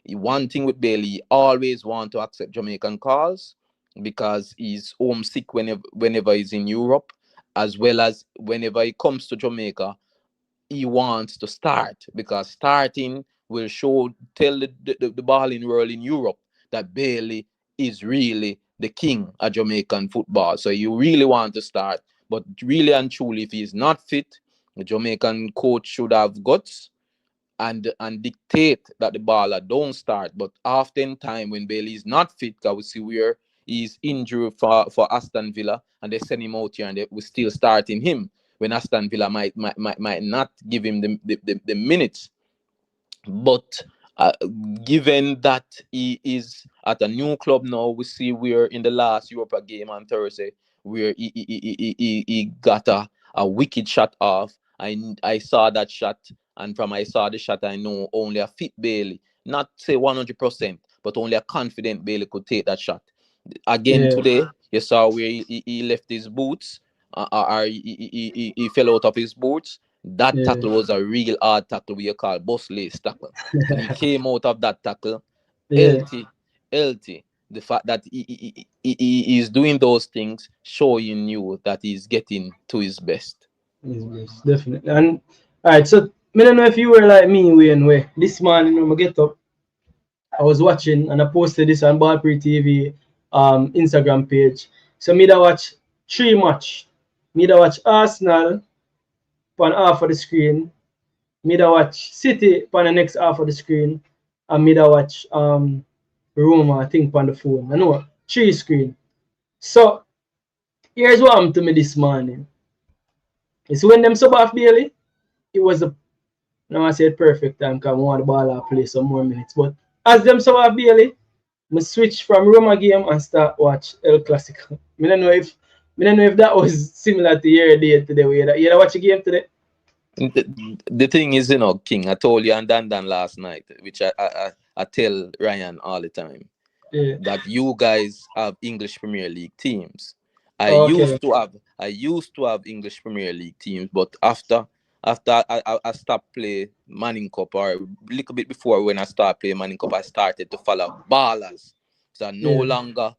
One thing with Bailey, he always want to accept Jamaican calls because he's homesick whenever he's in Europe, as well as whenever he comes to Jamaica, he wants to start because starting will tell the balling world in Europe that Bailey is really the king of Jamaican football. So you really want to start. But really and truly, if he's not fit, the Jamaican coach should have guts and dictate that the baller don't start. But often time when Bailey is not fit, because we see where he's injured for Aston Villa and they send him out here and they will still starting him when Aston Villa might not give him the minutes. But given that he is at a new club now, we see where in the last Europa game on Thursday, where he got a wicked shot off. I saw that shot, and from I saw the shot, I know only a fit Bailey, not say 100%, but only a confident Bailey could take that shot. Again today, you saw where he left his boots, or he fell out of his boots. That tackle was a real hard tackle we call bus lace tackle. And he came out of that tackle healthy. The fact that he is doing those things showing you that he's getting to his best. His best, definitely. And alright, so I don't know if you were like me, Wayne, where this morning when I get up, I was watching and I posted this on BallPreetV Instagram page. So me da watch 3 match. Me da watch Arsenal on half of the screen. Me da watch City on the next half of the screen. And me da watch Roma, I think, on the phone. I know 3 screen. So here's what happened to me this morning. It's when them sub off Bailey, it was a, now I said perfect time because I want the ball to play some more minutes. But as them sub off Bailey, I switch from Roma game and start watch El Clasico. I don't know if that was similar to your day today. You watch a game today? The thing is, King, I told you and Dan last night, which I tell Ryan all the time, that you guys have English Premier League teams. I used to have English Premier League teams, but after I stopped playing Manning Cup, or a little bit before when I started playing Manning Cup, I started to follow ballers. So I no longer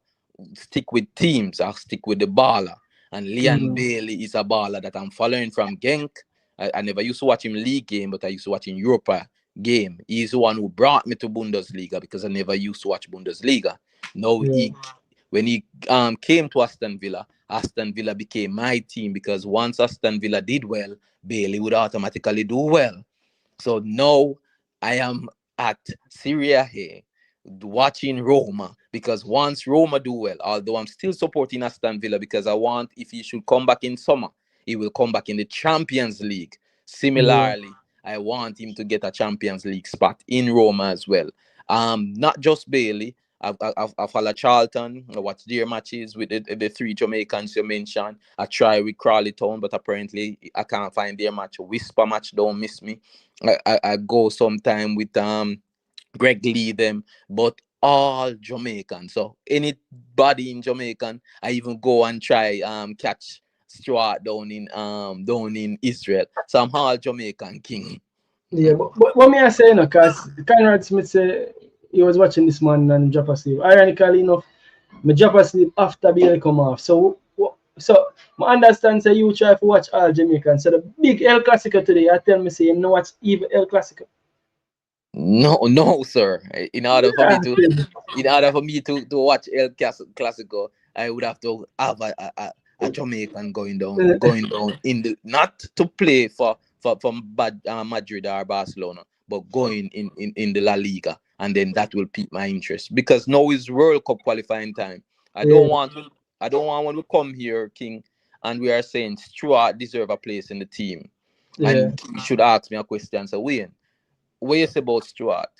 stick with teams, I stick with the baller. And Leon Bailey is a baller that I'm following from Genk. I never used to watch him league game, but I used to watch him Europa game. He's the one who brought me to Bundesliga because I never used to watch Bundesliga. Now when he came to Aston Villa became my team, because once Aston Villa did well, Bailey would automatically do well. So now I am at Syria here watching Roma, because once Roma do well, although I'm still supporting Aston Villa because I want, if he should come back in summer, he will come back in the Champions League. Similarly, I want him to get a Champions League spot in Roma as well. Not just Bailey. I follow Charlton. I watch their matches with the 3 Jamaicans you mentioned. I try with Crawley Town, but apparently I can't find their match. Whisper match, don't miss me. I go sometime with Greg Lee them, but all Jamaican. So anybody in Jamaican, I even go and try catch Stewart down in Israel. So I'm all Jamaican, King. Yeah, but what may I say, because Conrad Smith said he was watching this man and drop asleep. Ironically enough, I drop asleep after Bailey come off. So I understand say you try to watch all Jamaican. So the big El Clasico today, I tell me say you know what's even El Clasico. No, sir. In order for me to watch El Clasico, I would have to have a Jamaican going down in the, not to play for Madrid or Barcelona, but going in the La Liga, and then that will pique my interest, because now is World Cup qualifying time. I don't want when we come here, King, and we are saying Stewart deserve a place in the team, and you should ask me a question. So Wayne, what you say about Stewart?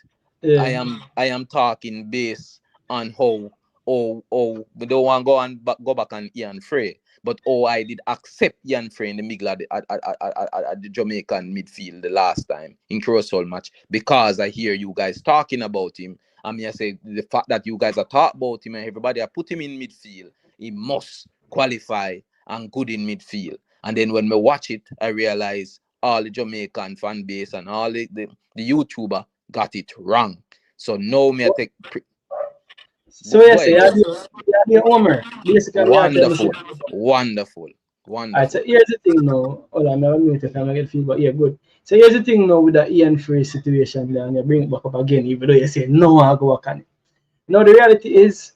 I am talking based on how we don't want to go back on Ian Frey, but I did accept Ian Frey in the middle at the Jamaican midfield the last time in Curacao match, because I hear you guys talking about him. I mean, I say the fact that you guys are talking about him and everybody are put him in midfield, he must qualify and good in midfield. And then when we watch it, I realize all the Jamaican fan base and all the YouTuber got it wrong. So now me I take. So yes, you have the Homer. Basically, Wonderful. Alright, so here's the thing now. Hold on, I'm going to mute if I get feedback. Yeah, good. So here's the thing now with the Ian Frey situation there, and you bring it back up again, even though you say no, I'll go back on it. Now the reality is,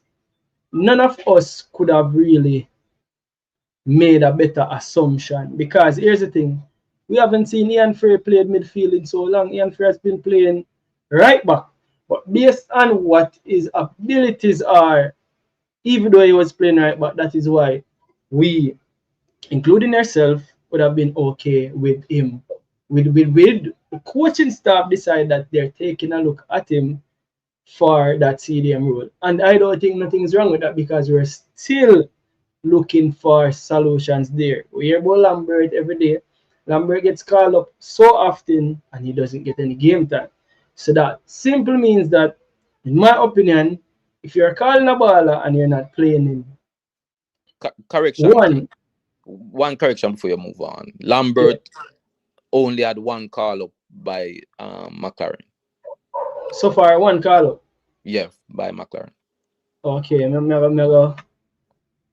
none of us could have really made a better assumption because here's the thing. We haven't seen Ian Frey played midfield in so long. Ian Frey has been playing right back. But based on what his abilities are, even though he was playing right back, that is why we, including ourselves, would have been okay with him. With the coaching staff decide that they're taking a look at him for that CDM role. And I don't think nothing's wrong with that because we're still looking for solutions there. We hear about Lambert every day. Lambert gets called up so often and he doesn't get any game time. So that simply means that, in my opinion, if you're calling a baller and you're not playing him, Correction. One correction before you move on. Lambert only had one call up by McLaren. So far, one call up. Yeah, by McLaren. Okay,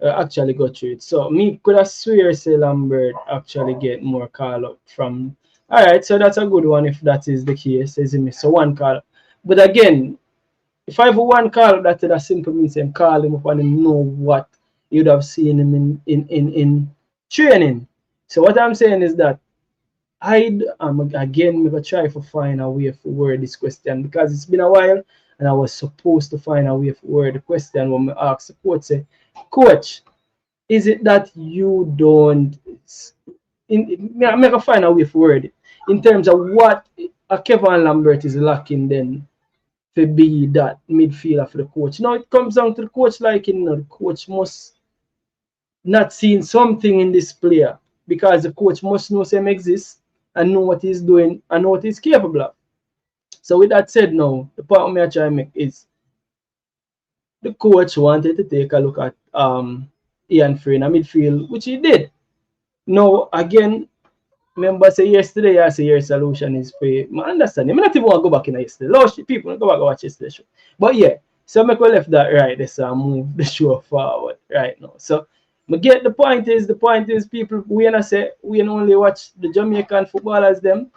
actually go through it. So me could have swear say Lambert actually get more call up from. All right, so that's a good one if that is the case, isn't it? So one call up. But again, if I have one call up, that would simply means him call him up and him know what you'd have seen him in training. So what I'm saying is that I'd again maybe try to find a way to word this question because it's been a while and I was supposed to find a way to word the question when I asked the coach, say, Coach, is it that you don't make a find a way to word it in terms of what a Kevin Lambert is lacking then to be that midfielder for the coach? Now it comes down to the coach liking, the coach must not seeing something in this player because the coach must know him exists and know what he's doing and know what he's capable of. So with that said now, the point I'm trying to make is the coach wanted to take a look at Ian Frey in a midfield, which he did. Now again, remember say yesterday I say your solution is for I understand. I not even want to go back in yesterday. A lot of people go back and watch yesterday show. But yeah, so make we left that right this and move the show forward right now. So the point is people we not say we only watch the Jamaican footballers them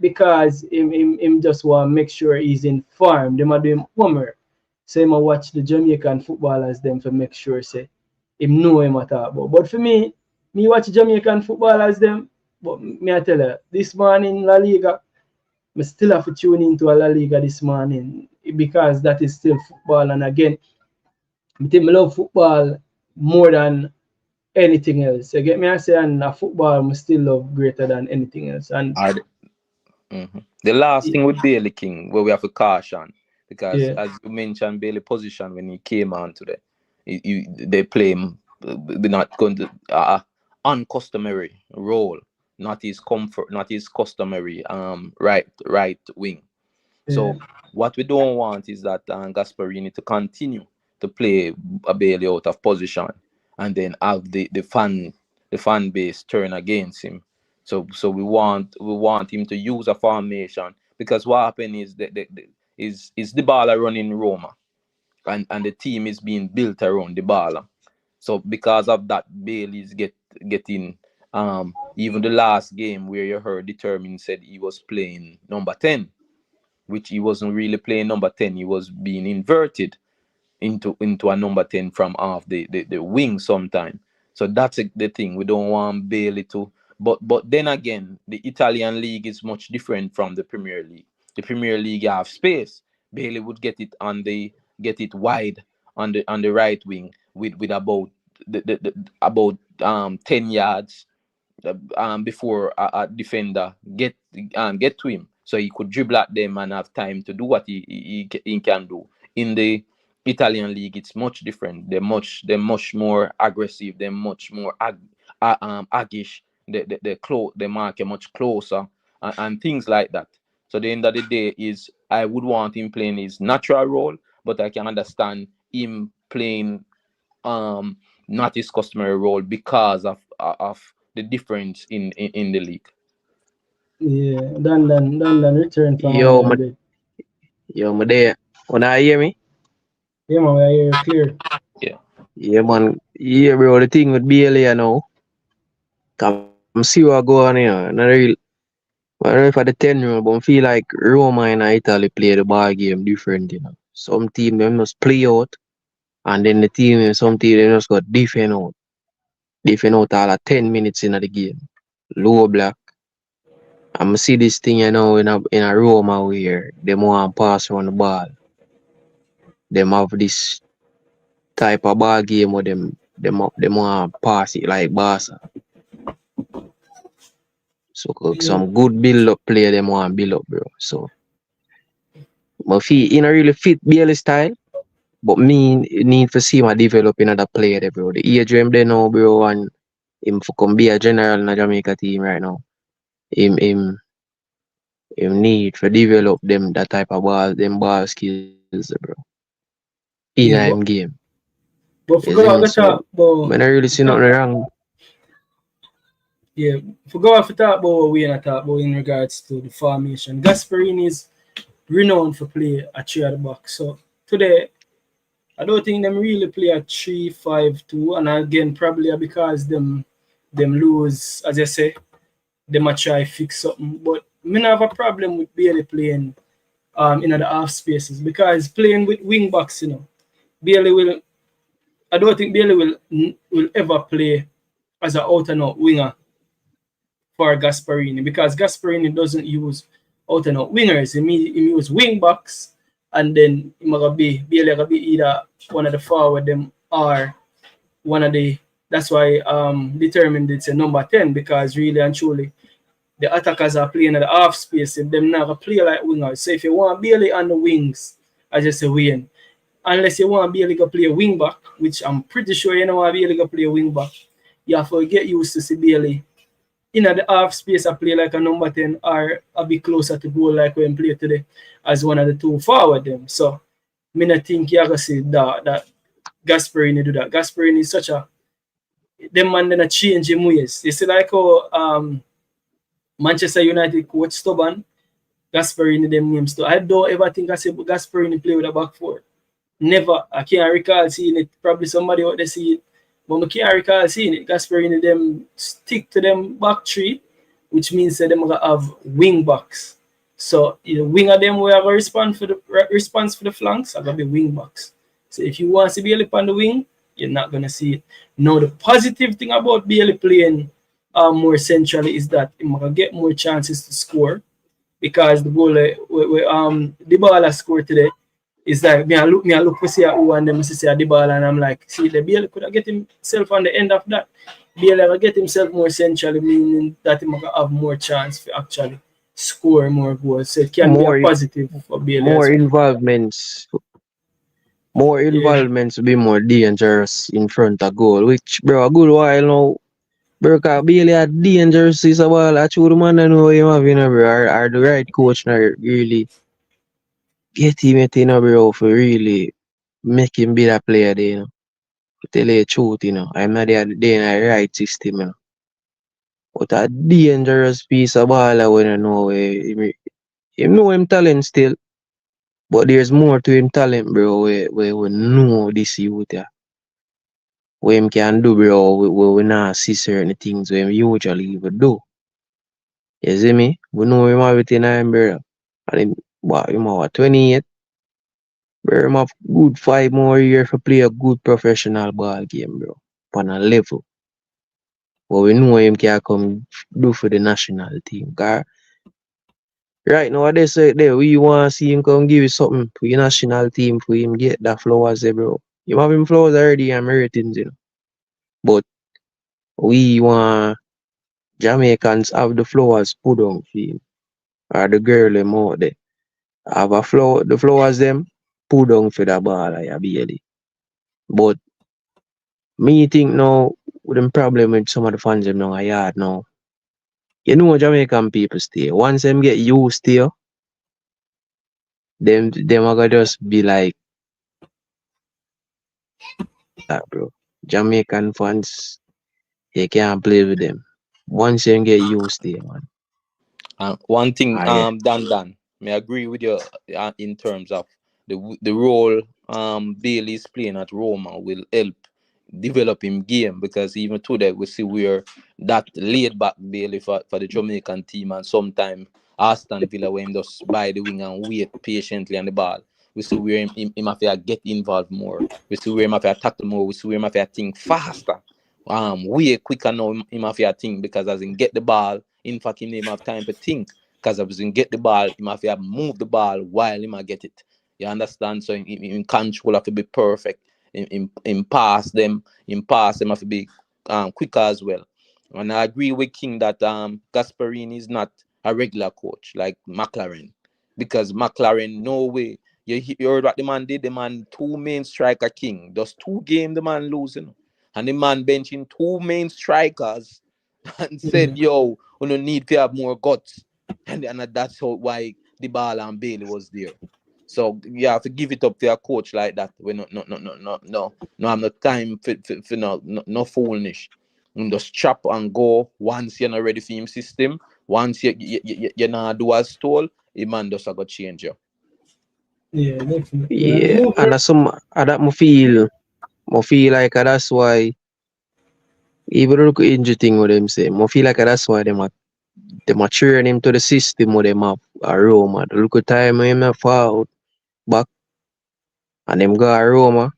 because him just want to make sure he's informed. Them are doing homework. So him watch the Jamaican footballers them to make sure say him know him at all. But for me watch Jamaican footballers them. But me I tell you, this morning La Liga, I still have to tune into a La Liga this morning because that is still football. And again, I think I love football more than anything else. You get me? I say, and football I still love greater than anything else. And the last thing with Bailey King, where we have a caution, because as you mentioned, Bailey position when he came on today, they play him, they're not going to uncustomary role. Not his comfort, not his customary right wing. So what we don't want is that Gasparini to continue to play a Bailey out of position and then have the fan base turn against him. So we want him to use a formation because what happened is is the baller running Roma and the team is being built around the baller. So because of that, Bailey's getting even the last game where you heard Determined said he was playing number 10, which he wasn't really playing number 10. He was being inverted into a number 10 from off the wing sometime. So that's the thing. We don't want Bailey to. But then again, the Italian league is much different from the Premier League. The Premier League have space. Bailey would get it wide on the right wing with about about 10 yards before a defender get to him, so he could dribble at them and have time to do what he can do. In the Italian league, it's much different. They're much more aggressive. They're much more aggish. They mark you much closer and things like that. So the end of the day is I would want him playing his natural role, but I can understand him playing not his customary role because of the difference in the league. Yeah, Dan return from Yo, my there. When I hear me? Yeah, man, I hear you clear. Yeah, man. Yeah, bro. The thing with Bailey, you know, I'm see what go on here. Not real. I don't know if I the 10-year-old, but I feel like Roma and Italy play the ball game different, you know. Some team they must play out And then the team, some team, they just got defend out. Defend out all of 10 minutes in the game. Low block. I'm see this thing, in a Roma where they want pass on the ball. Them have this type of ball game where them want pass it like Barca. So some good build up player them want build up, bro. So but he in a really fit BL style, but me need to see my develop another player there, bro. The age him there now, bro, and him for come be a general in the Jamaica team right now. Him need to develop them that type of ball skills, bro. In Yeah, him game. but You see forgot me? to talk So about when I really see nothing wrong. yeah, forgot to talk about what we and talk about in regards to the formation. Gasparini is renowned for play a 3 at the back. So today I don't think them really play a 3-5-2, and again probably because them lose, as I say, them a try fix something. But me not have a problem with Bailey playing in the half spaces because playing with wing backs, Bailey will. I don't think Bailey will ever play as an out and out winger for Gasparini because Gasparini doesn't use out and out wingers. He use wing backs, and then he might be Bailey gonna be either one of the forward them or one of the. That's why determined it's a number 10 because really and truly the attackers are playing at the half space. If them not gonna play like wingers. So if you want Bailey on the wings, I just say Wayne. Unless you want Bailey to play a wing back, which I'm pretty sure you know want Bailey to play a wing back, you have to get used to see Bailey in the half space I play like a number 10 or a bit closer to goal like when play today as one of the two forward them. So me not think you're gonna see that Gasparini do that. Gasparini is such a them man then a change him ways. You see like how Manchester United coach stubborn, Gasparini them names too. I don't ever think I say Gasparini play with a back four. Never. I can't recall seeing it. Probably somebody out there see it. But I can't recall seeing it. Gasparini them stick to them back three, which means that them gonna have wing backs. So the wing of them will have a response for the flanks, are gonna be wing backs. So if you want to be able on the wing, you're not gonna see it. Now the positive thing about Bailey playing more centrally is that he's gonna get more chances to score because the goal the ball has scored today is like me I look to see who and them see the ball and I'm like, see the Bailey could have get himself on the end of that. Bailey will get himself more centrally, meaning that he might have more chance to actually score more goals. So it can be a positive for Bailey. More involvements. More involvements will be more dangerous in front of goal, which bro a good while now. Bro, cause Bailey are dangerous is a ball. I told the man I know him having bro. Are the right coach now really get him it, bro, for really make him be that player there, To tell you the truth, I'm not there in the right system, But a dangerous piece of ball when I know him know him talent still. But there's more to him talent, bro, we know this youth, What him can do, bro, we not see certain things we usually would do. You see me? We know him have it in him, bro. And him, him have 28. Bro, him have good 5 more years to play a good professional ball game, bro. On a level. But we know him can come do for the national team. Cause right now, they say there, we want to see him come give you something for the national team for him get that flowers there, bro. You have him flowers already and ratings, But we want Jamaicans have the flowers put on for him. Or the girl them out there. Have the flowers them put on for the ball I Bailey. But me think now with them problem with some of the fans them now I yard now. You know Jamaican people stay. Once them get used to you, them are gonna just be like that, bro. Jamaican fans, you can't play with them. Once them get used to you, man. One thing, Yeah. Dan, may I agree with you in terms of the role Bailey's playing at Roma will help develop him game because even today we see we're that laid back Bailey for the Jamaican team and sometimes Aston Villa when just by the wing and wait patiently on the ball. We see where him have to get involved more. We see where him have to tackle more. We see where him have to think faster. Way quicker now him have to think because as in get the ball, in fact him even have time to think. Because as in get the ball, him have to move the ball while him a get it. You understand? So in control have to be perfect. In pass them have to be quicker as well. And I agree with King that Gasparini is not a regular coach like McLaren. Because McLaren, no way. You heard what the man did? The man 2 main striker King. Just 2 games the man losing. And the man benching 2 main strikers and said, yo, we don't need to have more guts. And that's why the ball and Bailey was there. So you have to give it up to a coach like that. We no, I'm not time for no foolish. Just chop and go once you're not ready for him system. Once you not do as told, the man just a go change you. Yeah, definitely. Yeah, and that me feel like that's why even look injury thing with them say, I feel like that's why them train him to the system with them up a Roma. The look at time him a fall back and them go a Roma,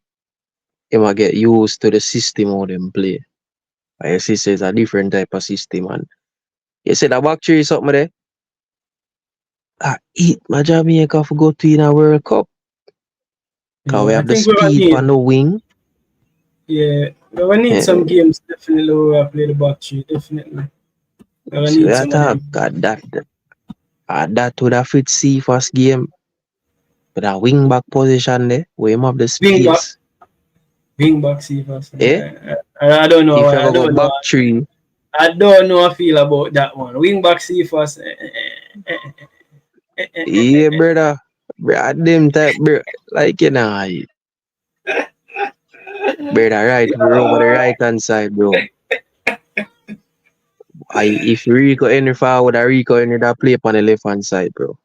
him a get used to the system how them play. I see it's a different type of system and you said the back three is something there. My Jamaica for go to in a World Cup. Cause we have the speed on the wing. Yeah, we need some games definitely where we play the back three, definitely. So that would have fit see first game. But that wing back position there, where him have the space. Wing back see first. Eh? I don't know. If you go back three. I don't know how I feel about that one. Wing back see first. Yeah, brother. Them type, bro. Like you know. Brother, right, bro, over the right hand side, bro. If Rico any forward, Rico any that play on the left hand side, bro.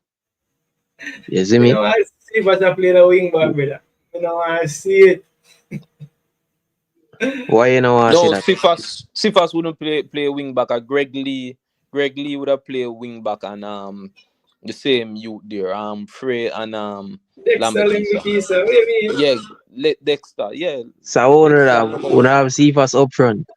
You see me? I see if I play the wing back, brother. I see it. Why you know I see that? Sifas wouldn't play wing back. Greg Lee would have played wing back and the same youth there. Frey and Dexter. Yeah, Dexter. Yeah. So would have Sifas up front.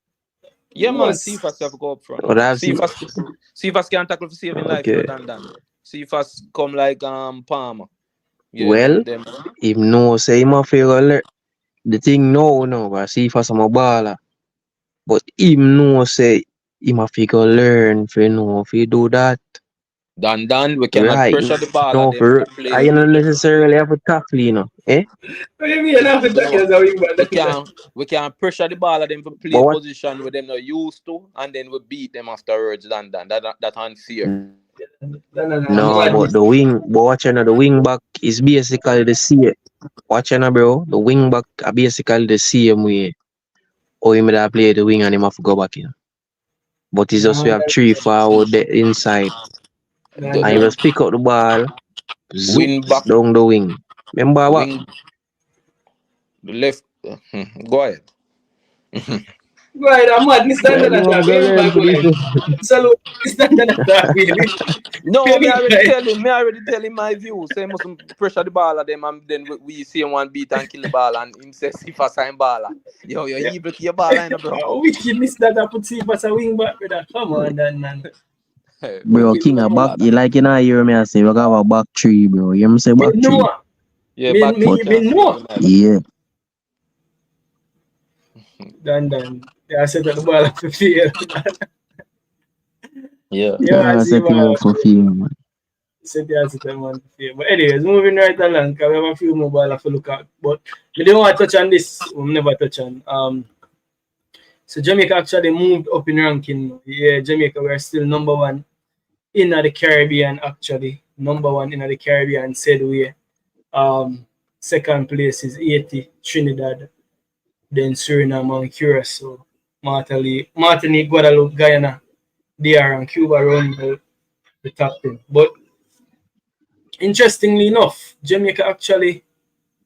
Yeah, man. Sifas have to go up front. Sifas can tackle for saving life better than that. Sifas come like Palmer. Yeah, well, if no say him a figure the thing no, but Sifas am a baller. But him no say him a figure learn for if he do that. Dan, we cannot pressure the ball. No, I don't necessarily have a tackle, eh? What do you mean? I have to tackle as a wing back? We can pressure the ball at them for play position with them not used to, and then we beat them afterwards. Dan, that unfair. No, but the wing, the wing back is basically the same. Bro, the wing back are basically the same way. Or him that play the wing and him have to go back in. But it's just we have 3 forward the inside. And you just pick up the ball, zoom back down the wing. Remember what? The left. Go ahead. Go ahead, I'm mad. Mr. No, me already tell him my view. Say must pressure the ball at them and then we see him one beat and kill the ball and him say Sifas sign baller. Yo, evil to your ball line, bro. We can miss that I put Sifas a wing back, brother. Come on, then, man. Bro, King a back, you like you know hear me I say we got a back 3, bro. You hear me say back 3? Yeah, back 3. Yeah. Dan. I said that the ball for fear. Yeah. I said it for fear, man. But anyways, moving right along, because we have a few more balls to look at. But we don't want to touch on this. We'll never touch on. So Jamaica actually moved up in ranking. Yeah, Jamaica were still number 1 in the Caribbean, actually. Number 1 in the Caribbean, said we. Second place is 80, Trinidad. Then Suriname and Curacao. Martinique, Guadeloupe, Guyana, DR and Cuba run the top 10. But interestingly enough, Jamaica actually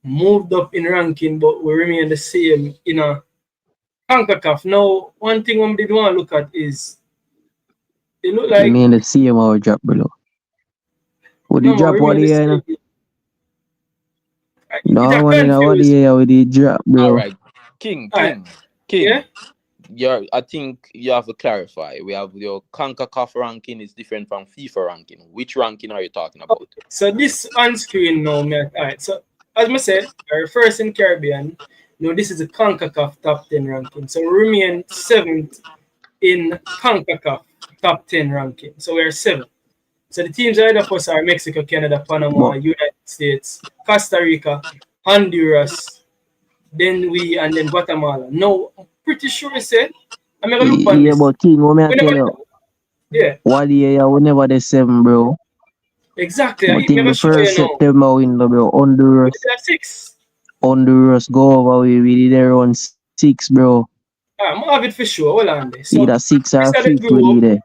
moved up in ranking, but we remain the same in a CONCACAF. Now, one thing we did want to look at is it look like remain the same or drop below. Would you drop what here? It's No a man in our confused. day with the drop, All bro. right, King, Alright, King. yeah. I think you have to clarify. We have your CONCACAF ranking is different from FIFA ranking. Which ranking are you talking about? So this on screen now, man. Alright, so as I said, our first in Caribbean. No, this is a CONCACAF top 10 ranking. So we remain 7th in CONCACAF top 10 ranking. So we're 7th. So the teams ahead of us are Mexico, Canada, Panama, But United States, Costa Rica, Honduras, and then Guatemala. No, I'm pretty sure I said. I'm gonna look on yeah, this. but King, what me I We tell never, you? yeah, What year we never the 7, bro. exactly. But I'm in gonna the show you first now. September window, bro, We did have 6. Honduras go over we did around 6, bro. I'm gonna have it for sure. Hold on there. So Either 6 this or are the 5th we group. did there.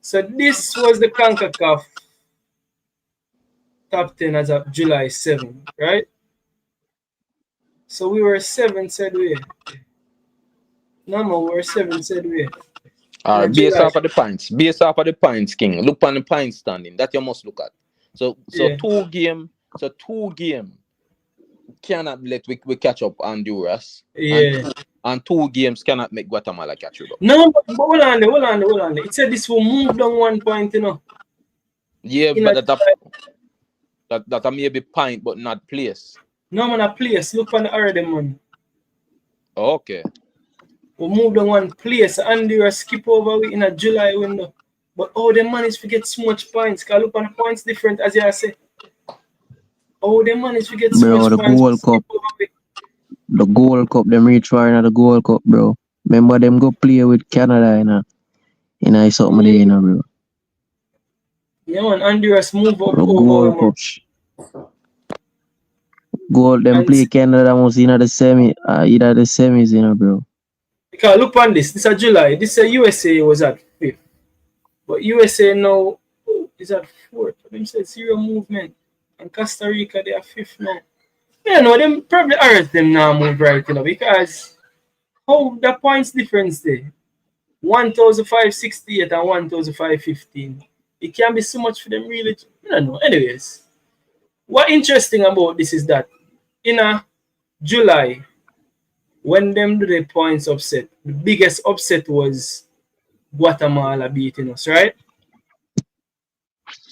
So this was the CONCACAF top 10 as of July 7, right? So we were 7, said we. No, we were 7, said we. All right, based July. off of the points. Based off of the points, King. Look on the points standing. That you must look at. So Yeah. 2 game cannot let we catch up Honduras. Yeah. And 2 games cannot make Guatemala catch you up. No, but hold on there. It said this will move down 1 point, you know. Yeah, In but a, that may be point but not place. no man, a place. Look on the already, man. Okay. We move down 1 place. Honduras skip over in a July window. But they managed to get so much points. Cause look on the points different, as you say. They managed to get so Bro, much the points. Gold Cup. The Gold Cup, them reach far in the Gold Cup, bro. Remember them go play with Canada in a something there, you know, bro. Yeah, man, Honduras move up The over, Gold man. Cup. Gold, them And play Canada was in the semi, either the semis, you know, bro. because look on this. This is July. This is USA was at 5th. But USA now is at 4th. Them say 0 movement. And Costa Rica, they are 5th now. Yeah, no, them probably hurt them now move right, you know, because how the points difference there? 1,568 and 1,515. It can be so much for them, really. I don't know. Anyways, what interesting about this is that in a July, when them do the points upset, the biggest upset was Guatemala beating us, right?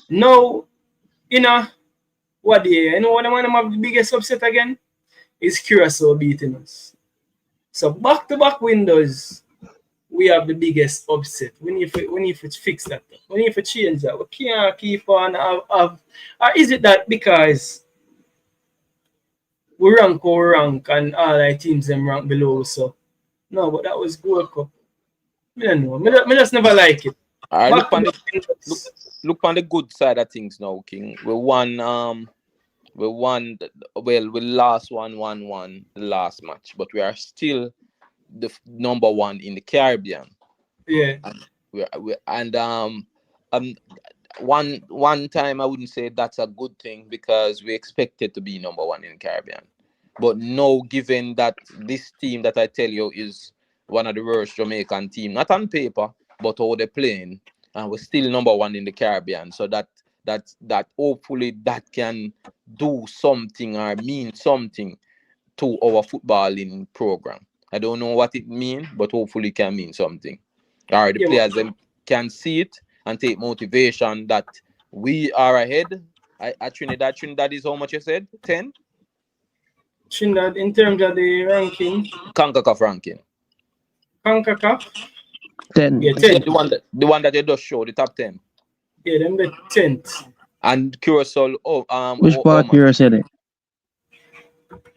Now, in a what year? You know what one of them have the biggest upset again? Is Curacao beating us. So back-to-back windows, we have the biggest upset. We need to fix that. We need to change that. We can't keep on have or is it that because we rank and all our teams them rank below, so no, but that was Gold Cup. I don't know. Me just never like it. I Back look to look on the good side of things now, King. We won we lost 1-1 the last match, but we are still the number 1 in the Caribbean. yeah. One time I wouldn't say that's a good thing because we expected to be number 1 in Caribbean. But now, given that this team that I tell you is one of the worst Jamaican team, not on paper, but how they're playing, and we're still number 1 in the Caribbean. So that hopefully that can do something or mean something to our footballing program. I don't know what it means, but hopefully it can mean something. All right, the Yeah, players them can see it and take motivation that we are ahead. At Trinidad is how much you said? 10? Trinidad in terms of the ranking, CONCACAF ranking. CONCACAF, 10. yeah, 10. The one that you just showed, the top 10. Yeah, them the 10th. And Curacao, Which part you said it?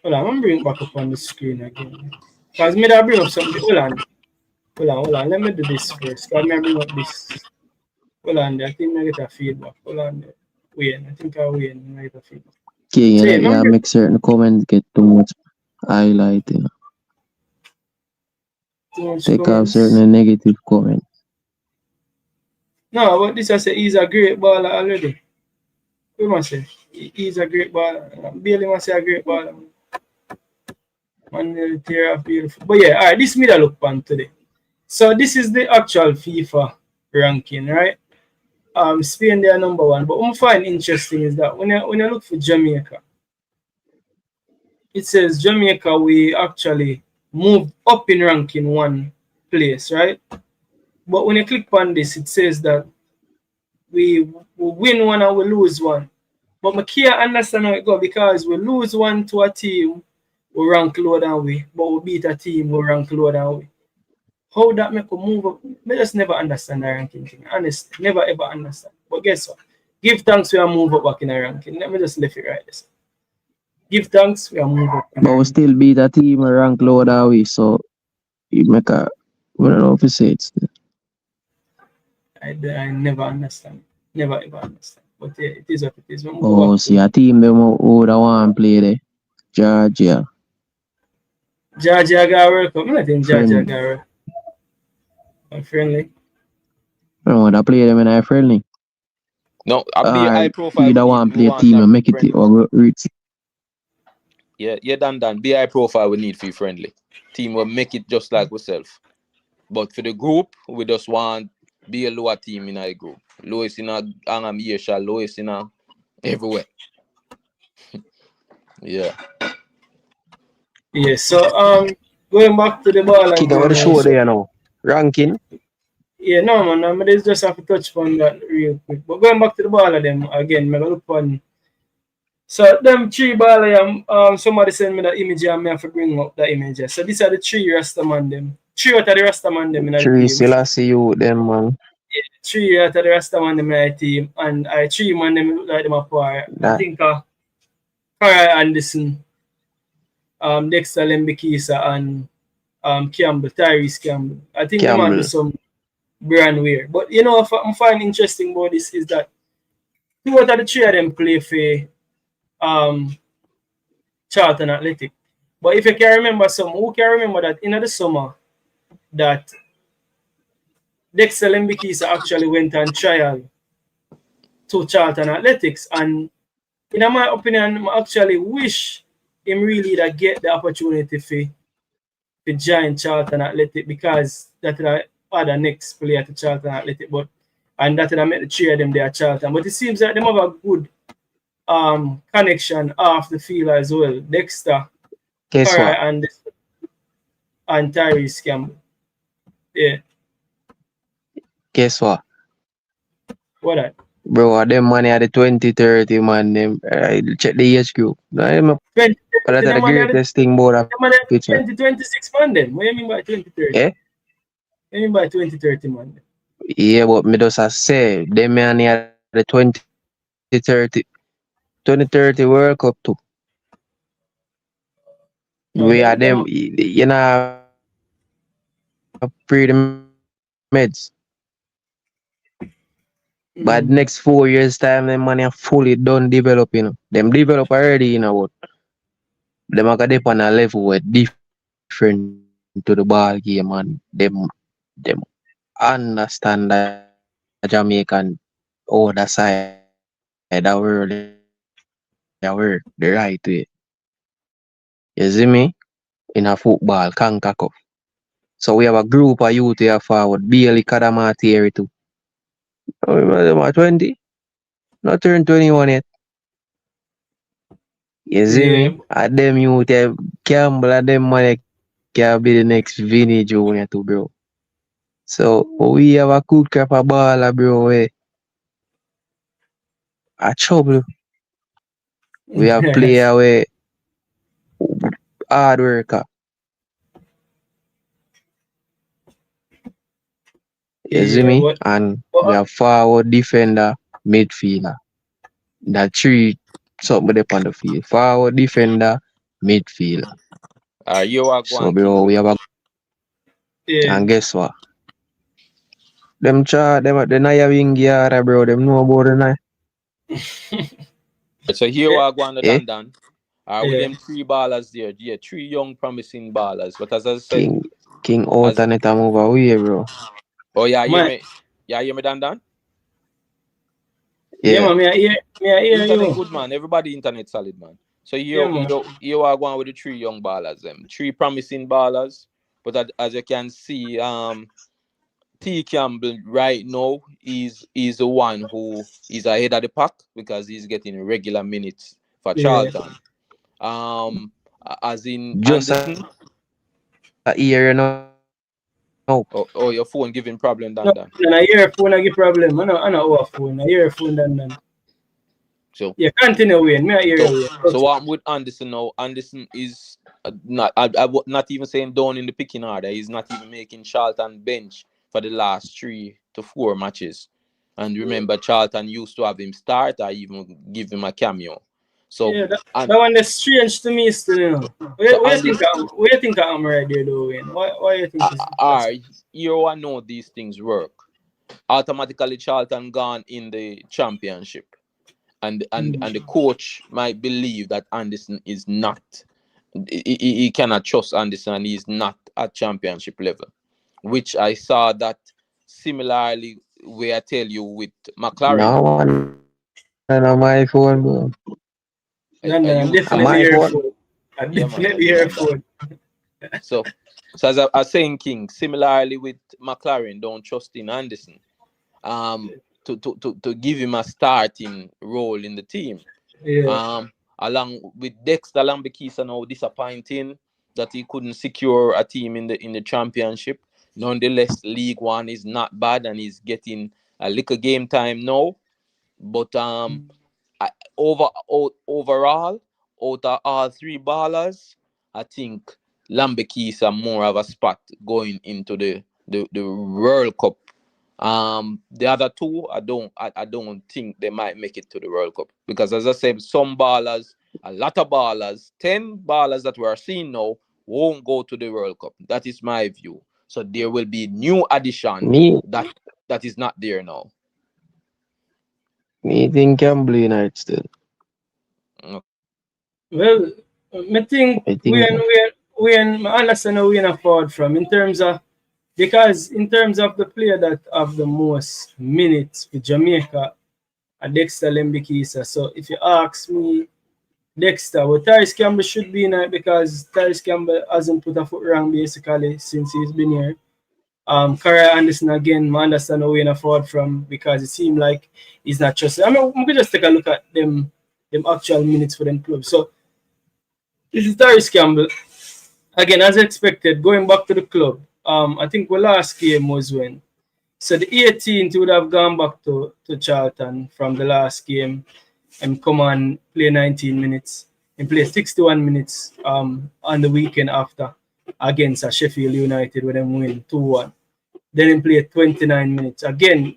Hold on, I'm bring it back up on the screen again. Because me that bring up something. Hold on. Let me do this first. Because me bring up this. Hold on there. I think I get a feedback. Hold on there. I think I get a feedback. Okay, So, yeah, make certain comments get too much highlight, you know. Take off certain negative comments. No, but this I say he's a great baller already. We must say he's a great baller. Bailey must say a great baller. Man, they're beautiful. But yeah, alright, this me that look pan today. So this is the actual FIFA ranking, right? Spain they are number 1. But what I find interesting is that when I look for Jamaica, it says Jamaica, we actually moved up in ranking one place, right? But when you click on this, it says that we win one and we lose one. But I can't understand how it go because we lose one to a team, we rank lower than we, but we beat a team, we rank lower than we. How that make a move up? I just never understand the ranking thing. Honestly, never ever understand. But guess what? Give thanks we are move up back in the ranking. Let me just leave it right this. Give thanks we are move up. But we still beat a team a rank lower than we, so you make a we don't know if you say it. I never understand. Never ever understand. But yeah, it is what it is. Oh, see a team them who the one play there. Georgia. Georgia got work up. I think Georgia got work. Friendly. I don't want to play them in a friendly. No, I'll be high profile. Either one play a team and make it or reach. Yeah, done. Be high profile we need for friendly. Team will make it just like ourselves. But for the group, we just want be a lower team in our group. Lowest in our Asia, lowest in our everywhere. Yeah. Yeah, so going back to the ball Kick over the show there now. Ranking. Yeah, no man, I just have to touch on that real quick. But going back to the ball of them again, I'm gonna look on. So them three ball somebody sent me that image and I have to bring up that image. So these are the three Rastaman them. Three out of the Rastaman them in the Three team. still I see you them man. Yeah, three out of the Rastaman them in the team and I three man them look like them apart. I think Farah Anderson, Dexter Lembikisa and Campbell, Tyrese Campbell. I think the man do some brand wear. But you know what I'm finding interesting about this is that two out of the three of them play for Charlton Athletic. But if you can remember who can remember that in the summer that Dexter Lembikisa actually went on trial to Charlton Athletics, and in my opinion, I actually wish him really that get the opportunity to join Charlton Athletic because that are the next player to Charlton Athletic, but and that make the three of them there at Charlton. But it seems like they have a good connection off the field as well. Dexter, and Tyrese Campbell. Yeah. Guess what? What that? Bro, them money at the 2030 man. Them check the age group. But that's the greatest thing about a picture. 2026 man them. What do you mean by 2030? Yeah? What do you mean by 2030 man them? Yeah, but me just say them money at the 2030 World Cup too. We are them, you know, pre-meds. But next 4 years time, them money are fully done developing. Them develop already, you know, but them are going on a level where different to the ball game and them understand that Jamaican other side of the world, the right way. You see me? In a football, conquer cup. So we have a group of youth here forward. Bailey Kadamati here too. I'm 20. Not turned 21 yet. You see me? At them youth here, Campbell and them money can be the next Vinny Junior too, bro. So we have a good crap of baller, bro. A trouble. We have player where hard worker. You see me? And we have forward defender, midfielder. That three something up on the field. Forward defender, midfielder. So bro, we have a and guess what? Them not wing gear, bro. Them know about the night. So here we are going to done. With them three ballers there, yeah, three young promising ballers. But as I said, King alternate move away, bro. Oh yeah, you hear me Dan? Yeah, man, internet good man. Everybody internet solid man. So you are going with the three young ballers, them three promising ballers. But as you can see, T Campbell right now is the one who is ahead of the pack because he's getting regular minutes for Charlton. As in Just Anderson? a year, you know. Oh, your phone giving problem, No, Dan. a earphone I give problem. I know our phone. A earphone then. So, Yeah, continue Wayne. Me I hear you. so I'm with Anderson now. Anderson is not. I would not even saying down in the picking order. He's not even making Charlton bench for the last 3 to 4 matches. And remember, Charlton used to have him start or even give him a cameo. So, Yeah, that and one is strange to me still, you know. so What Andy, you think I'm right there though, Wayne? Why you think that's you know these things work. Automatically, Charlton gone in the championship. And the coach might believe that Anderson is not. He cannot trust Anderson, and he's not at championship level. Which I saw that similarly, where I tell you with McLaren. No, on my phone, bro. No, You definitely My phone. earphone. yeah, man, Definitely you remember. earphone. So as I was saying, King, similarly with McLaren, don't trust in Anderson. To give him a starting role in the team. Yeah. Along with Dexter Lambekisa now disappointing that he couldn't secure a team in the championship. Nonetheless, League One is not bad and he's getting a little game time now. But overall, out of all 3 ballers, I think Lambekisa more of a spot going into the World Cup. The other 2, I don't think they might make it to the World Cup because, as I said, some ballers, a lot of ballers, 10 ballers that we are seeing now won't go to the World Cup. That is my view. So there will be new addition that is not there now. Me think Campbell United still. Well, I think we understand where we are forward from in terms of the player that have the most minutes for Jamaica are Dexter Lembikisa. So if you ask me, Dexter, well, Tyrese Campbell should be in it because Tyrese Campbell hasn't put a foot wrong basically since he's been here. Kara Anderson again, I understand where we are forward from because it seemed like he's not trusted. I mean, we could just take a look at them actual minutes for them clubs. So this is Tyrese Campbell. Again, as expected, going back to the club. I think the last game was when. So the 18th would have gone back to Charlton from the last game and come and play 19 minutes and play 61 minutes on the weekend after against Sheffield United with them win 2-1. Then he played 29 minutes. Again,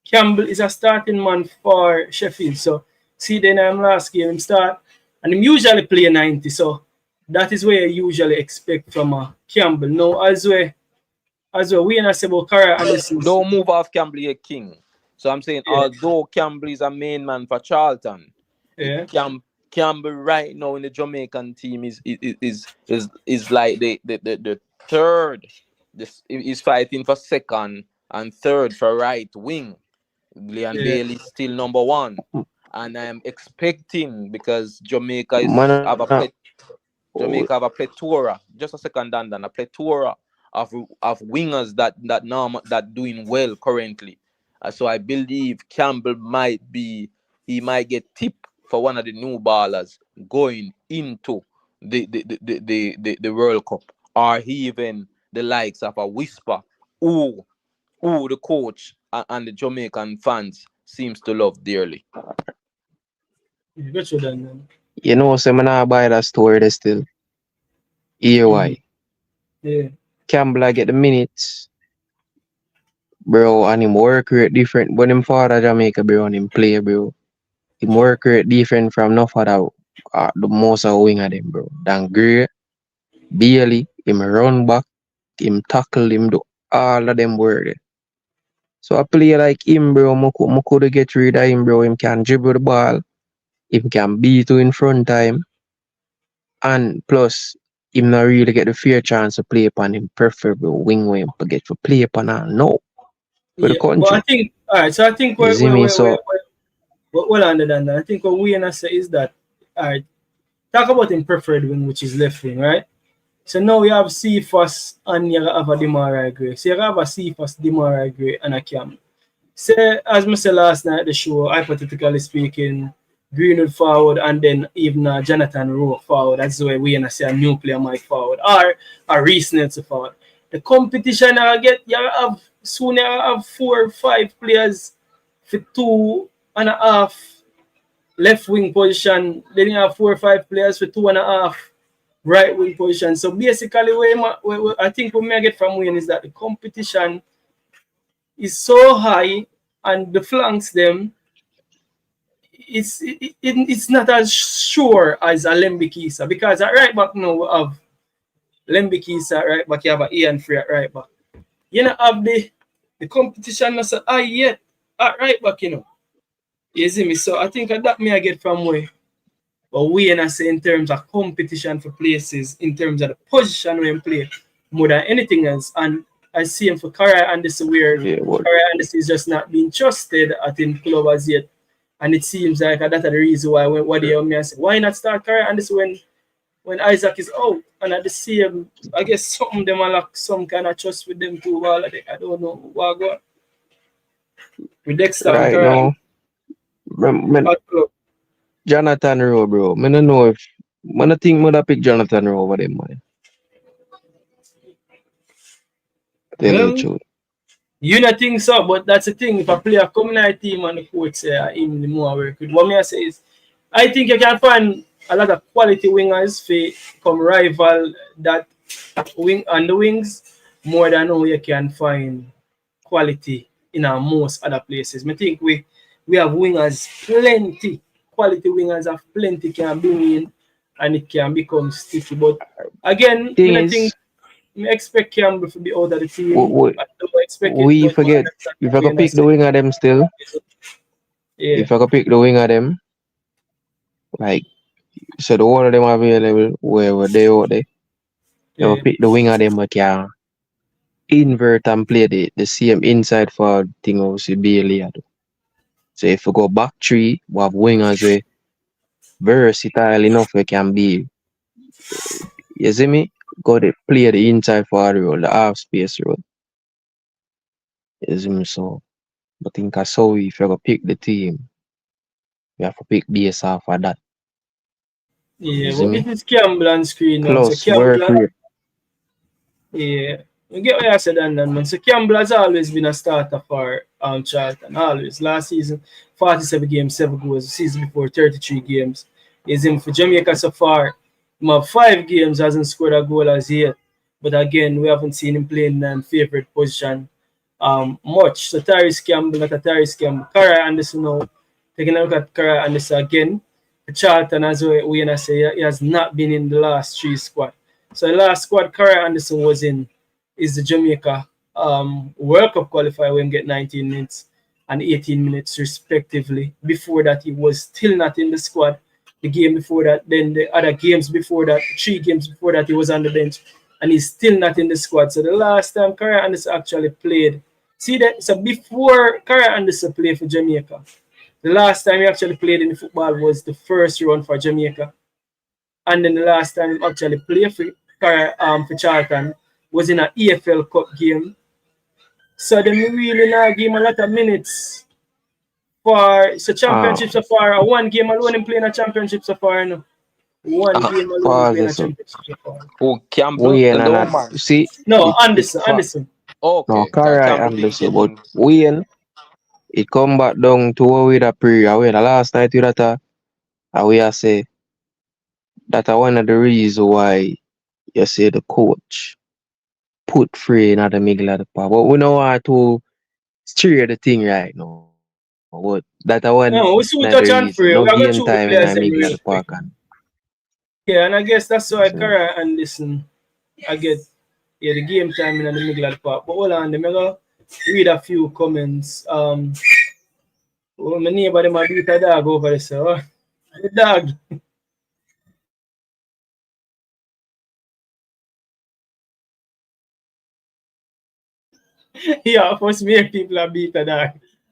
Campbell is a starting man for Sheffield. So see then last game him start and him usually play 90. So that is where you usually expect from Campbell. Now as well, we and say about Cara Anderson. Don't move off Campbell yet, King. So I'm saying, although Campbell is a main man for Charlton, Campbell right now in the Jamaican team is like the third. He's fighting for second and third for right wing. Leon Bailey still number 1, and I'm expecting because Jamaica have a plethora. Just a second, Dan, a plethora of wingers that doing well currently. So I believe Campbell might get tipped for one of the new ballers going into the World Cup, or even the likes of a Whisper, who the coach and the Jamaican fans seems to love dearly. You know, so I'm not buy that story there still. Hear why? Yeah. Campbell get the minutes, bro, and him work rate different. But him father Jamaica, bro, and him play, bro. Him work rate different from no father, the most of wing of them, bro. Than Gray, Bailey, him run back, him tackle, him do all of them work there. So a player like him, bro, I could get rid of him, bro. Him can dribble the ball, him can beat you in front time, and plus, him not really get the fair chance to play upon him preferable wing way to get to play upon all. No. For the country. But I think alright, so I think well under that. I think what we and say is that alright, talk about him preferred wing, which is left wing, right? So now we have Cephas and you have a Demarai Gray. So you have a Cephas, Demarai Gray, and a Cam. So as I said last night at the show, hypothetically speaking, Greenwood forward, and then even Jonathan Rowe forward. That's the way we gonna see a new player might forward, or a Reece Nelson forward. The competition I get, you have soon you have 4 or 5 players for 2.5 left wing position. Then you have 4 or 5 players for 2.5 right wing position. So basically, I think what I get from Wayne is that the competition is so high, and the flanks them it's not as sure as a Lembikisa, because at right back now we have Lembikisa at right back, you have a Ian Free at right back. You know have the competition not so high yet at right back, you know. You see me? So I think that I get from where. But we and I say in terms of competition for places, in terms of the position we play, more than anything else. And I see him for Kara Anderson where Kara Anderson is just not being trusted at him club as yet. And it seems like that's the reason why what they me say, why not start Kara Anderson when Isaac is out? And at the same, I guess some them are like some kind of trust with them too. Well, I don't know what go. With Dexter Right Kara now, Jonathan Rowe, bro. I don't know if I think I would pick Jonathan Rowe over them, man. Tell you the truth. You not think so, but that's the thing. If a player come in our team and the coach say him the more work with, what me I say is, I think you can find a lot of quality wingers for come rival that wing on the wings more than how you can find quality in most other places. I think we have wingers plenty. Quality wingers have plenty can bring in and it can become sticky. But again, I think I expect Campbell to be out of the team. I don't expect we forget if I could pick the winger them still. Yeah. If I could pick the winger them, like so the one of them available wherever they out there. I will pick the winger them but can invert and play the same inside forward thing obviously Bailey. So if we go back 3, we have wingers where versatile enough we can be. You see me? Go to play the inside forward role, the half space role. You see me? So I think I saw if you go pick the team, you have to pick based off of that. Yeah, but it is Campbell on screen. Plus, so Campbell, yeah. You get what I said, and man. So Campbell has always been a starter for Charlton. Always. Last season, 47 games, 7 goals. The season before, 33 games. He's in for Jamaica so far. He have 5 games, hasn't scored a goal as yet. But again, we haven't seen him playing in favorite position much. So Tyrese Campbell, not a Tyrese Campbell. Kara Anderson now. Taking a look at Kara Anderson again. Charlton, as we say, he has not been in the last 3 squad. So the last squad Kara Anderson was in is the Jamaica World Cup qualifier when he get 19 minutes and 18 minutes respectively. Before that, he was still not in the squad. The game before that, then the other games before that, 3 games before that, he was on the bench and he's still not in the squad. So the last time Kara Anderson actually played, see that? So before Kara Anderson played for Jamaica, the last time he actually played in the football was the first run for Jamaica. And then the last time he actually played for Charlton was in an EFL Cup game. So they really not give him a lot of minutes for championship so far. 1 game alone him playing a championship so far. No? 1 game alone playing a championship so far. Oh, Campbell? See? No, Anderson. Okay. No, Kara Anderson. But Wayne, it come back down to what we the prayer. The last night we that we say that one of the reasons why you say the coach put Free in the middle of the park. But we don't want to steer the thing right now. But that one no, we should touch on Free. No we game time in the middle of the park. Yeah, and I guess that's why Kara Anderson I get the game time in the middle of the park. But hold on, let me go read a few comments. My neighbor them a beat a dog over there, so the dog. Yeah, first me people are beat a dog.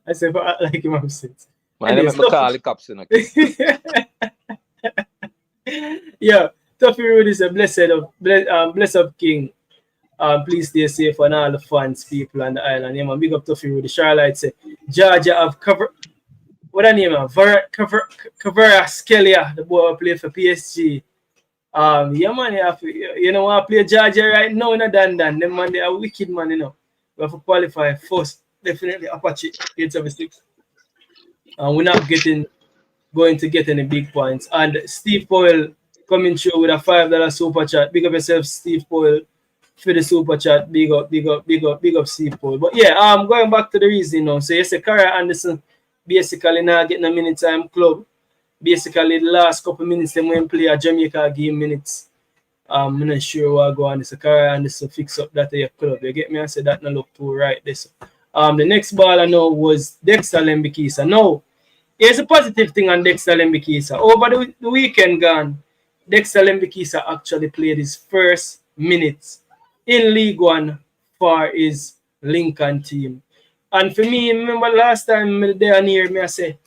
I say, but I like him upset. Man, let me call the cops in. Yeah, Tuffy Rudy is a blessed king. Please stay safe and all the fans, people on the island. Yeah, man, big up Tuffy Rudy. Charlotte say, Georgia have covered. what I name Kvaratskhelia, the boy who play for PSG. Yeah man, you know I play Georgia right now in a Dandan. Them man they are wicked man, you know. We have to qualify first, definitely Apache 876. And we're not going to get any big points. And Steve Powell coming through with a $5 super chat. Big up yourself, Steve Powell, for the super chat. Big up, big up, big up, big up, Steve Powell. But yeah, going back to the reason now. So you say Kara Anderson basically now getting a minute time club. Basically the last couple minutes them when play a Jamaica game minutes. I'm not sure what go on this. Kara Anderson fix up that your club. You get me? I said that not look too right this. The next ball I know was Dexter Lembikisa. Now here's a positive thing on Dexter Lembikisa. Over the weekend gone, Dexter Lembikisa actually played his first minutes in League One for his Lincoln team. And for me, remember last time there near me, I said,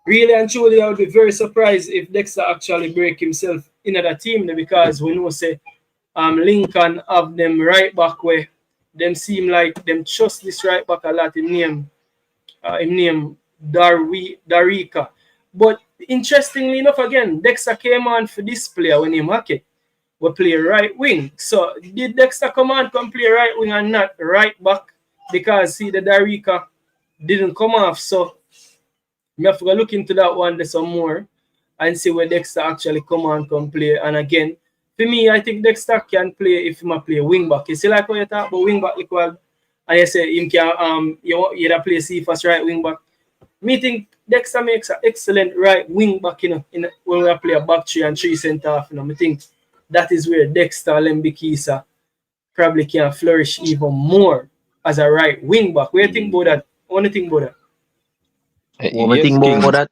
really and truly, I would be very surprised if Dexter actually break himself in that team because we know say Lincoln have them right back where them seem like them trust this right back a lot. Him name Darika. But interestingly enough, again, Dexter came on for this player when he market will play right wing. So did Dexter come play right wing and not right back? Because see the Darika didn't come off. So we have to go look into that one some more and see where Dexter actually come play. And again, for me, I think Dexter can play if he play wing back. You see like when you talk about wing back equal and you say him can you play Cephas right wing back. Me think Dexter makes an excellent right wing back, when we play a back three and three centre half. I think that is where Dexter Lembikisa probably can flourish even more as a right wing back. What do you think about that? What do you think about that? What I Yes, think about King. that,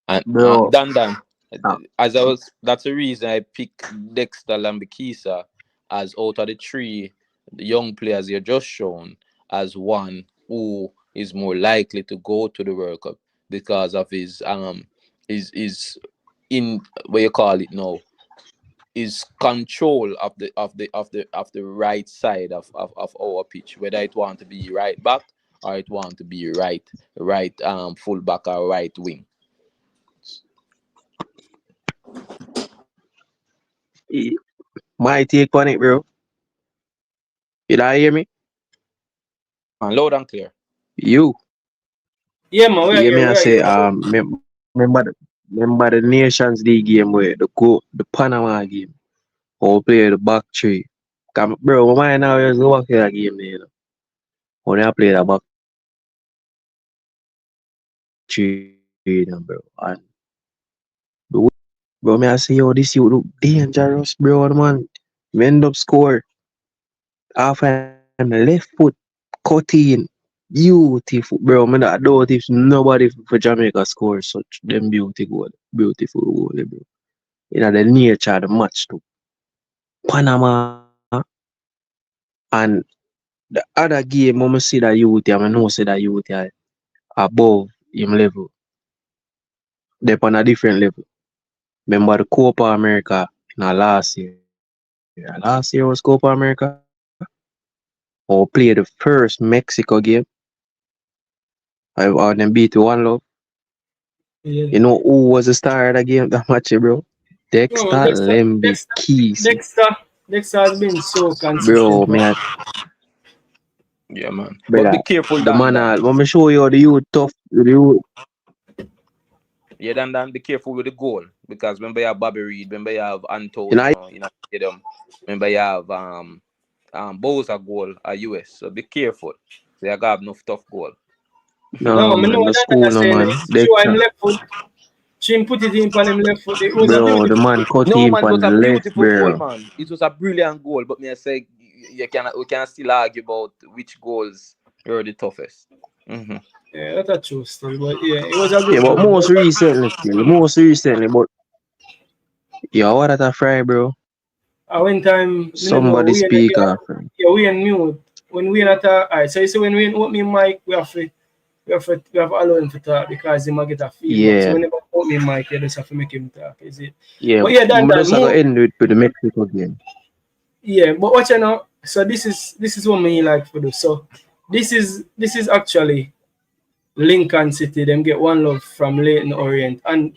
And bro? Dan, Ah, that's the reason I picked Dexter Lambikisa as out of the three young players you're just shown as one who is more likely to go to the World Cup because of his in what you call it now, is control of the right side of our pitch, whether it want to be right back or it want to be right full back or right wing. eh, my take on it, bro. You don't hear me? And loud and clear. You Yeah, man, hear me? I we are say, here. So, remember the Nations League game where the Panama game, or play the back three. Come, bro, my mind now is work that game there. When I play the back three, bro, and the way- bro, me I say, yo, this you look dangerous, bro, man. Me end up score half time left foot cut in. Beautiful, bro. Man, I don't if nobody for Jamaica score such them beautiful goal, bro. The nature of the match too. Panama and the other game, when I see that youth, I know say that youth are above him level. They're on a different level. Remember the Copa America in last year. Last year was Copa America. Or play the first Mexico game. I them beat 1-0. yeah. You know who was the star of the game that match, bro? No, man, Dexter Lembikisa. Dexter has been so Bro, consistent, man. man, Yeah, man. But brother. be careful, The man, Dan. let me show you the youth tough. The youth, Yeah, Dan, be careful with the goal because remember you have Bobby Reed, remember you have you know, Antonio, stadium. Remember you have Boza goal at US. So be careful. So you got enough tough goal. No, no, man, man, no, the that school, I no, saying man. show him Dexter. left foot. She put it in on him left foot. It was a Bro, the beautiful man goal. cut No, him man, it on was the a left, beautiful goal, bro. man. It was a brilliant goal, but me I say we can still argue about which goals were the toughest. Mm-hmm. Yeah, that's a true story. But yeah, it was a Yeah, good but goal. most recently, but yeah, what at a fry, bro? I went time, you know, Somebody speak off. yeah, we and mute. When we not alright, so you see when we open mic, we have to allow him to talk because he might get a feedback. So Yeah, whenever I open mic, you just have to make him talk, is it? yeah. But yeah, But Dan, just gonna move. end with the Mexico game. Yeah, but watch you know. So this is what me like to do. So this is actually Lincoln City, them get one love from Leighton Orient. And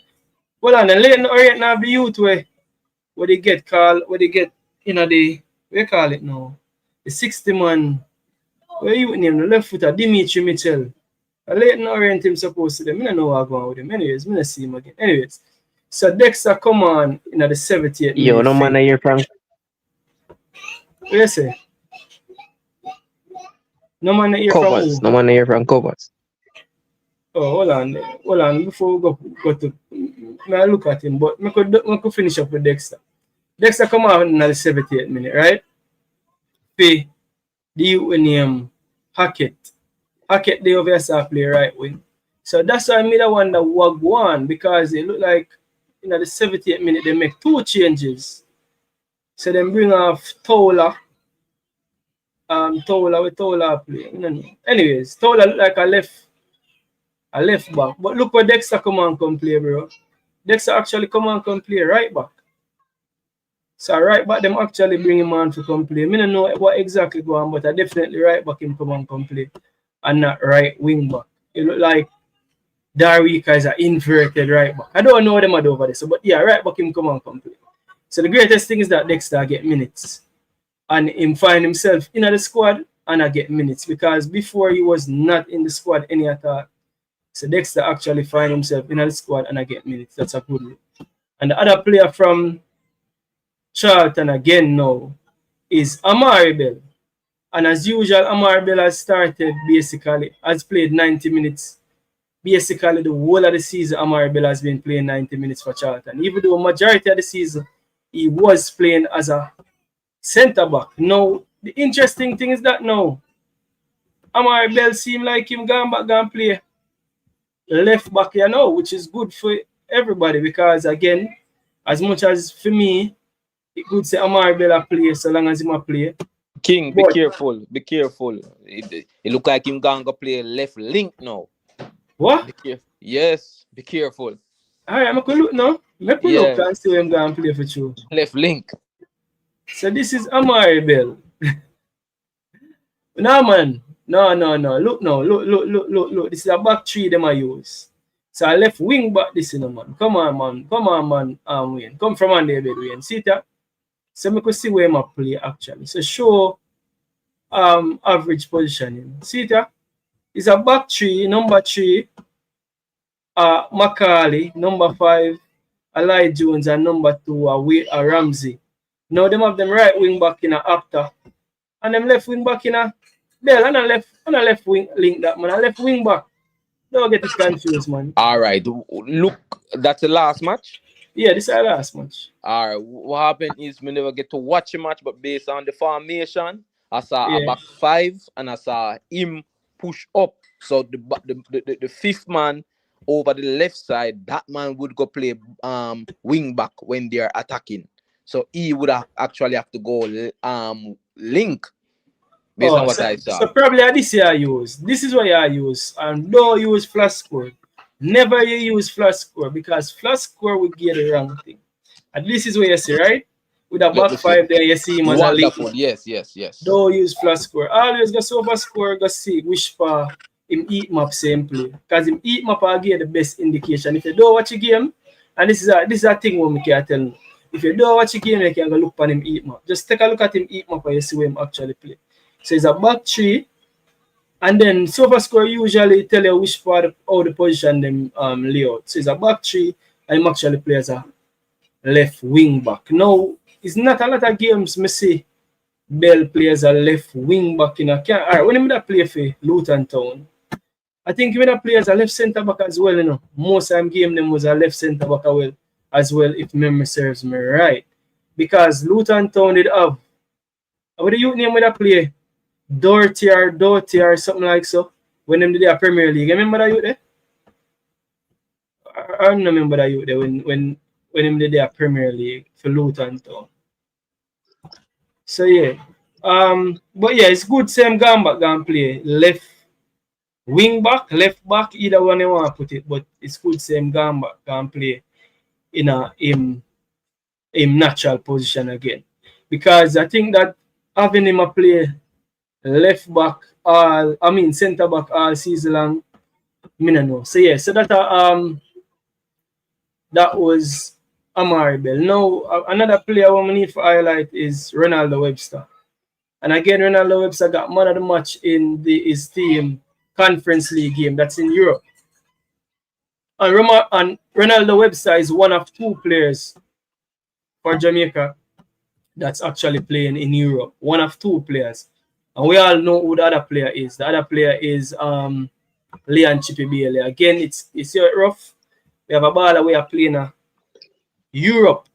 well on the Leighton Orient now the youth where they get called, where they get the we call it now. The 60 man where you name the left footer Dimitri Mitchell. A Leighton Orient him supposed to them. I don't know what's going on with him. Anyways, I don't see him again. Anyways. So Dexter come on in the 70th minute. Yo, no man here from What you say? No man here from Covers. who? No man here from Covers. Oh, hold on. Before we go to, I look at him, but I could finish up with Dexter. Dexter come out in the 78th minute, right? Pay the name Hackett. Hackett, they obviously play right wing. So that's why I made a wonder what one because it looked like in the 78th minute they make two changes. So then bring off Tola. Tola play. Anyways, Tola look like a left back. But look where Dexter come on come play, bro. Dexter actually come on come play right back. So right back them actually bring him on to come play. I don't know what exactly go on, but I definitely right back him come on come play. And not right wing back. It look like Darwika is an inverted right back. I don't know what them are over there. So but yeah, right back him come on come play. So the greatest thing is that Dexter get minutes. And him find himself in the squad and I get minutes. Because before he was not in the squad any at all. So Dexter actually find himself in the squad and I get minutes. That's a good look. And the other player from Charlton again now is Amari Bell. And as usual, Amari Bell has started basically, has played 90 minutes. Basically, the whole of the season, Amari Bell has been playing 90 minutes for Charlton. Even though majority of the season, he was playing as a centre back. Now, the interesting thing is that now, Amari Bell seems like him going back and play left back here now, which is good for everybody because, again, as much as for me, it could say Amari Bell play so long as he play. King, be careful. Be careful. It look like him going to play left link now. What? Yes, be careful. Alright, I'm going to look now. Let me look and see where I'm going to play for you. Left link. So this is Amari Bell. No, man. No. Look now. Look. This is a back three them I use. So I left wing back this in man. Come on, man. Wayne. Come from on there, Wayne. See that? So we could see where I play actually. So show average positioning. See that? It's a back three, number 3. Macaulay, number 5. Eli Jones, and number 2, Ramsey. Now them have them right wing back in a after. And them left wing back in a Bell and a left wing link that man. A left wing back. Don't get it confused, man. Alright. Look, that's the last match? Yeah, this is the last match. Alright. What happened is we never get to watch a match, but based on the formation, I saw a back 5 and I saw him push up. So the fifth man over the left side, that man would go play wing back when they're attacking. So he would actually have to go link based on what I saw. So probably this year I use. This is what I use. And don't use flash score. Never you use flash score because flash score will get the wrong thing. And this is what you see, right? With a back 5 there, you see him as a link. Yes. Don't use flash score. Always go over score, go see which for him heat map same play. Because him heat map will give the best indication. If you don't watch a game, and this is a thing what we can tell you. If you don't watch a game, you can go look on him heat map. Just take a look at him heat map and you see where him actually play. So it's a back 3. And then silver score usually tell you which part of the position them layout. So it's a back 3 and him actually play as a left wing back. Now, it's not a lot of games me see Bell play as a left wing back in a can. Alright, when I play for Luton Town, I think when I play as a left centre back as well, you know. Most of them game them was a left centre back as well, if memory serves me right. Because Luton Town did have what the youth name when I play? Doherty or something like so. When them did their Premier League. Remember that youth there? I don't remember that youth there when them did their Premier League for Luton Town. So yeah. But yeah, it's good same going back and play left wing back, left back, either one you want to put it, but it's good same going back and play in a natural position again. Because I think that having him a play left back centre back all season long Me no know. So yeah, so that was Amari Bell. Now another player we need to highlight is Ronaldo Webster. And again, Ronaldo Webster got man of the match in his team Conference League game. That's in Europe. And Ronaldo Webster is one of two players for Jamaica that's actually playing in Europe. One of two players. And we all know who the other player is. The other player is Leon Chippy Bailey. Again, it's rough. We have a baller we are playing Europe.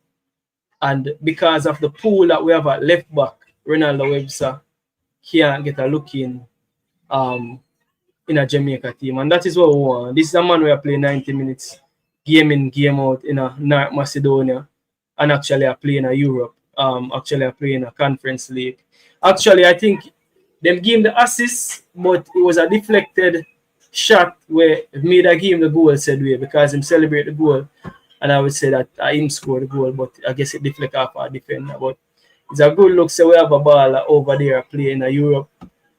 And because of the pool that we have at left back, Ronaldo Webster can't get a look in a Jamaica team. And that is what we want. This is a man we are playing 90 minutes, game in, game out in a North Macedonia, and actually are playing a Europe. Actually are playing a Conference League. Actually, I think them gave him the assist, but it was a deflected shot where made a game the goal said way because him celebrate the goal. And I would say that him scored the goal, but I guess it deflected off our defender. But it's a good look. So we have a ball over there playing in Europe.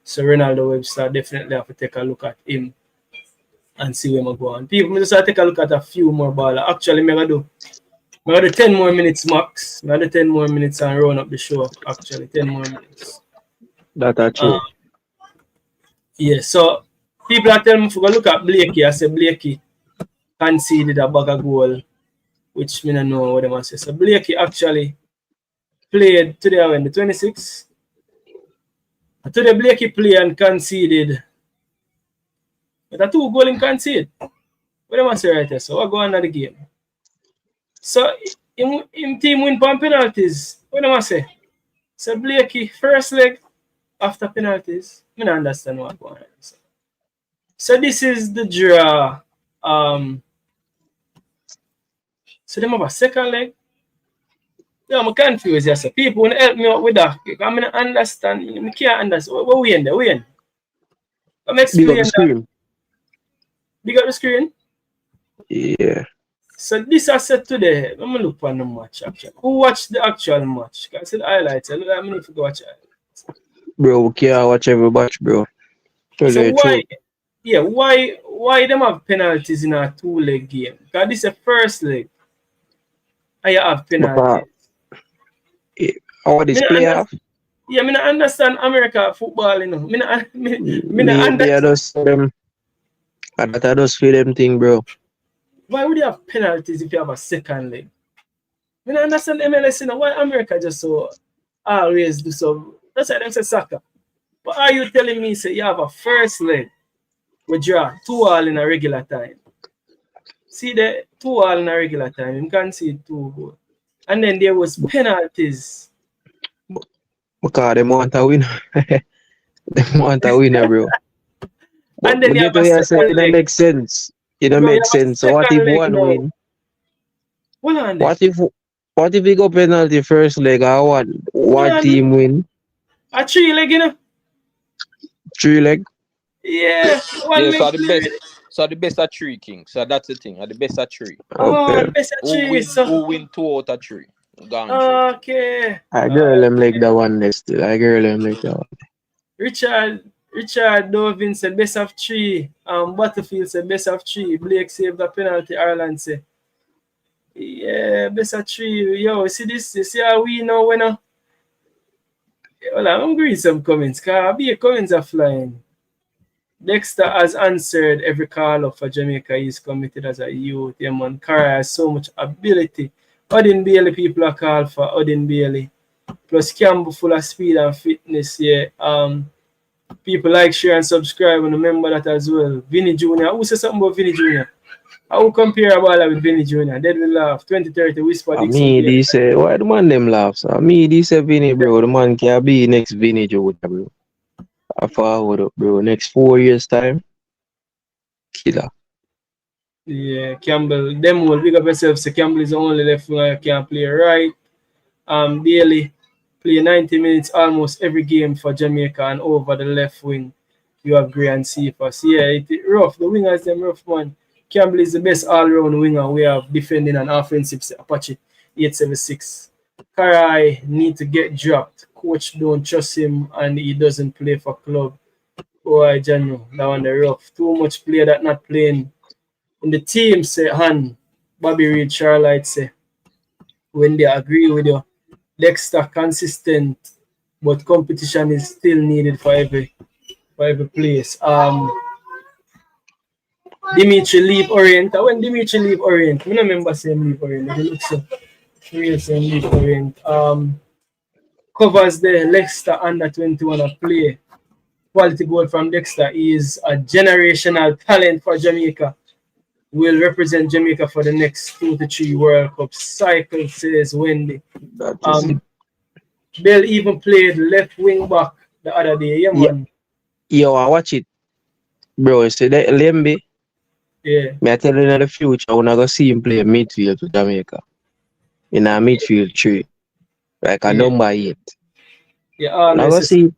So Ronaldo Webster definitely have to take a look at him and see where we go on. People just have to take a look at a few more balls. Actually, I'm going to do 10 more minutes max. I'm going to do 10 more minutes and run up the show. Actually, 10 more minutes. That's true. Yeah, so people are telling me to go look at Blakey. I said Blakey conceded a bag of goal, which I don't know what they must say. So Blakey actually played today when the 26th. Today Blakey played and conceded. But a 2 goal in concede. What do I say right here? So I go on the game. So him team win on penalties. What do I say? So Blakey first leg after penalties. I don't understand what going on. So this is the draw. So them have a second leg. Yeah, I'm confused. Yes, people want to help me out with that. I mean, I understand. I can't understand. What we in there? We in? I'm explaining that. Big up the screen. Yeah. So this I said today. I'm gonna look on the match actually. Who watched the actual match? I said highlights. I don't know if you go watch it. Bro, we can't watch every match, bro. So why? Yeah, why them have penalties in a 2-leg game? Because this is a first leg. And you have penalties. How this play off? Yeah, I mean, I understand America football, you know. I just I just feel them thing, bro. Why would you have penalties if you have a second leg? I mean, I understand MLS, you know, why America just so always do so. That's why they say soccer. But are you telling me, say, you have a first leg, we draw 2-2 in a regular time? See the 2-2 in a regular time, you can see 2 goals. And then there was penalties. Because they want a winner. They want a winner, bro. And then you have a second leg. It makes sense. It don't make sense. So what if one win? What if we go penalty first leg or one team win? A 3-leg, you know? 3 leg? Yeah. So the best are 3 kings. So that's the thing. The best are 3. Oh, the best are 3. Who win 2 out of 3? Okay. I girl them like that one next. I girl them like that one. Richard Dovin said best of 3. Butterfield said best of 3. Blake saved the penalty. Ireland said, yeah, best of 3. Yo, see this? You see how we know when well, I'm agreeing some comments. Because be comments are flying. Dexter has answered every call up for Jamaica. He's committed as a youth. Yeah, man. Cara has so much ability. Odin Bailey people are called for Odin Bailey. Plus Campbell full of speed and fitness. Yeah. People like, share, and subscribe, and remember that as well. Vinny Jr. Who said something about Vinny Jr.? I will compare a ball with Vinny Jr. Dead will laugh. 2030 whisper. Me, they say, why the man them laughs? Me, they say Vinny, bro. The man can be next Vinny Jr., bro. I forward up, bro. Next 4 years time, killer. Yeah, Campbell. Them will big up yourself. So Campbell is the only left winger can play right. Bailey play 90 minutes almost every game for Jamaica, and over the left wing you have Gray and Cephas. Yeah, it's rough. The wingers them rough, man. Campbell is the best all-round winger we have defending and offensive. Apache 876. Karai need to get dropped. Coach don't trust him and he doesn't play for club. Boy, Jano, that one the rough. Too much player that not playing. In the team, say, Han, Bobby Reed, Charlotte, say, when they agree with you, Dexter consistent, but competition is still needed for every place. Dimitri leave Orient. When Dimitri leave Orient, I don't remember saying leave Orient. He looks so real saying leave Orient. Covers the Leicester under 21 a play. Quality goal from Dexter. He is a generational talent for Jamaica. Will represent Jamaica for the next 2 to 3 World Cup cycle, says Wendy. That is it. Bell even played left wing back the other day. Yeah, Yeah. man. Yo, I watch it. Bro, see that Lembe, Yeah. me I tell you in the future, when I go see him play midfield for Jamaica. In a midfield tree. Like a Yeah. number 8. Yeah, When I go see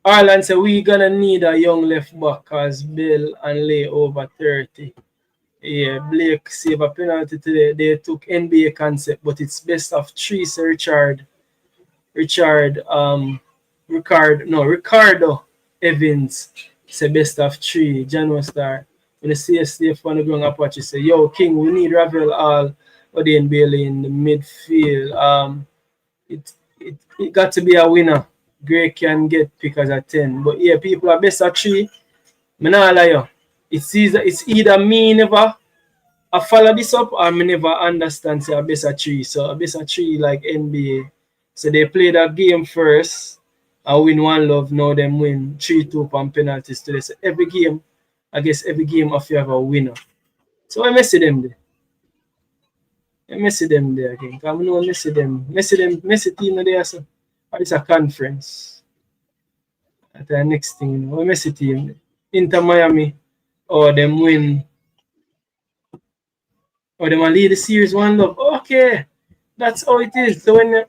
Ireland said we gonna need a young left back because Bill and Lay over 30. Yeah, Blake save a penalty today. They took NBA concept, but it's best of 3. So Ricardo Evans say best of 3. John Star. When the CSDF on the ground Apache say, yo, King, we need Ravel All Odin Bailey in the midfield. It got to be a winner. Gray can get pick as a 10. But yeah, people are best of 3. Me not lie you. It's either me never I follow this up or me never understand say a best of 3. So a best of 3 like NBA. So they play that game first and win 1-0. Now them win 3-2 on penalties today. So every game, I guess every game of you have a winner. So I mess them there. I mess them there again. Because I know Messi team there so. It's a conference. At the next thing, you know, Messi team. Inter Miami. Or them win. Or them lead the series 1-0. Okay. That's how it is. So when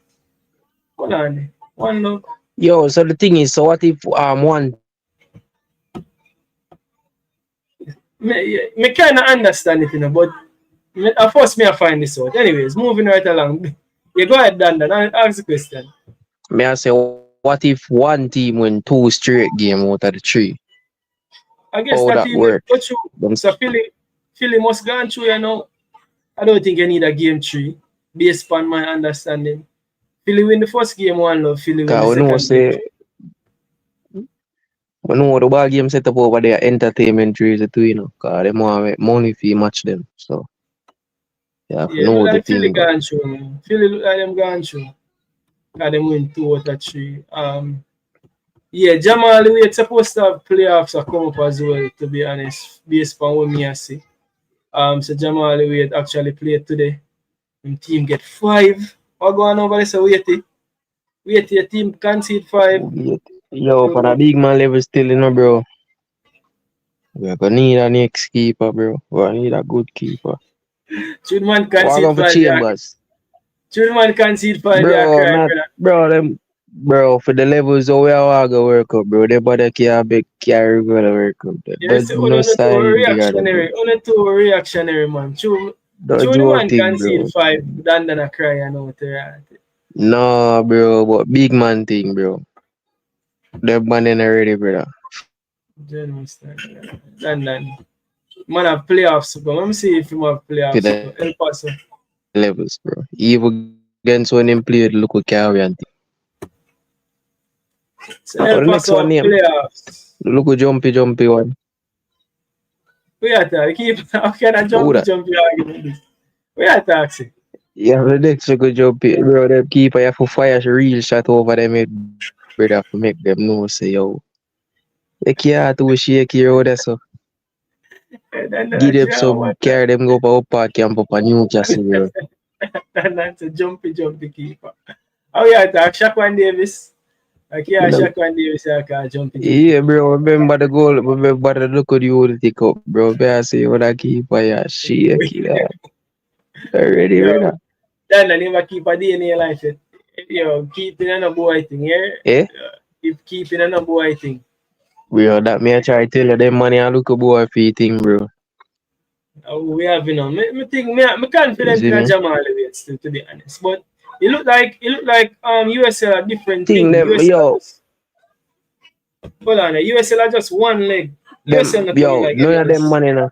hold on. 1-0. yo, so the thing is, so what if one Me kind of understand it, you know, but at first I find this out. Anyways, moving right along. You go ahead, Dan. Ask the question. may I say what if one team win 2 straight game out of the 3? I guess How that that team will work? go through. So Philly must go through, you know. I don't think I need a game 3 based on my understanding. Philly win the first game 1-0. Philly win the Because we know second game. say we know the ball game set up over there entertainment reason too, you know, because they want to make money if you match them. So yeah, Yeah, know look the like Philly thing. gone through, man. Philly look like them gone through. Because them win 2 out of 3. Yeah, Jamal Wade supposed to have playoffs are come up as well, to be honest, based on what me I see. So Jamal Wade actually played today. Him team get 5. What going on over there? So wait, your team concede 5. Yo, for a big man level still, you know, bro. We're gonna need a next keeper, bro. We're gonna need a good keeper. Should man We're concede going for 5? Chambers. Should man concede 5? They are Bro, crying, not brother. bro, for the levels of where I go work up, bro. They bother can't big carry go to work up. Yes, There's no sign together, bro. only two reactionary, man. Should Don't the you man think, concede bro? 5 than a cry and out there. No, bro, but big man thing, bro. They're banning already, brother. Don't understand. Dan. Man have playoffs to go. Let me see if you have To playoffs to the go. El Paso. levels, bro. Even against when him played, look at Carrion. So Oh, El the next Paso one have name. playoffs. Look at jumpy one. We are talking. Keep how can I Who that? jumpy argument this? We are talking. Yeah, the next look at jumpy, bro. Them keeper have to fire a real shot over them head, brother, to make them know, say, yo. They can't do shake here, or that's so. And then Give them some, carry them go for upper camp up a Newcastle, bro. that's a jumpy keeper. Oh yeah, talk Shaquan Davis. Like yeah, Shaquan Davis I can jumpy. Yeah, bro, remember the goal, remember the look at the whole take up, bro. I say, what I keeper, yeah, shake, yeah. Already, Yo, brother. then I never keep a DNA like it. Yo, keeping on a boy thing, yeah? Eh? Keeping on a boy thing. Bro, that me I try to tell you, them money I look a boy for you thing, bro. We have, you know, me think me confident in a Jamal Wade still, to be honest. But it look like USL a different thing. Them, USL yo. Hold on, the USL are just one leg. USL not coming Yo, like none any of them else. man, you know.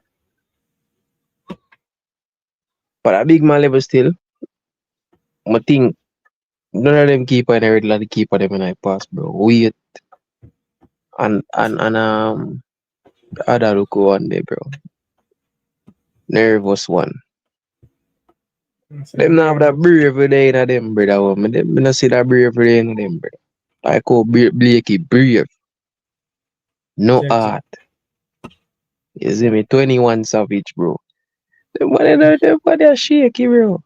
But a big man level still, I think none of them keeper in the regular keeper them in I pass, bro. Wait and the other look one day, bro. Nervous one. Them not have that bravery there in them, brother. Woman. Them not see that bravery in them, brother. Like how Blakey brave. No heart. You see me? 21 Savage, bro. Them body are shaky, bro.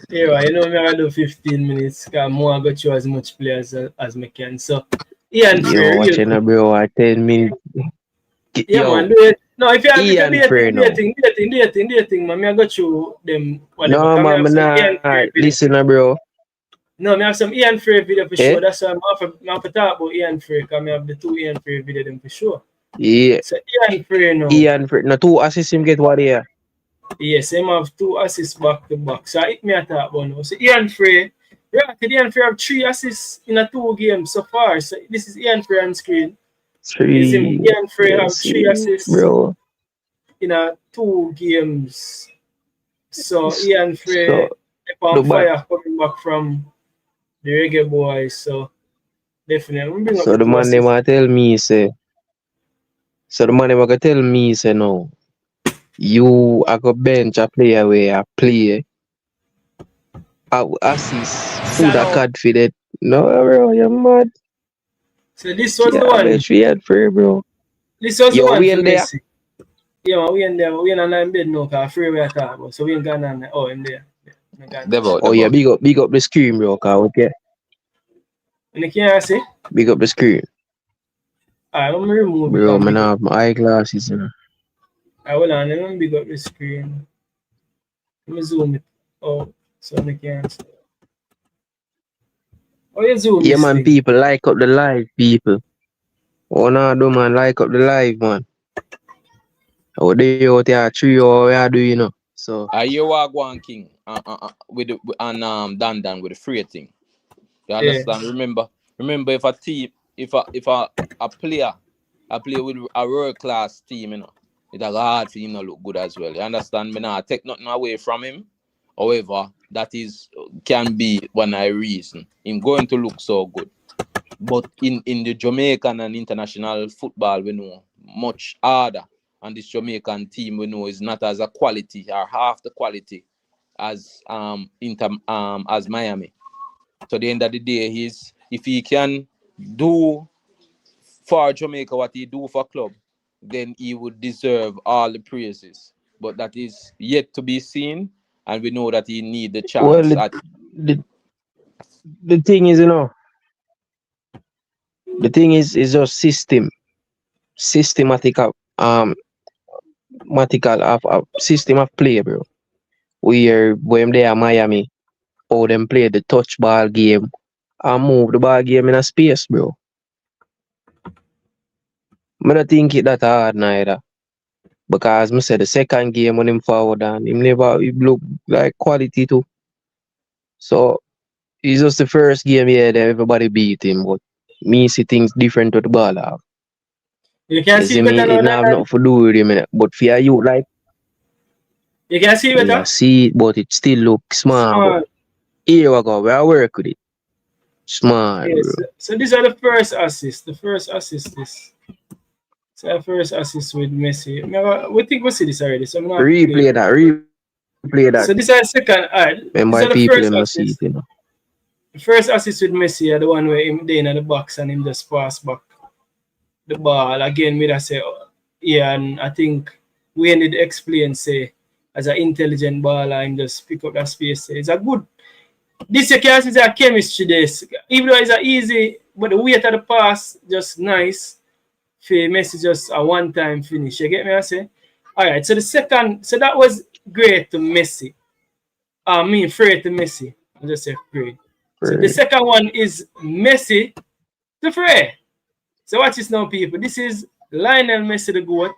Yeah, you know me I do 15 minutes because more I got you as much players as me can. So Ian Frey, Yo, real watching quick. a bro at 10 minutes. Yeah, man, Yo, do it. No, if you're Ian Frey now. dating, man, me I got you them whatever. No, Come me man, have me some Ian nah Frey video. listen, bro. No, me have some Ian Frey video for Eh? sure. That's why I'm have to talk about Ian Frey because me have the two Ian Frey video them for sure. Yeah. So Ian Frey now. Ian Frey. No, 2 assists him get what here. Yes, him have 2 assists back to back. So it me a talk about now. So Ian Frey, right, Ian Frey have 3 assists in a 2 games so far. So this is Ian Frey on screen. Is him 3. Ian Frey have Let's 3 see, assists bro. in a 2 games. So Ian Frey So, on the bad. fire coming back from the Reggae Boyz. So definitely we bring up So the the 2 man them assists. a tell me say. So the man them a tell me say no. You a go bench a player where I play. I assist. Who that So, card for that? No, bro, you're mad. so this was the Yeah, one. bench for Ian Frey, bro. This was the Yo, one we for in there. Messi. Yeah, man, we in there. We in on bed now because Frey we are talking about. So we ain't gone on there. Oh, in there. Yeah, Devo, Oh yeah, Devo. big up the screen, bro. Okay. and you can't see. Big up the screen. Alright, let me remove it Bro, and man, big I up. have my eyeglasses, you know. Alright, hold on, let me big up the screen. Let me zoom it out so I can't see. Oh, you zoom Yeah, this man, thing. people, like up the live, people. Oh, no, do, man, like up the live, man. Oh, they out there, 3 hours, we are doing, you know. So, Are you one king with the, and Dan with the free thing? You Yeah. understand? Remember if a team, if a player, a player with a world class team, you know, it's hard for him to look good as well. You understand? Me now take nothing away from him. However, that is can be one I reason him going to look so good. But in the Jamaican and international football, we know much harder. And this Jamaican team we know is not as a quality or half the quality as as Miami. So at the end of the day, if he can do for Jamaica what he do for club, then he would deserve all the praises. But that is yet to be seen, and we know that he need the well, chance. the thing is, you know, the thing is just systematic system of play, bro. Where when they are Miami, how them play the touch ball game and move the ball game in a space, bro. I don't think it that hard neither. Because I said the second game when him forward and him never he look like quality too. So it's just the first game that everybody beat him, but me see things different with the ball have. You can You see see it me, better it now, not have Dan. nothing to do with him, innit? But for you like You can see it me I better. see it, but it still look small, but Smart. here we go, we are work with it. Smart, bro. Yes. So these are the first assists. The first assist is so the first assist with Messi. We think we see this already, so I'm not have to play it. Replay that. So these are the second. Alright, And these my are the people first them not see it, assists. you know. The first assist with Messi are the one where him there in the box and him just pass back the ball. Again, me that say, yeah, and I think we need to explain, say, as an intelligent baller, and just pick up that space. Say. It's a good, this you can see a chemistry this. Even though it's a easy, but the weight of the pass, just nice. For Messi, just a one-time finish. You get me, I say? All right, so the second, so that was great to Messi. I mean, Frey to Messi. I just say Frey. So the second one is Messi to Frey. So watch this now, people. This is Lionel Messi the GOAT.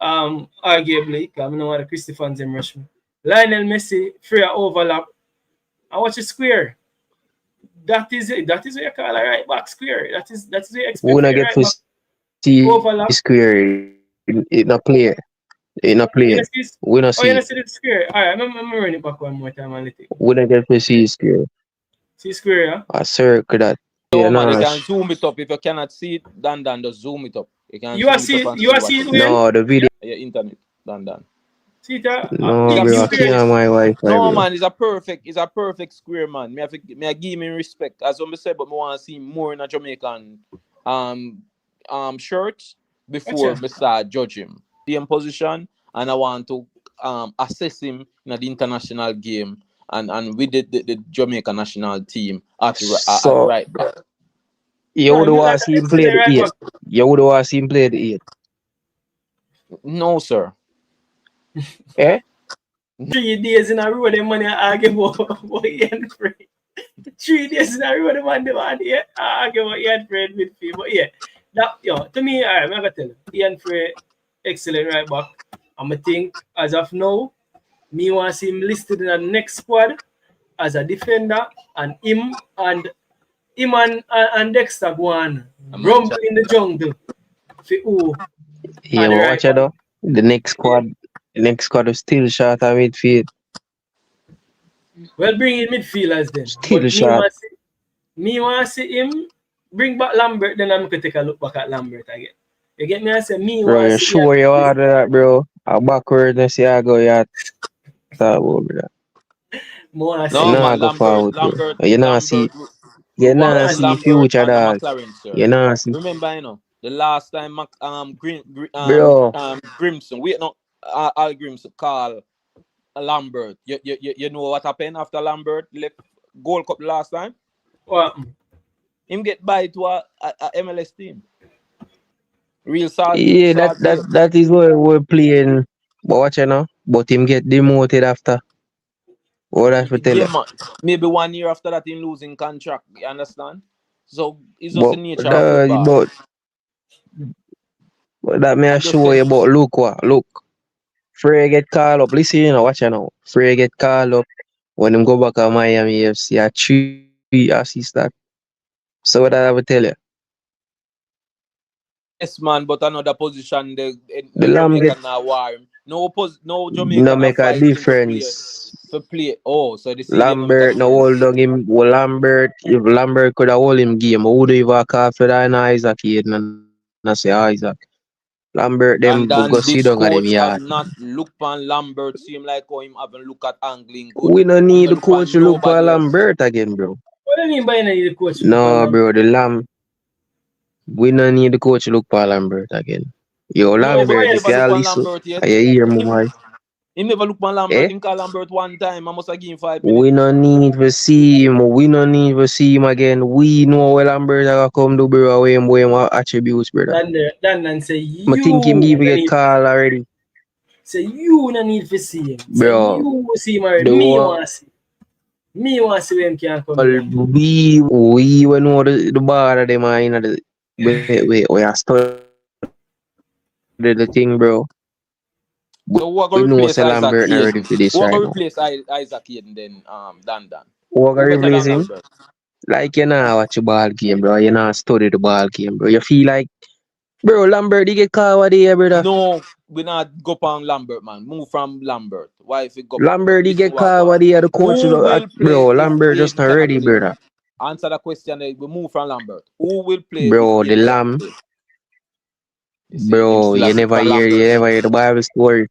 Arguably, because I know what the Christy fans in rush me. Lionel Messi, Frey overlap. I watch it square. That is it. That is what you call a right back square. That is what you expect We for not a get right to back see overlap. square in a clear. In a You play. know, see, We not oh, you know, see. see the square. All right, I'm running it back one more time and let it go. We not get to see square. See square, yeah? A circle that. No, Yeah, man, you no. can zoom it up. If you cannot see it, Dan, just zoom it up. You can You are zoom it up see, and you see are what see it it is. well? No, the video. Your internet, Dan. See it, No, It's a big bro, I square perfect. can't there. have my Wi-Fi, No, bro. man, it's a perfect square, man. Me I give him respect. As I said, but me want to see more in a Jamaican shirts before Gotcha. me start judge him. The position, and I want to assess him in the international game and with the Jamaica national team at So, right back. you No, would you look want like to an see him play excellent the right 8. back. You would want to see him play the 8. No, sir. Eh? 3 days in a row, the money argue about Ian Fred. 3 days in a row, the man argue about Ian Fred midfield. But yeah, that to me, alright, I'm gonna tell you, Ian Fred, excellent right back. I think as of now, me want to see him listed in the next squad as a defender, and him and Dexter go on rumble in the jungle for who Yeah, are the but right watch out back. though. The next squad is still short of midfield. Well, bring in midfielders then. Still But short. me want to see him bring back Lambert, then I'm going to take a look back at Lambert again. You get me? I say, me Bro, want to you see Ian sure you Fred. order that, bro? A backward and see I go, yeah, talk about that. More want to You see No, him. not man, go forward, bro. Lambert. We You want More to not want see to see see Lambert future, and the dog. McLaren, sir. You not see. Remember, the last time Bro, Grimson, Al Grimson call Lambert. You know what happened after Lambert left Gold Cup last time? what? Him get by to a MLS team. Real sad yeah, day. that is what we're playing. But watch out now. But him get demoted after. What I for tell Yeah, you. man. Maybe 1 year after that, him losing contract. You understand? So it's just But, the nature of football. but that may I I'm just show saying. you about look what. Look. Frey get called up. Listen, watch out now. Frey get called up when him go back to Miami FC at 3 assist that. So what I have to tell you. Yes, man, but another position, The the Lamb get Jamaican now war him. No no Jamaican are make a fighting difference. to play. Oh, so they see them no make a Lambert no difference. hold on him. Well, Lambert, if Lambert could have hold him game, who would even call for that and Isaac here and I say Isaac. Lambert them And go then sit this down at them coach have yard. not looked on Lambert, seem like how him haven't look at angling good. We no Him need no the look coach on to look for nobody else. Lambert again, bro. What do you mean by the coach look for No, bro, Lambert? the Lamb. We no need the coach to look for Lambert again. Yo, No, So Lambert, him why if never else? you look on listen, Lambert yet. I hear me, Him, boy. him never look on Lambert. Eh? Him call Lambert one time. I must have give him 5 We minutes. no need to see him. We no need to see him again. We know where Lambert are come to, bro. What him attributes, brother. Dan say I think him you give no get need call already, say you no need to see him. Say bro. you see him already. The Me one want to see. Me want to see when can come there. we know the bar of them are in the we are study the thing, bro. So who are We gonna know replace say Isaac Lambert not ready Hayden? for this Who are right gonna now. replace Isaac Hayden then? Dan. Who are Who gonna better replace than him? Lambert? Like you know watch the ball game, bro. You know study the ball game, bro. You feel like, bro, Lambert he get caught what there, brother. No, we not go on Lambert, man. Move from Lambert. Why if it go back? Lambert he Listen get what I caught what want. there. The coach, Who will play bro. if Lambert just Hayden not cannot ready, play? brother. Answer the question. We move from Lambert. Who will play if Bro, the Hayden cannot Lamb, play? You see, him bro. still a look for You Lambert. never hear the Bible story.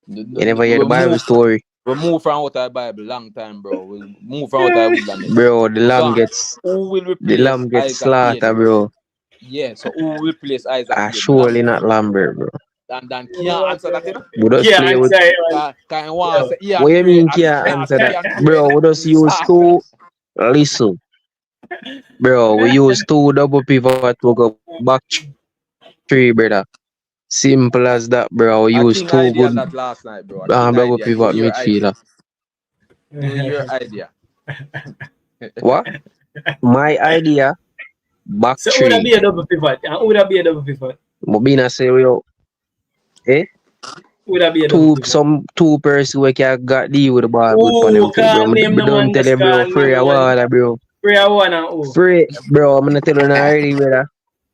You never hear the Bible story. We move from out of the Bible long time, bro. We move from out of the wilderness. Bro, So who will the replace lamb gets Isaac slaughtered, Hayden? bro. Yeah, so who will replace Isaac Hayden? Surely not Lambert, bro. Dan can't answer that, you know? We just Yeah, play with. answer Can you want to say What Ian you Frey mean and can't can't answer say that, Ian Frey? bro? We just use two. Listen, bro. We use two double pivot to go back three, brother. Simple as that, bro. We I use think two idea good that last night, bro. I think double idea. Give me pivot your idea. midfielder. Give me your idea. What? My idea, back So who would that three. be a double pivot? Who would that be a double pivot? Mobina say we eh? Who would that be a double pivot? Two person we can got deal with the ball good for them Oh, too, bro. can't name Me no don't man, tell just you, bro. can't name Free no a man. ball, bro. Free and one and who? Free, bro, I'm gonna tell you now already, brother.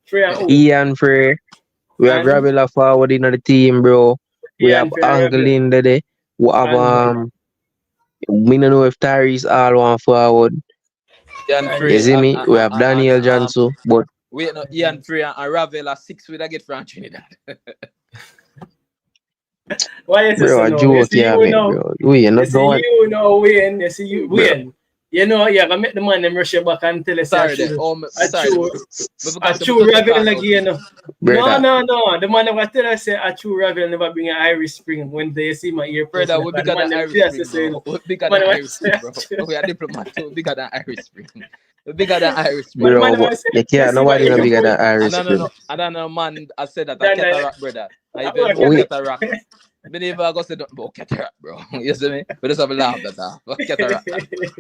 Free and who? Ian Free. We have And Ravel forward in the team, bro. We have Ian Free and Angle Ravel. in there. We have And we don't know if Tyrese all one forward. Ian and You Free see me? We have Daniel Johnson, but wait, no, Ian Free and Ravel are 6 with a get from Trinidad. why is this bro, so a now? You joke see here, you mate, now. bro. We You not see going. you now win. You see you Bro. win. You know, yeah, I make the man them rush you back and tell us Sorry, a there. true. Oh, A sorry. true. We A forgot to true touch Ravel upon again. No, Brother, no. The man never tell us say a true Ravel never bring an Irish Spring when they see my ear. Brother, we bigger than Irish Spring, bro. We bigger than Irish Spring, bro. We are diplomat, we bigger than Irish Spring. We bigger than Irish Spring. bro, but you can't nobody no bigger than Irish Spring. I don't know, man. I said that. I cataract, brother. I even know We- cataract. Believe I go say nothing about cataract, bro. You see me? We just have a laugh at that. Cataract.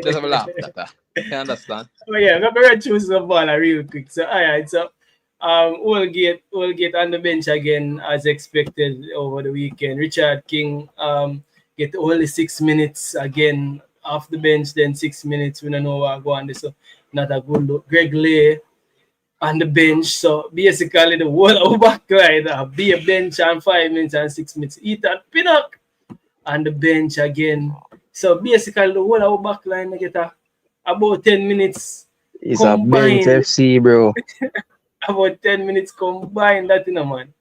Just have a laugh at that. You understand? Oh yeah, I'm gonna choose the ball real quick. So alright, so we'll get on the bench again as expected over the weekend. Richard King get only 6 minutes again off the bench, then 6 minutes. We don't know what go on. So not a good look. Greg Lay on the bench. So basically the whole of back line be a bench and 5 minutes and 6 minutes. Ethan Pinnock on the bench again. So basically the whole of back line get about 10 minutes It's a bench combined. FC, bro. About 10 minutes combined, that man.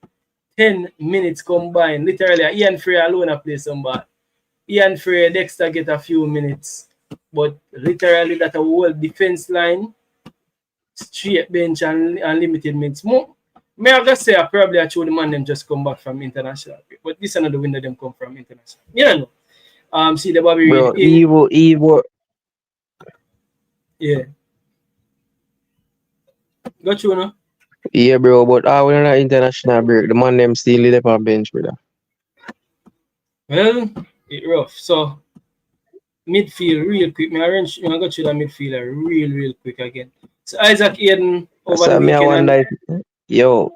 10 minutes combined. Literally, Ian Frey alone a play some ball. Ian Frey, Dexter get a few minutes. But literally, that a whole defense line, straight bench and limited minutes. May I just say, I probably actually the man them just come back from international. But this is another window them come from international. You know. See the Bobby Bro, Reed. Evo. Yeah. Got you, no? Yeah, bro, but we're not international break. The man them still live on bench, brother. Well, it's rough. So, midfield, real quick. I go through the midfielder real quick again. So, Isaac Aiden over the weekend. Yo.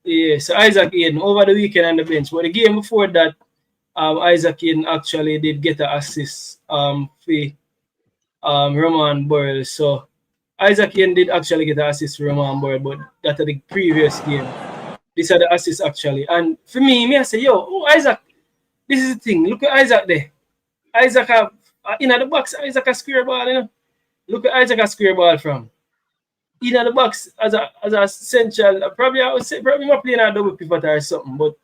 Yeah, so Isaac Aiden over the weekend on the bench. But the game before that, Isaac Aiden actually did get an assist for Roman Burrell. So, Isaac Aiden did actually get an assist for Roman Burrell, but that's the previous game. These are the assists actually. And for me, I say, yo, Isaac, this is the thing. Look at Isaac there. Isaac have in the box. Isaac a square ball, you know. Look at Isaac a square ball from in the box as a central. Probably I would say probably not playing a double pivot or something. But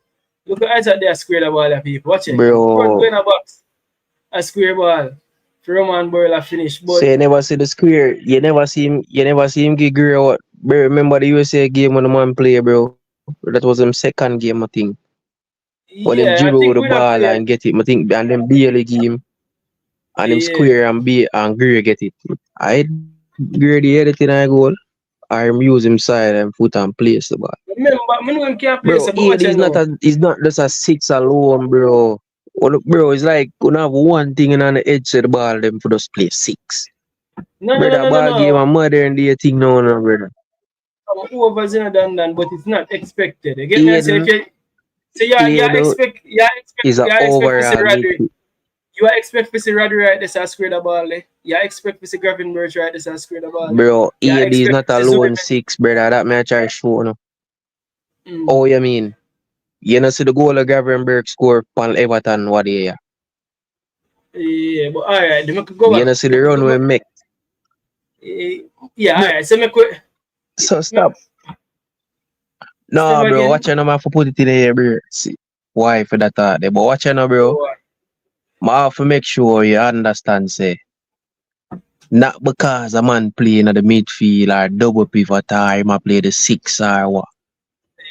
look at Isaac there square the ball at people. Watch it. Bro. Go in the box. A square ball. For Roman Burrell a finish. But So you never see the square. You never see him get great out. Bro, remember the USA game when the man play, bro. That was him second game, I think. When him dribble the ball and get it, I think, and then barely game. And him square and Gray get it. I Gray the editing I goal. I use him side and foot and place the ball. Remember, I know him can't play. Bro, he's not just a 6 alone, bro. Bro, it's like you have one thing in on the edge of the ball, them for just play 6. No. Ball game a modern day thing now, brother. Over than, but it's not expected. You get me? So you expect you expect to see Rodri right this and square the ball. You expect to see Gravenberch right this and square the ball. Bro, AD is not a lone 6, brother. That may I try to show no. Oh, you mean? You know see the goal of Gravenberch score on Everton what day? Yeah, but alright, then we could go back. You know see the run we make. Yeah, alright, so make So stop. No, bro, watch out now for put it in here, bro. See why for that there. But watch out now, bro. I have to make sure you understand, say. Not because a man playing at the midfield or double pivot or him a play the 6 or what.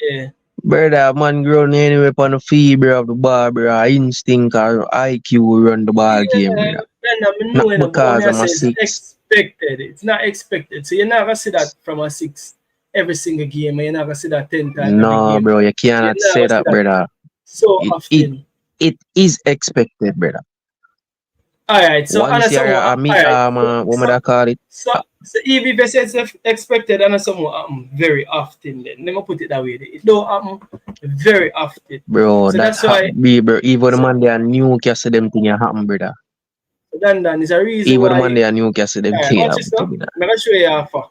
Yeah. Brother, man grown anyway on the field of the ball, bro. Instinct or IQ run the ball game, brother. Not because I'm a 6. It's not expected. So you're not gonna see that from a 6 every single game. You're not gonna see that 10 times. No, every game. bro, you cannot say that, brother. So often. It is expected, brother. Alright, so once you what would I call it? So if you say it's expected and something happen very often, then let me put it that way. It don't happen very often. Bro, so that's why bro. Even the man there Newcastle them thing happen, brother. Dan is a reason Even the why. man there Newcastle them Yeah, thing watch happen this to now. me now. I'm gonna show you a fact.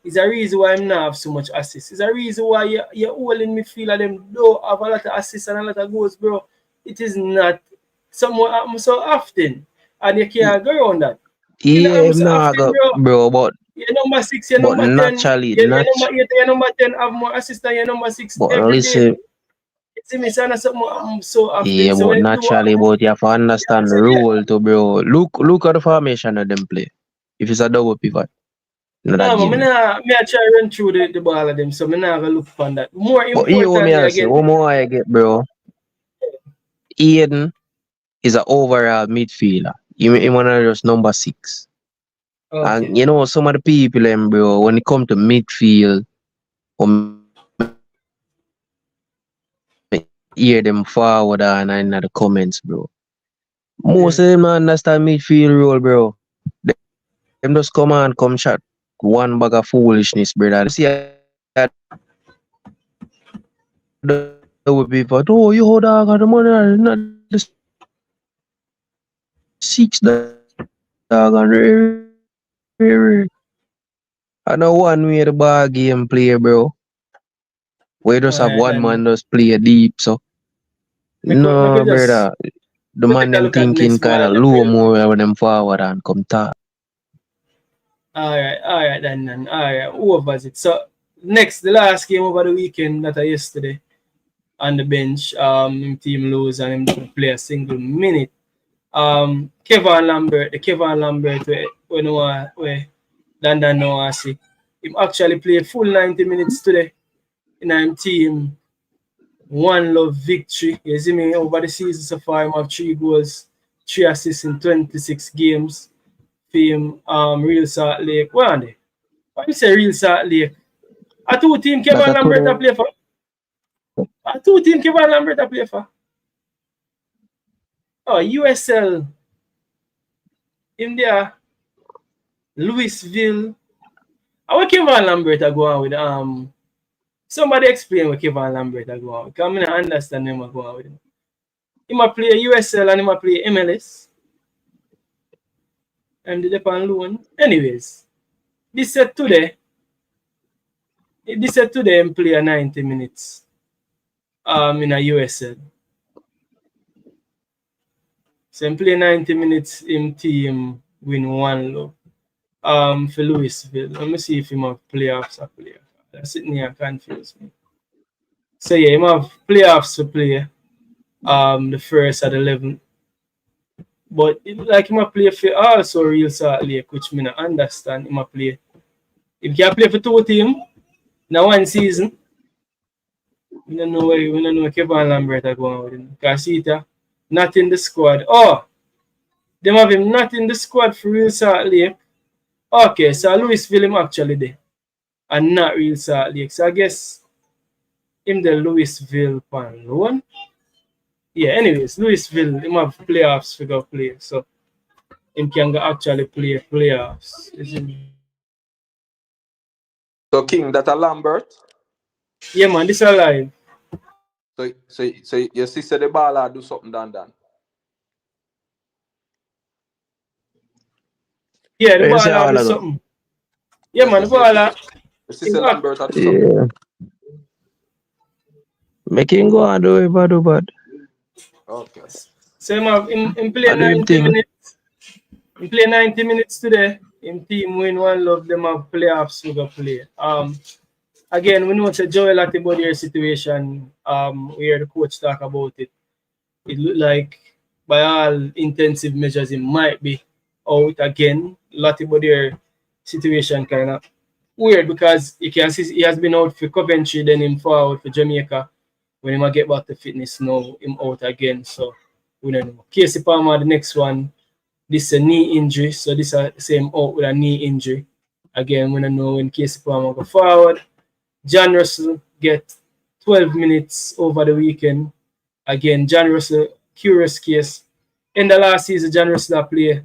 It's a reason why I'm not have so much assists. It's a reason why you're all in midfield and them don't have a lot of assists and a lot of goals, bro. It is not somewhat happen so often. And you can't go around that. It don't Yeah, happen him so nah often, go, bro. bro, You're number 6, you're but number 10, naturally, you're number 8, you're number 10 have more assists than you're number 6 but every day. listen, See me saying something so yeah, often. So but when you do naturally, happen, but you have to you have to understand the say, yeah. rule to bro. Look at the formation of them play. If it's a double pivot, not that No, man, game. I try run through the ball of them, so I'm not gonna look for that. More But here what me importantly, I say, again, what more I get, bro. Aiden is an overall midfielder. He one of just number 6. okay. And you know, some of the people, them, bro, when it come to midfield, or hear them forward and in the comments, bro. Most Yeah. of them don't understand midfield role, bro. Them just come and come shot one bag of foolishness, brother. See, the people, oh, you hold on, the money, not the 6 dog, I know one way the ball game play, bro. We just have Alright, one then. man just play deep, so Make we no, just brother. The we man take a them look at the thinking next kind of ball, low real quick. more when them forward and come talk. Alright, then. Alright, who was it? So next, the last game over the weekend that I yesterday on the bench, him team lose and him didn't play a single minute. Kevin Lambert, the Kevin Lambert where Dan know I see. Him actually played full 90 minutes today in him team. One love victory. You see me over the season so far, him have 3 goals, 3 assists in 26 games. For him, Real Salt Lake. What are they? Why you say Real Salt Lake? A 2 team That Kevin a Lambert a today. play for? A 2 team Kevin Lambert a play for? Oh, USL. India. Louisville. How Kevin Lambert a go on with somebody explain what Kevin Lambert a go on with. Because I don't understand him a go on with him. He might play USL and he might play MLS. And the on loan. Anyways, this said today him play a 90 minutes in a USL. So him play 90 minutes in team win 1-0 for Louisville. Let me see if him have playoffs or play. That's sitting here confused me. So yeah, him have playoffs to play the first at 11. But like him a play for also Real Salt Lake, which me not understand. Him a play. If he can play for 2 teams in one season, we don't know where Kevin Lambert are going with him. Because see it, not in the squad. Oh, them have him not in the squad for Real Salt Lake. Okay, so Louisville him actually there. And not Real Salt Lake. So I guess him the Louisville pan loan. Yeah, anyways, Louisville him have playoffs to go play. So him can go actually play playoffs. So King, that a Lambert. Yeah man, this alive. So your sister the baller do something Dan. Yeah, the You say baller all do of them. something. Yeah man, the Your baller sister Lambert do something. Yeah. Make him go and do it, bad. Okay. so him play I do him 90 thing. minutes. Him play 90 minutes today. Him team win 1-0. Them have playoffs we go play. Again, we know it's a Joel Latibodier situation. We hear the coach talk about it. It look like by all intensive measures he might be out again. Latibodier situation kind of weird because you can see he has been out for Coventry, then him forward for Jamaica. When he might get back to fitness now, him out again. So we don't know. Casey Palmer, the next one. This is a knee injury, so this is the same out with a knee injury. Again, we don't know when Casey Palmer go forward. John Russell get 12 minutes over the weekend. Again, John Russell, curious case. In the last season, John Russell play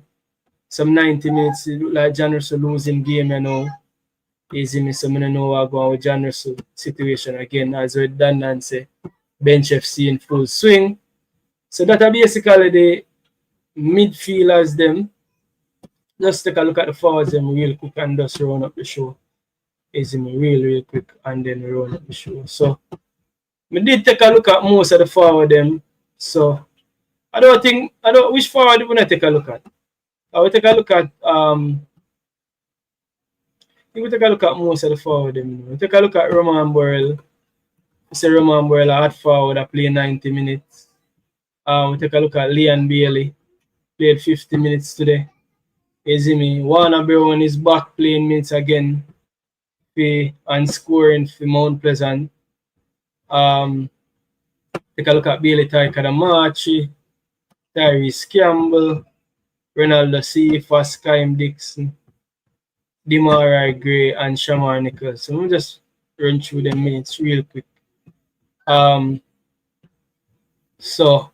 some 90 minutes. It look like John Russell losing game, you know. Easy me, so I don't know what going with John Russell situation again. As with Dan say, bench FC in full swing. So that are basically the midfielders them just take a look at the forwards them real quick and just run up the show. Easy me real quick and then run up the show. So we did take a look at most of the forward them. So which forward do we not take a look at? I will take a look at we take a look at most of the forward them. We take a look at Roman Burrell. Say Roman Burrell a hot forward that play 90 minutes. We take a look at Leon Bailey. Played 50 minutes today. You see me? Warner Brown is back playing minutes again and scoring for Mount Pleasant. Take a look at Bailey Taikadamachi, Tyrese Campbell, Ronaldo Cephas, Kym Dixon, Demarai Gray, and Shamar Nichols. So we'll just run through the minutes real quick. So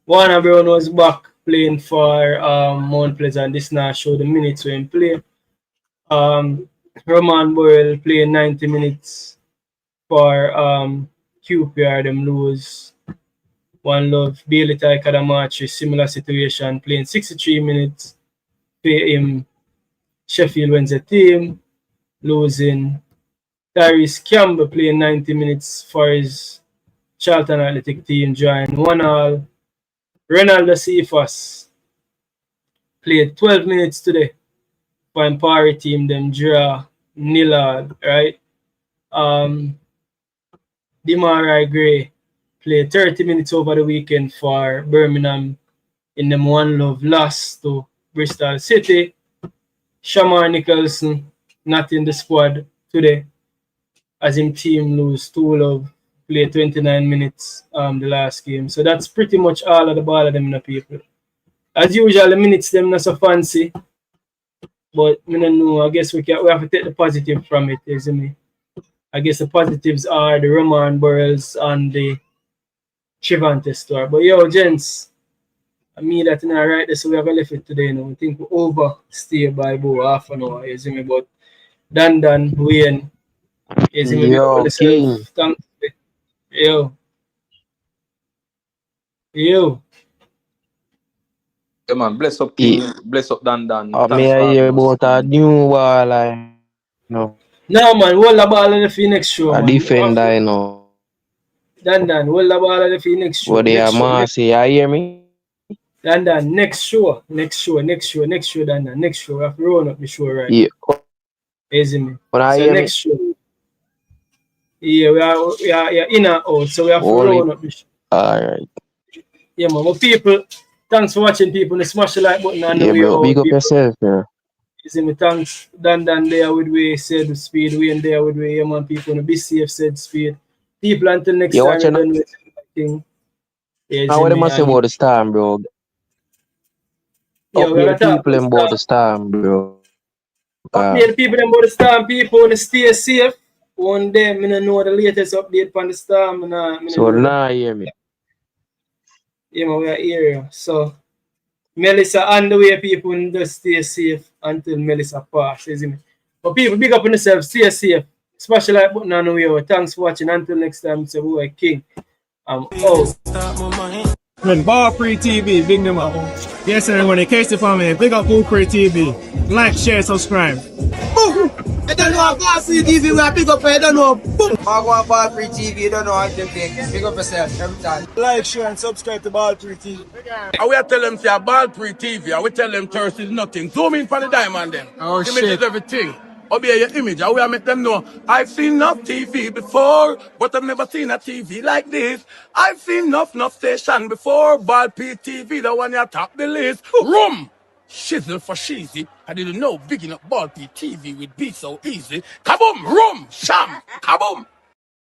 Warner Brown was back playing for Mount Pleasant. This now show the minutes when play. Roman Burrell playing 90 minutes for QPR, them lose. One Love, Bailey Taikadamachi, similar situation, playing 63 minutes. Pay him Sheffield Wednesday team, losing. Tyrese Campbell playing 90 minutes for his Charlton Athletic team, joined 1-1. Ronaldo Cephas played 12 minutes today for Empire team, them draw 0-0, right? Demarai Gray played 30 minutes over the weekend for Birmingham in them One Love loss to Bristol City. Shamar Nicholson not in the squad today as him team lose 2 Love. Played 29 minutes the last game. So that's pretty much all of the ball of them the people. As usual, the minutes them not so fancy. But I don't know, I guess we have to take the positive from it, isn't it? I guess the positives are the Roman Burrells and the Trivante Stewart. But yo, gents, I mean that in right there, so we have left it today. I think we overstay by about half an hour, isn't it? But Dan Wayne, isn't it? Yo, King. Thanks. Yo. Yeah, man, bless up King, bless up Dan. Me I hear about a new ball, no. No man, hold the ball in the Phoenix show. A defender, you know. Dan, hold the ball in the Phoenix show. What they are Marcy, you hear me? Dan, next show, Dan. Next show. We have to run up the show, right? Yeah. Easy me. But So next show. Yeah, we are in and out, so we have to run up the show. Alright. Yeah, man. But people, thanks for watching, people. Smash the like button and the way out. Big up yourself, yeah. You see me, thanks. Dan there with we said speed. We in there with we, yeah, man. People, be safe, said speed. People, until next time, watching done with thing. Yeah, now what they must say about the storm, bro? Yeah, Update the people about the storm, bro. Update the people about the storm, people, stay safe. One day, I don't know the latest update on the storm. So now you hear me. Yeah, man, we are here. So, Melissa on the way, people, just stay safe until Melissa pass, isn't it? But people, big up on yourself, stay safe. Smash the like button on the way. Thanks for watching. Until next time, it's a boy King. I'm out. When BallPreetV, big them up. Yes, sir, when they catch the family, big up BallPreetV. Like, share, subscribe. Boom! I don't know about TV, we are big up, I don't know. Boom! I go on BallPreetV, you don't know how to think. Pick up yourself every time. Like, share, and subscribe to BallPreetV. I will tell them say BallPreetV. I will tell them thirst is nothing. Zoom in for the diamond then. Oh, Image shit. is everything. Obey your image. I will make them know. I've seen enough TV before, but I've never seen a TV like this. I've seen enough station before. BallPreetV, the one you top the list. Room! Shizzle for cheesy. I didn't know bigging up BallPreetV would be so easy. Kaboom! Room! Sham! Kaboom!